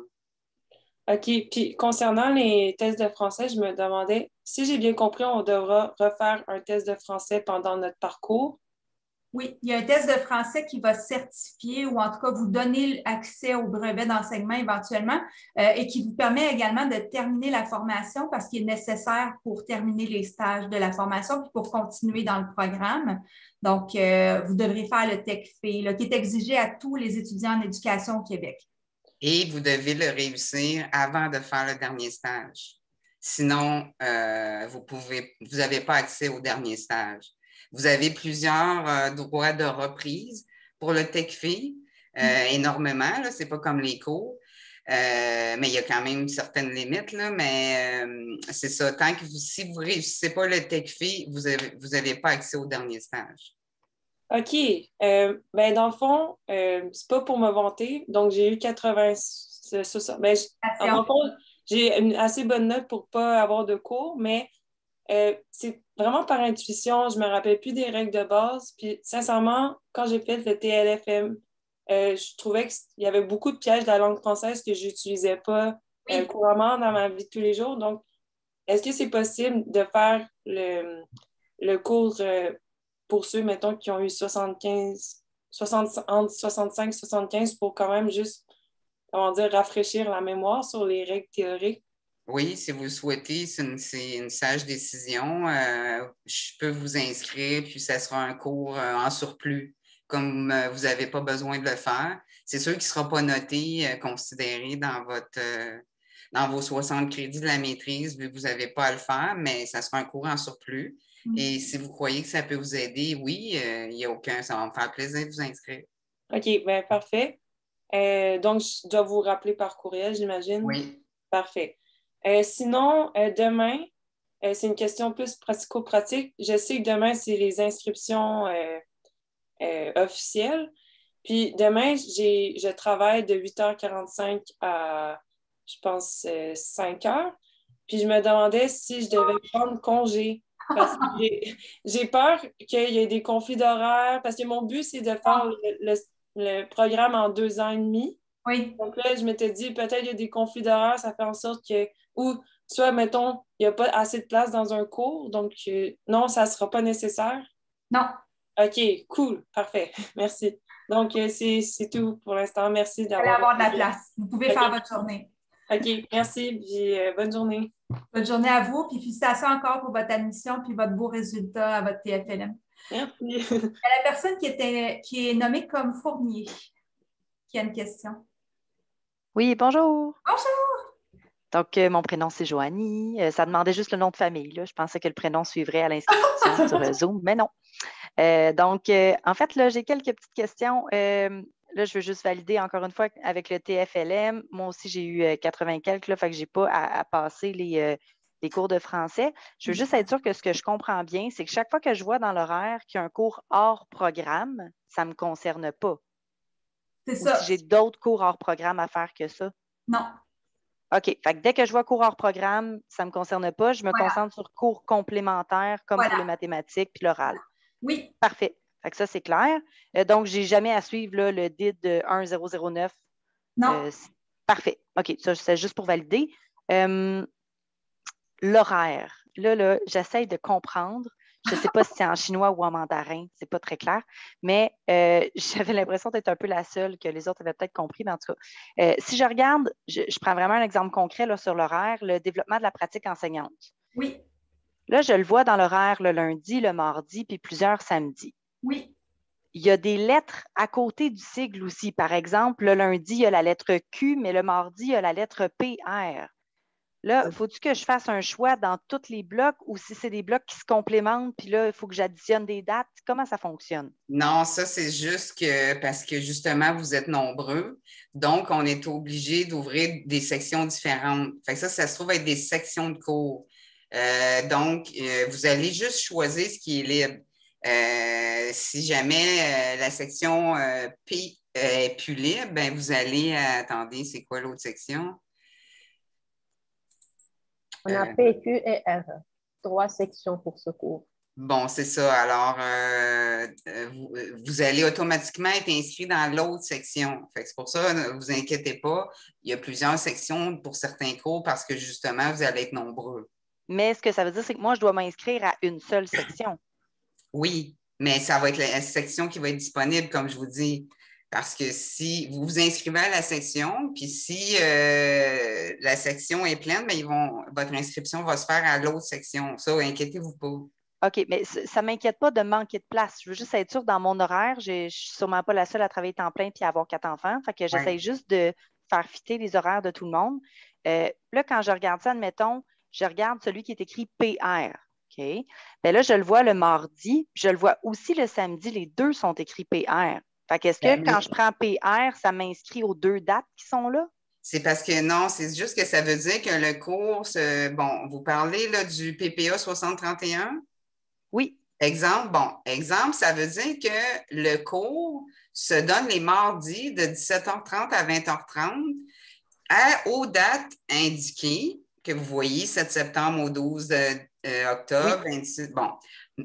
OK. Puis, concernant les tests de français, je me demandais, si j'ai bien compris, on devra refaire un test de français pendant notre parcours. Oui, il y a un test de français qui va certifier ou en tout cas vous donner accès au brevet d'enseignement éventuellement et qui vous permet également de terminer la formation parce qu'il est nécessaire pour terminer les stages de la formation puis pour continuer dans le programme. Donc, vous devrez faire le TECFE, là, qui est exigé à tous les étudiants en éducation au Québec. Et vous devez le réussir avant de faire le dernier stage. Sinon, vous n'avez pas accès au dernier stage. Vous avez plusieurs droits de reprise pour le TECFE, énormément, ce n'est pas comme les cours. Mais il y a quand même certaines limites, là, mais c'est ça. Tant que si vous ne réussissez pas le TECFI, vous n'avez pas accès au dernier stage. OK. Ben, dans le fond, c'est pas pour me vanter. Donc, j'ai eu 80. Ben, dans le fond, j'ai une assez bonne note pour pas avoir de cours, mais c'est vraiment par intuition. Je me rappelle plus des règles de base. Puis, sincèrement, quand j'ai fait le TLFM, je trouvais qu'il y avait beaucoup de pièges de la langue française que je n'utilisais pas couramment dans ma vie de tous les jours. Donc, est-ce que c'est possible de faire le cours pour ceux, mettons, qui ont eu entre 65 et 75 pour quand même juste, comment dire, rafraîchir la mémoire sur les règles théoriques? Oui, si vous le souhaitez, c'est une sage décision. Je peux vous inscrire, puis ça sera un cours en surplus, comme vous n'avez pas besoin de le faire. C'est sûr qu'il ne sera pas noté, considéré dans vos 60 crédits de la maîtrise, vu que vous n'avez pas à le faire, mais ça sera un cours en surplus. Et si vous croyez que ça peut vous aider, oui, il n'y a aucun, ça va me faire plaisir de vous inscrire. OK, bien, parfait. Donc, je dois vous rappeler par courriel, j'imagine? Oui. Parfait. Sinon, demain, c'est une question plus pratico-pratique. Je sais que demain, c'est les inscriptions officielles. Puis demain, je travaille de 8h45 à, je pense, 5h. Puis je me demandais si je devais prendre congé. Parce que j'ai peur qu'il y ait des conflits d'horaire. Parce que mon but, c'est de faire le programme en 2 ans et demi. Oui. Donc là, je m'étais dit, peut-être il y a des conflits d'horaire, ça fait en sorte que, ou soit, mettons, il n'y a pas assez de place dans un cours, donc non, ça ne sera pas nécessaire. Non. OK, cool, parfait, merci. Donc, c'est tout pour l'instant. Merci d'avoir... Vous allez avoir de la place. Vous pouvez faire votre journée. OK, merci, puis bonne journée. Bonne journée à vous, puis félicitations encore pour votre admission, puis votre beau résultat à votre TFLM. Merci. Il y a la personne qui est nommée comme Fournier qui a une question. Oui, bonjour. Bonjour. Donc, mon prénom, c'est Joanie. Ça demandait juste le nom de famille, là. Je pensais que le prénom suivrait à l'inscription sur Zoom, mais non. En fait, là, j'ai quelques petites questions. Là, je veux juste valider encore une fois avec le TFLM. Moi aussi, j'ai eu 80 quelques, là, fait que je n'ai pas à passer les cours de français. Je veux juste être sûre que ce que je comprends bien, c'est que chaque fois que je vois dans l'horaire qu'il y a un cours hors programme, ça ne me concerne pas. C'est ça. Si j'ai d'autres cours hors programme à faire que ça? Non. OK. Fait que dès que je vois cours hors programme, ça ne me concerne pas. Je me concentre sur cours complémentaires comme pour les mathématiques puis l'oral. Oui. Parfait. Fait que ça, c'est clair. Donc, je n'ai jamais à suivre là, le DID 1009. Non. Parfait. OK. Ça, c'est juste pour valider. L'horaire. Là, j'essaie de comprendre. Je ne sais pas si c'est en chinois ou en mandarin, c'est pas très clair, mais j'avais l'impression d'être un peu la seule, que les autres avaient peut-être compris, mais en tout cas, si je regarde, je prends vraiment un exemple concret là, sur l'horaire, le développement de la pratique enseignante. Oui. Là, je le vois dans l'horaire le lundi, le mardi, puis plusieurs samedis. Oui. Il y a des lettres à côté du sigle aussi. Par exemple, le lundi, il y a la lettre Q, mais le mardi, il y a la lettre PR. Là, faut-tu que je fasse un choix dans tous les blocs ou si c'est des blocs qui se complémentent, puis là, il faut que j'additionne des dates? Comment ça fonctionne? Non, ça, c'est juste que parce que justement, vous êtes nombreux. Donc, on est obligé d'ouvrir des sections différentes. Fait que ça se trouve être des sections de cours. Donc, vous allez juste choisir ce qui est libre. Si jamais la section P est plus libre, ben, vous allez... attendez, c'est quoi l'autre section? On a P, Q et R. 3 sections pour ce cours. Bon, c'est ça. Alors, vous allez automatiquement être inscrit dans l'autre section. Fait que c'est pour ça, ne vous inquiétez pas. Il y a plusieurs sections pour certains cours parce que justement, vous allez être nombreux. Mais ce que ça veut dire, c'est que moi, je dois m'inscrire à une seule section. Oui, mais ça va être la section qui va être disponible, comme je vous dis. Parce que si vous vous inscrivez à la section, puis si la section est pleine, bien, votre inscription va se faire à l'autre section. Ça, inquiétez-vous pas. OK, mais ça ne m'inquiète pas de manquer de place. Je veux juste être sûre, dans mon horaire, je ne suis sûrement pas la seule à travailler temps plein puis à avoir 4 enfants. Fait que j'essaie juste de faire fitter les horaires de tout le monde. Là, quand je regarde ça, admettons, je regarde celui qui est écrit PR. OK? Bien là, je le vois le mardi, je le vois aussi le samedi. Les deux sont écrits PR. Fait qu'est-ce que quand je prends PR, ça m'inscrit aux 2 dates qui sont là? C'est parce que non, c'est juste que ça veut dire que le cours, bon, vous parlez là, du PPA 6031? Oui. Exemple, ça veut dire que le cours se donne les mardis de 17h30 à 20h30 aux dates indiquées que vous voyez, 7 septembre au 12 octobre, 26. Bon.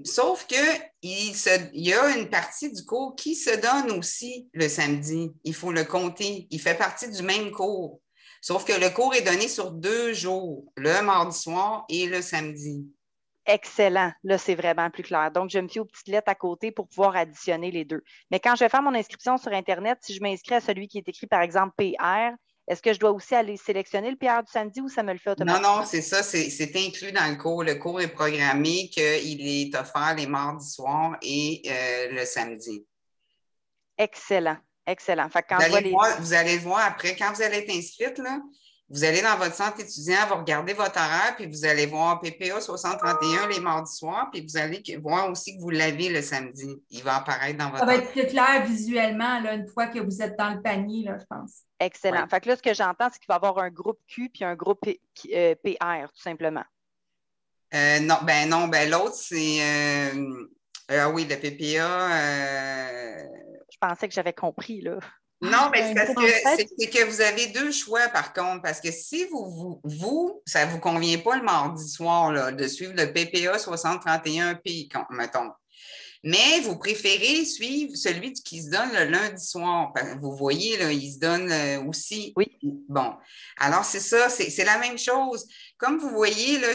Sauf qu'il y a une partie du cours qui se donne aussi le samedi. Il faut le compter. Il fait partie du même cours. Sauf que le cours est donné sur 2 jours, le mardi soir et le samedi. Excellent. Là, c'est vraiment plus clair. Donc, je me fie aux petites lettres à côté pour pouvoir additionner les deux. Mais quand je vais faire mon inscription sur Internet, si je m'inscris à celui qui est écrit, par exemple, PR, est-ce que je dois aussi aller sélectionner le PR du samedi ou ça me le fait automatiquement? Non, c'est ça. C'est inclus dans le cours. Le cours est programmé qu'il est offert les mardis soirs et le samedi. Excellent. Excellent. Fait que quand vous allez voir après, quand vous allez être inscrite, là, vous allez dans votre centre étudiant, vous regardez votre horaire, puis vous allez voir PPA 6031 les mardis soirs, puis vous allez voir aussi que vous l'avez le samedi. Il va apparaître dans votre Ça va être plus clair visuellement là, une fois que vous êtes dans le panier, là, je pense. Excellent. Ouais. Fait que là, ce que j'entends, c'est qu'il va y avoir un groupe Q puis un groupe PR, tout simplement. Non, l'autre, c'est... oui, le PPA... Je pensais que j'avais compris, là. Non, mais c'est que vous avez 2 choix, par contre, parce que si ça ne vous convient pas le mardi soir là, de suivre le PPA 6031P, mettons, mais vous préférez suivre celui qui se donne le lundi soir. Vous voyez, là, il se donne aussi. Oui. Bon, alors c'est ça, c'est la même chose. Comme vous voyez, là,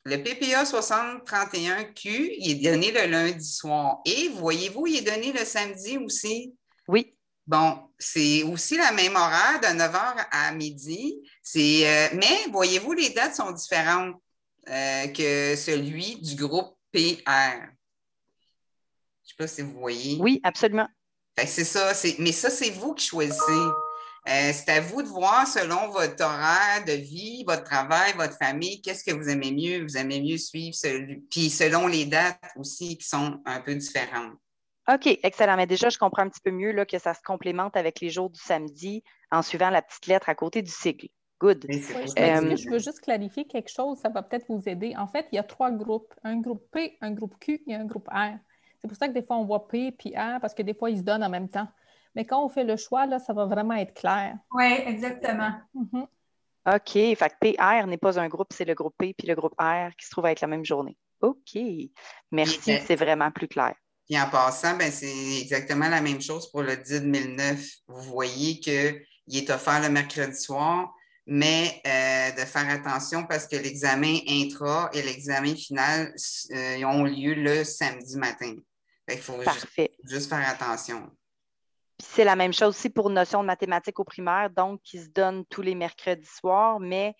le PPA 6031Q, il est donné le lundi soir. Et voyez-vous, il est donné le samedi aussi. Oui. Bon, c'est aussi la même horaire de 9h à midi. Mais voyez-vous, les dates sont différentes que celui du groupe PR. Je ne sais pas si vous voyez. Oui, absolument. Fait que c'est ça. Mais ça, c'est vous qui choisissez. C'est à vous de voir selon votre horaire de vie, votre travail, votre famille, qu'est-ce que vous aimez mieux. Vous aimez mieux suivre celui. Puis selon les dates aussi qui sont un peu différentes. OK, excellent. Mais déjà, je comprends un petit peu mieux là, que ça se complémente avec les jours du samedi en suivant la petite lettre à côté du sigle. Good. Oui, je veux juste clarifier quelque chose, ça va peut-être vous aider. En fait, il y a 3 groupes, un groupe P, un groupe Q et un groupe R. C'est pour ça que des fois, on voit P puis R parce que des fois, ils se donnent en même temps. Mais quand on fait le choix, là, ça va vraiment être clair. Oui, exactement. OK, fait que PR n'est pas un groupe, c'est le groupe P puis le groupe R qui se trouve avec la même journée. OK. Merci, c'est vraiment plus clair. Puis en passant, c'est exactement la même chose pour le 10-1009. Vous voyez qu'il est offert le mercredi soir, mais de faire attention parce que l'examen intra et l'examen final ont lieu le samedi matin. Il faut juste faire attention. Puis c'est la même chose aussi pour notion de mathématiques au primaire, donc qui se donne tous les mercredis soirs, mais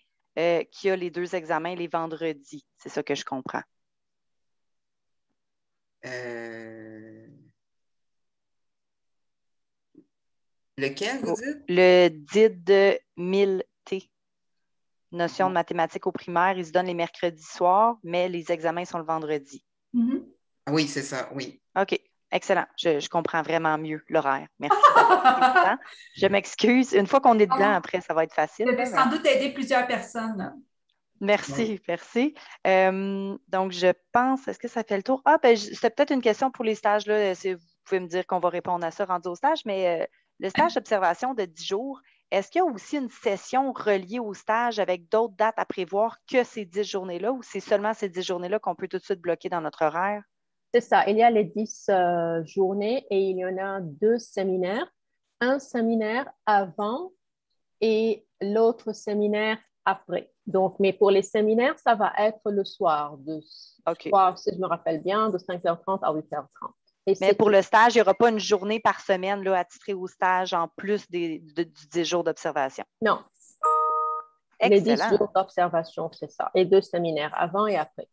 qui a les 2 examens les vendredis. C'est ça que je comprends. Lequel, vous dites? Le DID 1000T. Notion de mathématiques au primaire, il se donne les mercredis soirs, mais les examens sont le vendredi. Oui, c'est ça, oui. OK, excellent. Je comprends vraiment mieux l'horaire. Merci. Je m'excuse. Une fois qu'on est dedans, après, ça va être facile. Ça va sans doute aider plusieurs personnes. Merci, merci. Donc, je pense, est-ce que ça fait le tour? C'est peut-être une question pour les stages. Là, si vous pouvez me dire qu'on va répondre à ça rendu au stage, mais le stage d'observation de 10 jours, est-ce qu'il y a aussi une session reliée au stage avec d'autres dates à prévoir que ces 10 journées-là ou c'est seulement ces 10 journées-là qu'on peut tout de suite bloquer dans notre horaire? C'est ça. Il y a les 10 journées et il y en a 2 séminaires. Un séminaire avant et l'autre séminaire après. Donc, mais pour les séminaires, ça va être le soir, soir, si je me rappelle bien, de 5h30 à 8h30. Mais pour le stage, il n'y aura pas une journée par semaine là, attitrée au stage en plus du 10 jours d'observation? Non. Excellent. Les 10 jours d'observation, c'est ça. Et 2 séminaires, avant et après.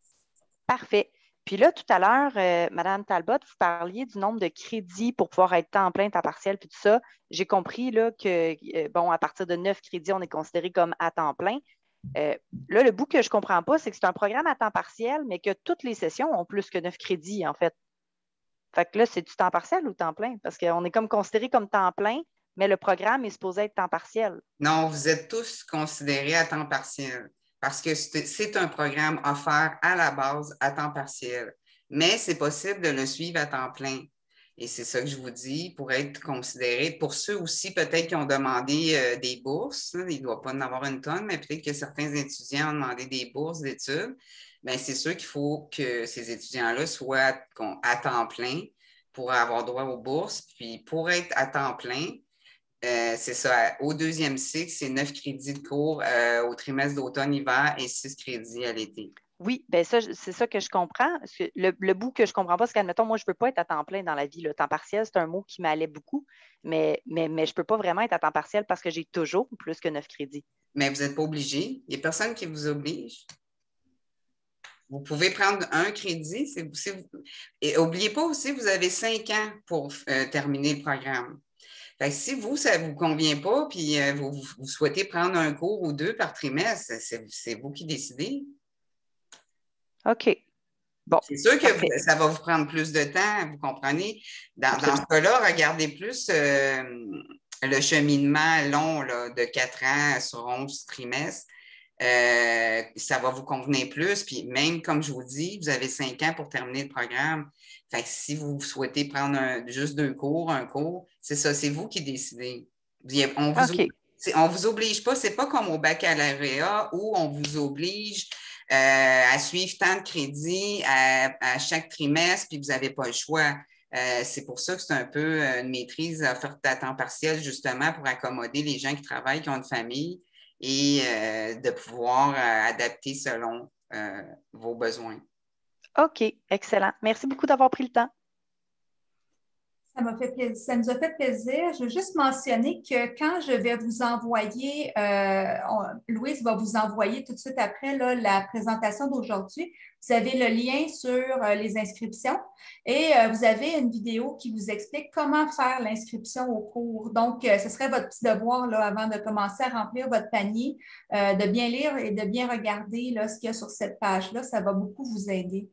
Parfait. Puis là, tout à l'heure, Mme Talbot, vous parliez du nombre de crédits pour pouvoir être temps plein, temps partiel, puis tout ça. J'ai compris là, que, à partir de 9 crédits, on est considéré comme à temps plein. Là, le bout que je ne comprends pas, c'est que c'est un programme à temps partiel, mais que toutes les sessions ont plus que 9 crédits, en fait. Fait que là, c'est du temps partiel ou temps plein? Parce qu'on est comme considéré comme temps plein, Mais le programme est supposé être temps partiel. Non, vous êtes tous considérés à temps partiel parce que c'est un programme offert à la base à temps partiel. Mais c'est possible de le suivre à temps plein. Et c'est ça que je vous dis, pour être considéré. Pour ceux aussi, peut-être, qui ont demandé des bourses, hein, il ne doit pas en avoir une tonne, mais peut-être que certains étudiants ont demandé des bourses d'études. Bien, c'est sûr qu'il faut que ces étudiants-là soient à temps plein pour avoir droit aux bourses. Puis, pour être à temps plein, c'est ça, au deuxième cycle, c'est 9 crédits de cours au trimestre d'automne-hiver et 6 crédits à l'été. Oui, bien ça, c'est ça que je comprends. Le bout que je ne comprends pas, c'est qu'admettons, moi, je ne peux pas être à temps plein dans la vie. Le temps partiel, c'est un mot qui m'allait beaucoup, mais je ne peux pas vraiment être à temps partiel parce que j'ai toujours plus que 9 crédits. Mais vous n'êtes pas obligé. Il n'y a personne qui vous oblige. Vous pouvez prendre un crédit. Et n'oubliez pas aussi, vous avez 5 ans pour terminer le programme. Fait que si vous, ça ne vous convient pas, puis vous souhaitez prendre un cours ou 2 par trimestre, c'est vous qui décidez. OK. Bon. C'est sûr que ça va vous prendre plus de temps, vous comprenez? Dans ce cas-là, regardez plus le cheminement long là, de 4 ans sur 11 trimestres. Ça va vous convenir plus. Puis même, comme je vous dis, vous avez 5 ans pour terminer le programme. Fait que si vous souhaitez prendre juste 2 cours, un cours, c'est ça, c'est vous qui décidez. On ne vous oblige pas, c'est pas comme au baccalauréat où on vous oblige à suivre tant de crédits à chaque trimestre, puis vous n'avez pas le choix. C'est pour ça que c'est un peu une maîtrise offerte à temps partiel, justement, pour accommoder les gens qui travaillent, qui ont une famille, et de pouvoir adapter selon vos besoins. OK, excellent. Merci beaucoup d'avoir pris le temps. Ça nous a fait plaisir. Je veux juste mentionner que quand je vais vous envoyer, Louise va vous envoyer tout de suite après là, la présentation d'aujourd'hui, vous avez le lien sur les inscriptions et vous avez une vidéo qui vous explique comment faire l'inscription au cours. Donc, ce serait votre petit devoir là, avant de commencer à remplir votre panier, de bien lire et de bien regarder là, ce qu'il y a sur cette page-là. Ça va beaucoup vous aider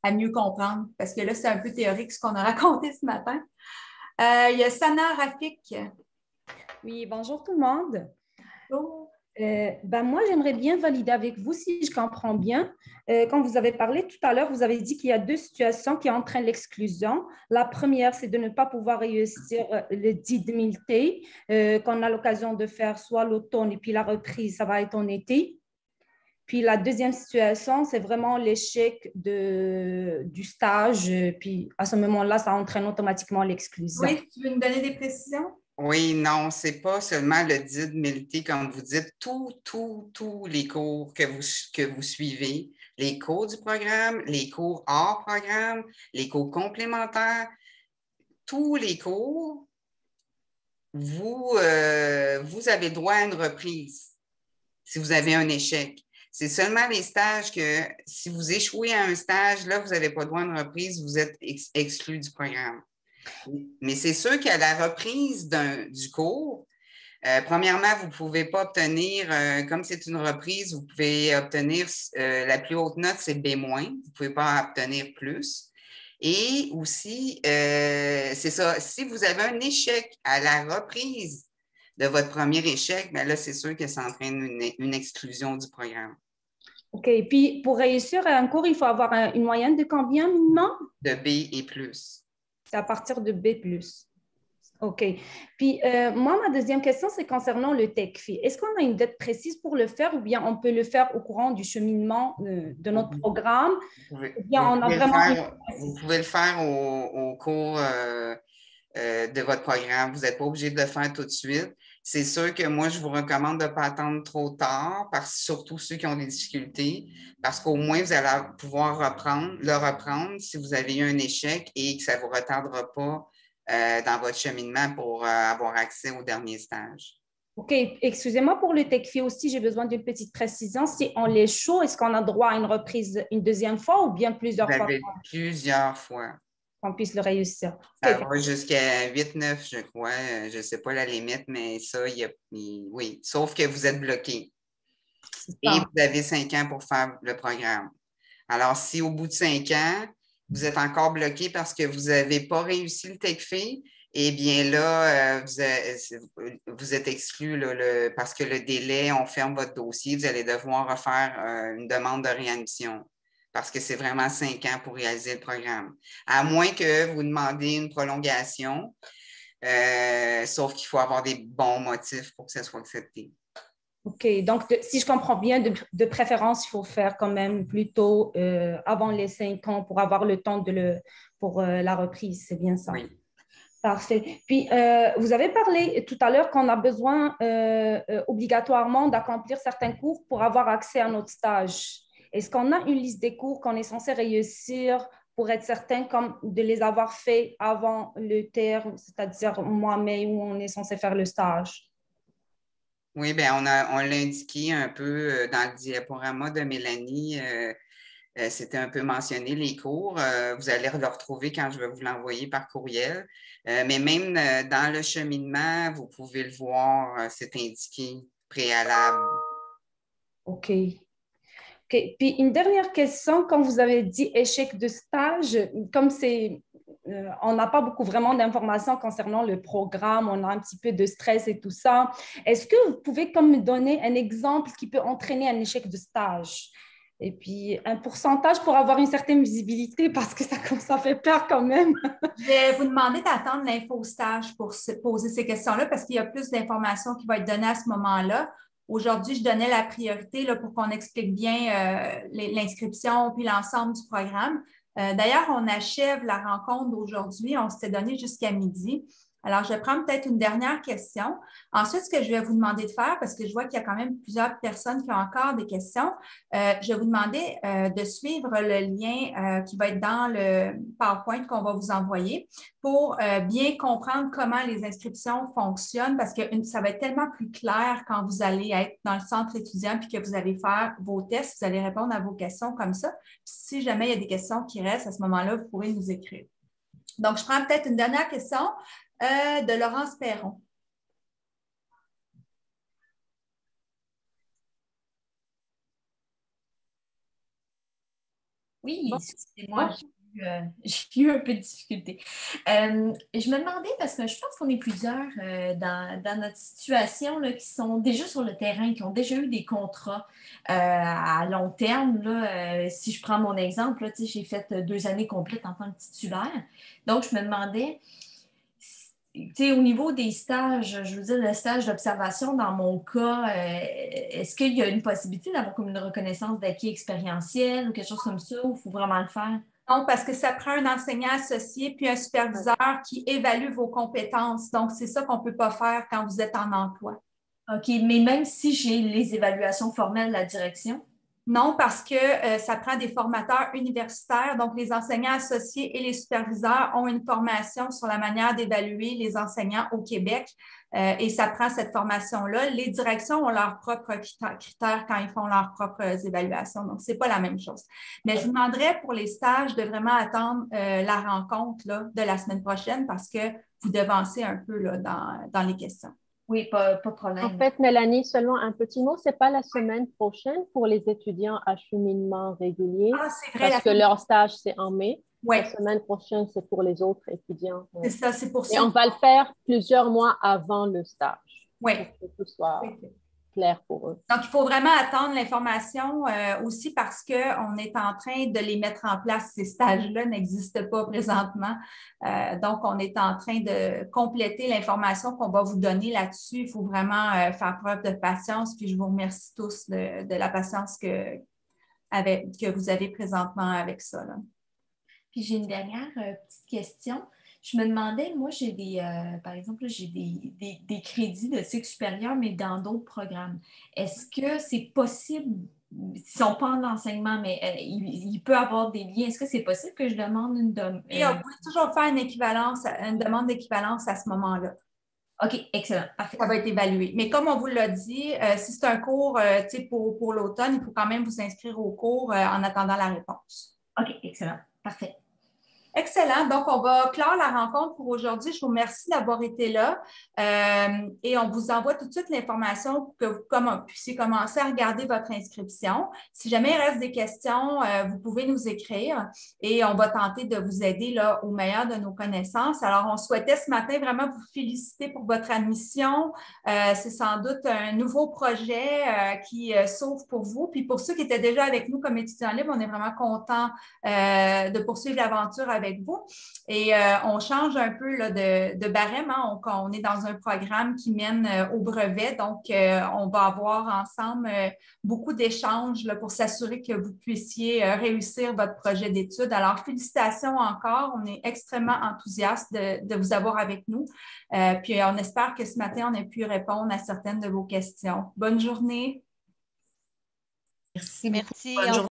à mieux comprendre, parce que là, c'est un peu théorique ce qu'on a raconté ce matin. Il y a Sana Rafik. Oui, bonjour tout le monde. Bonjour. Moi, j'aimerais bien valider avec vous, si je comprends bien. Quand vous avez parlé tout à l'heure, vous avez dit qu'il y a 2 situations qui entraînent l'exclusion. La première, c'est de ne pas pouvoir réussir le 10 000 T qu'on a l'occasion de faire soit l'automne et puis la reprise, ça va être en été. Puis la deuxième situation, c'est vraiment l'échec du stage. Puis à ce moment-là, ça entraîne automatiquement l'exclusion. Oui, tu veux nous donner des précisions? Oui, non, ce n'est pas seulement le 10 000 T, comme vous dites, tous les cours que vous suivez, les cours du programme, les cours hors programme, les cours complémentaires, tous les cours, vous avez droit à une reprise si vous avez un échec. C'est seulement les stages que si vous échouez à un stage, là, vous n'avez pas droit à une reprise, vous êtes exclu du programme. Mais c'est sûr qu'à la reprise du cours, premièrement, vous ne pouvez pas obtenir, comme c'est une reprise, vous pouvez obtenir la plus haute note, c'est B-. Vous ne pouvez pas obtenir plus. Et aussi, c'est ça, si vous avez un échec à la reprise de votre premier échec, bien là, c'est sûr que ça entraîne une exclusion du programme. OK. Puis, pour réussir un cours, il faut avoir une moyenne de combien minimum? De B et plus. C'est à partir de B+. OK. Puis, moi, ma deuxième question, c'est concernant le TechFi. Est-ce qu'on a une date précise pour le faire ou bien on peut le faire au courant du cheminement de notre programme? Vous pouvez le faire au cours de votre programme. Vous n'êtes pas obligé de le faire tout de suite. C'est sûr que moi, je vous recommande de ne pas attendre trop tard, surtout ceux qui ont des difficultés, parce qu'au moins, vous allez pouvoir le reprendre si vous avez eu un échec et que ça ne vous retardera pas dans votre cheminement pour avoir accès au dernier stage. OK. Excusez-moi pour le TechFi aussi, j'ai besoin d'une petite précision. Si on l'échoue, est-ce qu'on a droit à une reprise une deuxième fois ou bien plusieurs fois? Plusieurs fois. Qu'on puisse le réussir. Ça va jusqu'à 8-9, je crois. Je ne sais pas la limite, mais ça, oui. Sauf que vous êtes bloqué. Et vous avez 5 ans pour faire le programme. Alors, si au bout de 5 ans, vous êtes encore bloqué parce que vous n'avez pas réussi le TechFi eh bien là, vous êtes exclu là, parce que le délai, on ferme votre dossier, vous allez devoir refaire une demande de réadmission parce que c'est vraiment 5 ans pour réaliser le programme. À moins que vous demandiez une prolongation, sauf qu'il faut avoir des bons motifs pour que ça soit accepté. OK. Donc, si je comprends bien, de préférence, il faut faire quand même plutôt avant les 5 ans pour avoir le temps pour la reprise. C'est bien ça? Oui. Parfait. Puis, vous avez parlé tout à l'heure qu'on a besoin obligatoirement d'accomplir certains cours pour avoir accès à notre stage. Est-ce qu'on a une liste des cours qu'on est censé réussir pour être certain comme de les avoir faits avant le terme, c'est-à-dire au mois de mai où on est censé faire le stage? Oui, bien, on l'a indiqué un peu dans le diaporama de Mélanie. C'était un peu mentionné, les cours. Vous allez le retrouver quand je vais vous l'envoyer par courriel. Mais même dans le cheminement, vous pouvez le voir, c'est indiqué préalable. OK. OK. Puis une dernière question, quand vous avez dit échec de stage, comme on n'a pas beaucoup vraiment d'informations concernant le programme, on a un petit peu de stress et tout ça. Est-ce que vous pouvez comme me donner un exemple qui peut entraîner un échec de stage? Et puis un pourcentage pour avoir une certaine visibilité parce que ça fait peur quand même. Je vais vous demander d'attendre l'info stage pour se poser ces questions-là parce qu'il y a plus d'informations qui vont être données à ce moment-là. Aujourd'hui, je donnais la priorité là, pour qu'on explique bien l'inscription puis l'ensemble du programme. D'ailleurs, on achève la rencontre d'aujourd'hui. On s'était donné jusqu'à midi. Alors, je vais prendre peut-être une dernière question. Ensuite, ce que je vais vous demander de faire, parce que je vois qu'il y a quand même plusieurs personnes qui ont encore des questions, je vais vous demander de suivre le lien qui va être dans le PowerPoint qu'on va vous envoyer pour bien comprendre comment les inscriptions fonctionnent, parce que ça va être tellement plus clair quand vous allez être dans le centre étudiant puis que vous allez faire vos tests, vous allez répondre à vos questions comme ça. Puis si jamais il y a des questions qui restent, à ce moment-là, vous pourrez nous écrire. Donc, je prends peut-être une dernière question. De Laurence Perron. Oui, excusez-moi, j'ai eu un peu de difficulté. Je me demandais, parce que je pense qu'on est plusieurs dans notre situation là, qui sont déjà sur le terrain, qui ont déjà eu des contrats à long terme. Là, si je prends mon exemple, là, j'ai fait 2 années complètes en tant que titulaire. Donc, je me demandais, au niveau des stages, je veux dire, le stage d'observation, dans mon cas, est-ce qu'il y a une possibilité d'avoir comme une reconnaissance d'acquis expérientiel ou quelque chose comme ça, ou il faut vraiment le faire? Non, parce que ça prend un enseignant associé puis un superviseur qui évalue vos compétences. Donc, c'est ça qu'on ne peut pas faire quand vous êtes en emploi. OK, mais même si j'ai les évaluations formelles de la direction? Non, parce que ça prend des formateurs universitaires. Donc, les enseignants associés et les superviseurs ont une formation sur la manière d'évaluer les enseignants au Québec et ça prend cette formation-là. Les directions ont leurs propres critères quand ils font leurs propres évaluations. Donc, ce n'est pas la même chose. Mais je vous demanderais pour les stages de vraiment attendre la rencontre là, de la semaine prochaine parce que vous devancez un peu là, dans les questions. Oui, pas de problème. En fait, Mélanie, seulement un petit mot, ce n'est pas la semaine prochaine pour les étudiants à cheminement régulier. Ah, c'est vrai. Parce que leur stage, c'est en mai. Oui. La semaine prochaine, c'est pour les autres étudiants. C'est ça, c'est pour ça. Et on va le faire plusieurs mois avant le stage. Oui. Pour que tout soit clair pour eux. Donc, il faut vraiment attendre l'information aussi parce qu'on est en train de les mettre en place. Ces stages-là n'existent pas présentement. Donc, on est en train de compléter l'information qu'on va vous donner là-dessus. Il faut vraiment faire preuve de patience. Puis, je vous remercie tous de la patience que vous avez présentement avec ça. Là. Puis, j'ai une dernière petite question. Je me demandais, moi, par exemple, j'ai des crédits de cycle supérieur, mais dans d'autres programmes. Est-ce que c'est possible, s'ils ne sont pas en enseignement, mais il peut y avoir des liens, est-ce que c'est possible que je demande une demande? Et on peut toujours faire une demande d'équivalence à ce moment-là. OK, excellent. Parfait. Ça va être évalué. Mais comme on vous l'a dit, si c'est un cours pour l'automne, il faut quand même vous inscrire au cours en attendant la réponse. OK, excellent. Parfait. Excellent. Donc, on va clore la rencontre pour aujourd'hui. Je vous remercie d'avoir été là et on vous envoie tout de suite l'information pour que vous puissiez commencer à regarder votre inscription. Si jamais il reste des questions, vous pouvez nous écrire et on va tenter de vous aider là, au meilleur de nos connaissances. Alors, on souhaitait ce matin vraiment vous féliciter pour votre admission. C'est sans doute un nouveau projet qui s'ouvre pour vous. Puis pour ceux qui étaient déjà avec nous comme étudiants libres, on est vraiment contents de poursuivre l'aventure avec vous. Et on change un peu là, de barème. Hein. On est dans un programme qui mène au brevet. Donc, on va avoir ensemble beaucoup d'échanges là, pour s'assurer que vous puissiez réussir votre projet d'études. Alors, félicitations encore. On est extrêmement enthousiastes de vous avoir avec nous. Puis, on espère que ce matin, on a pu répondre à certaines de vos questions. Bonne journée. Merci. Bonne journée.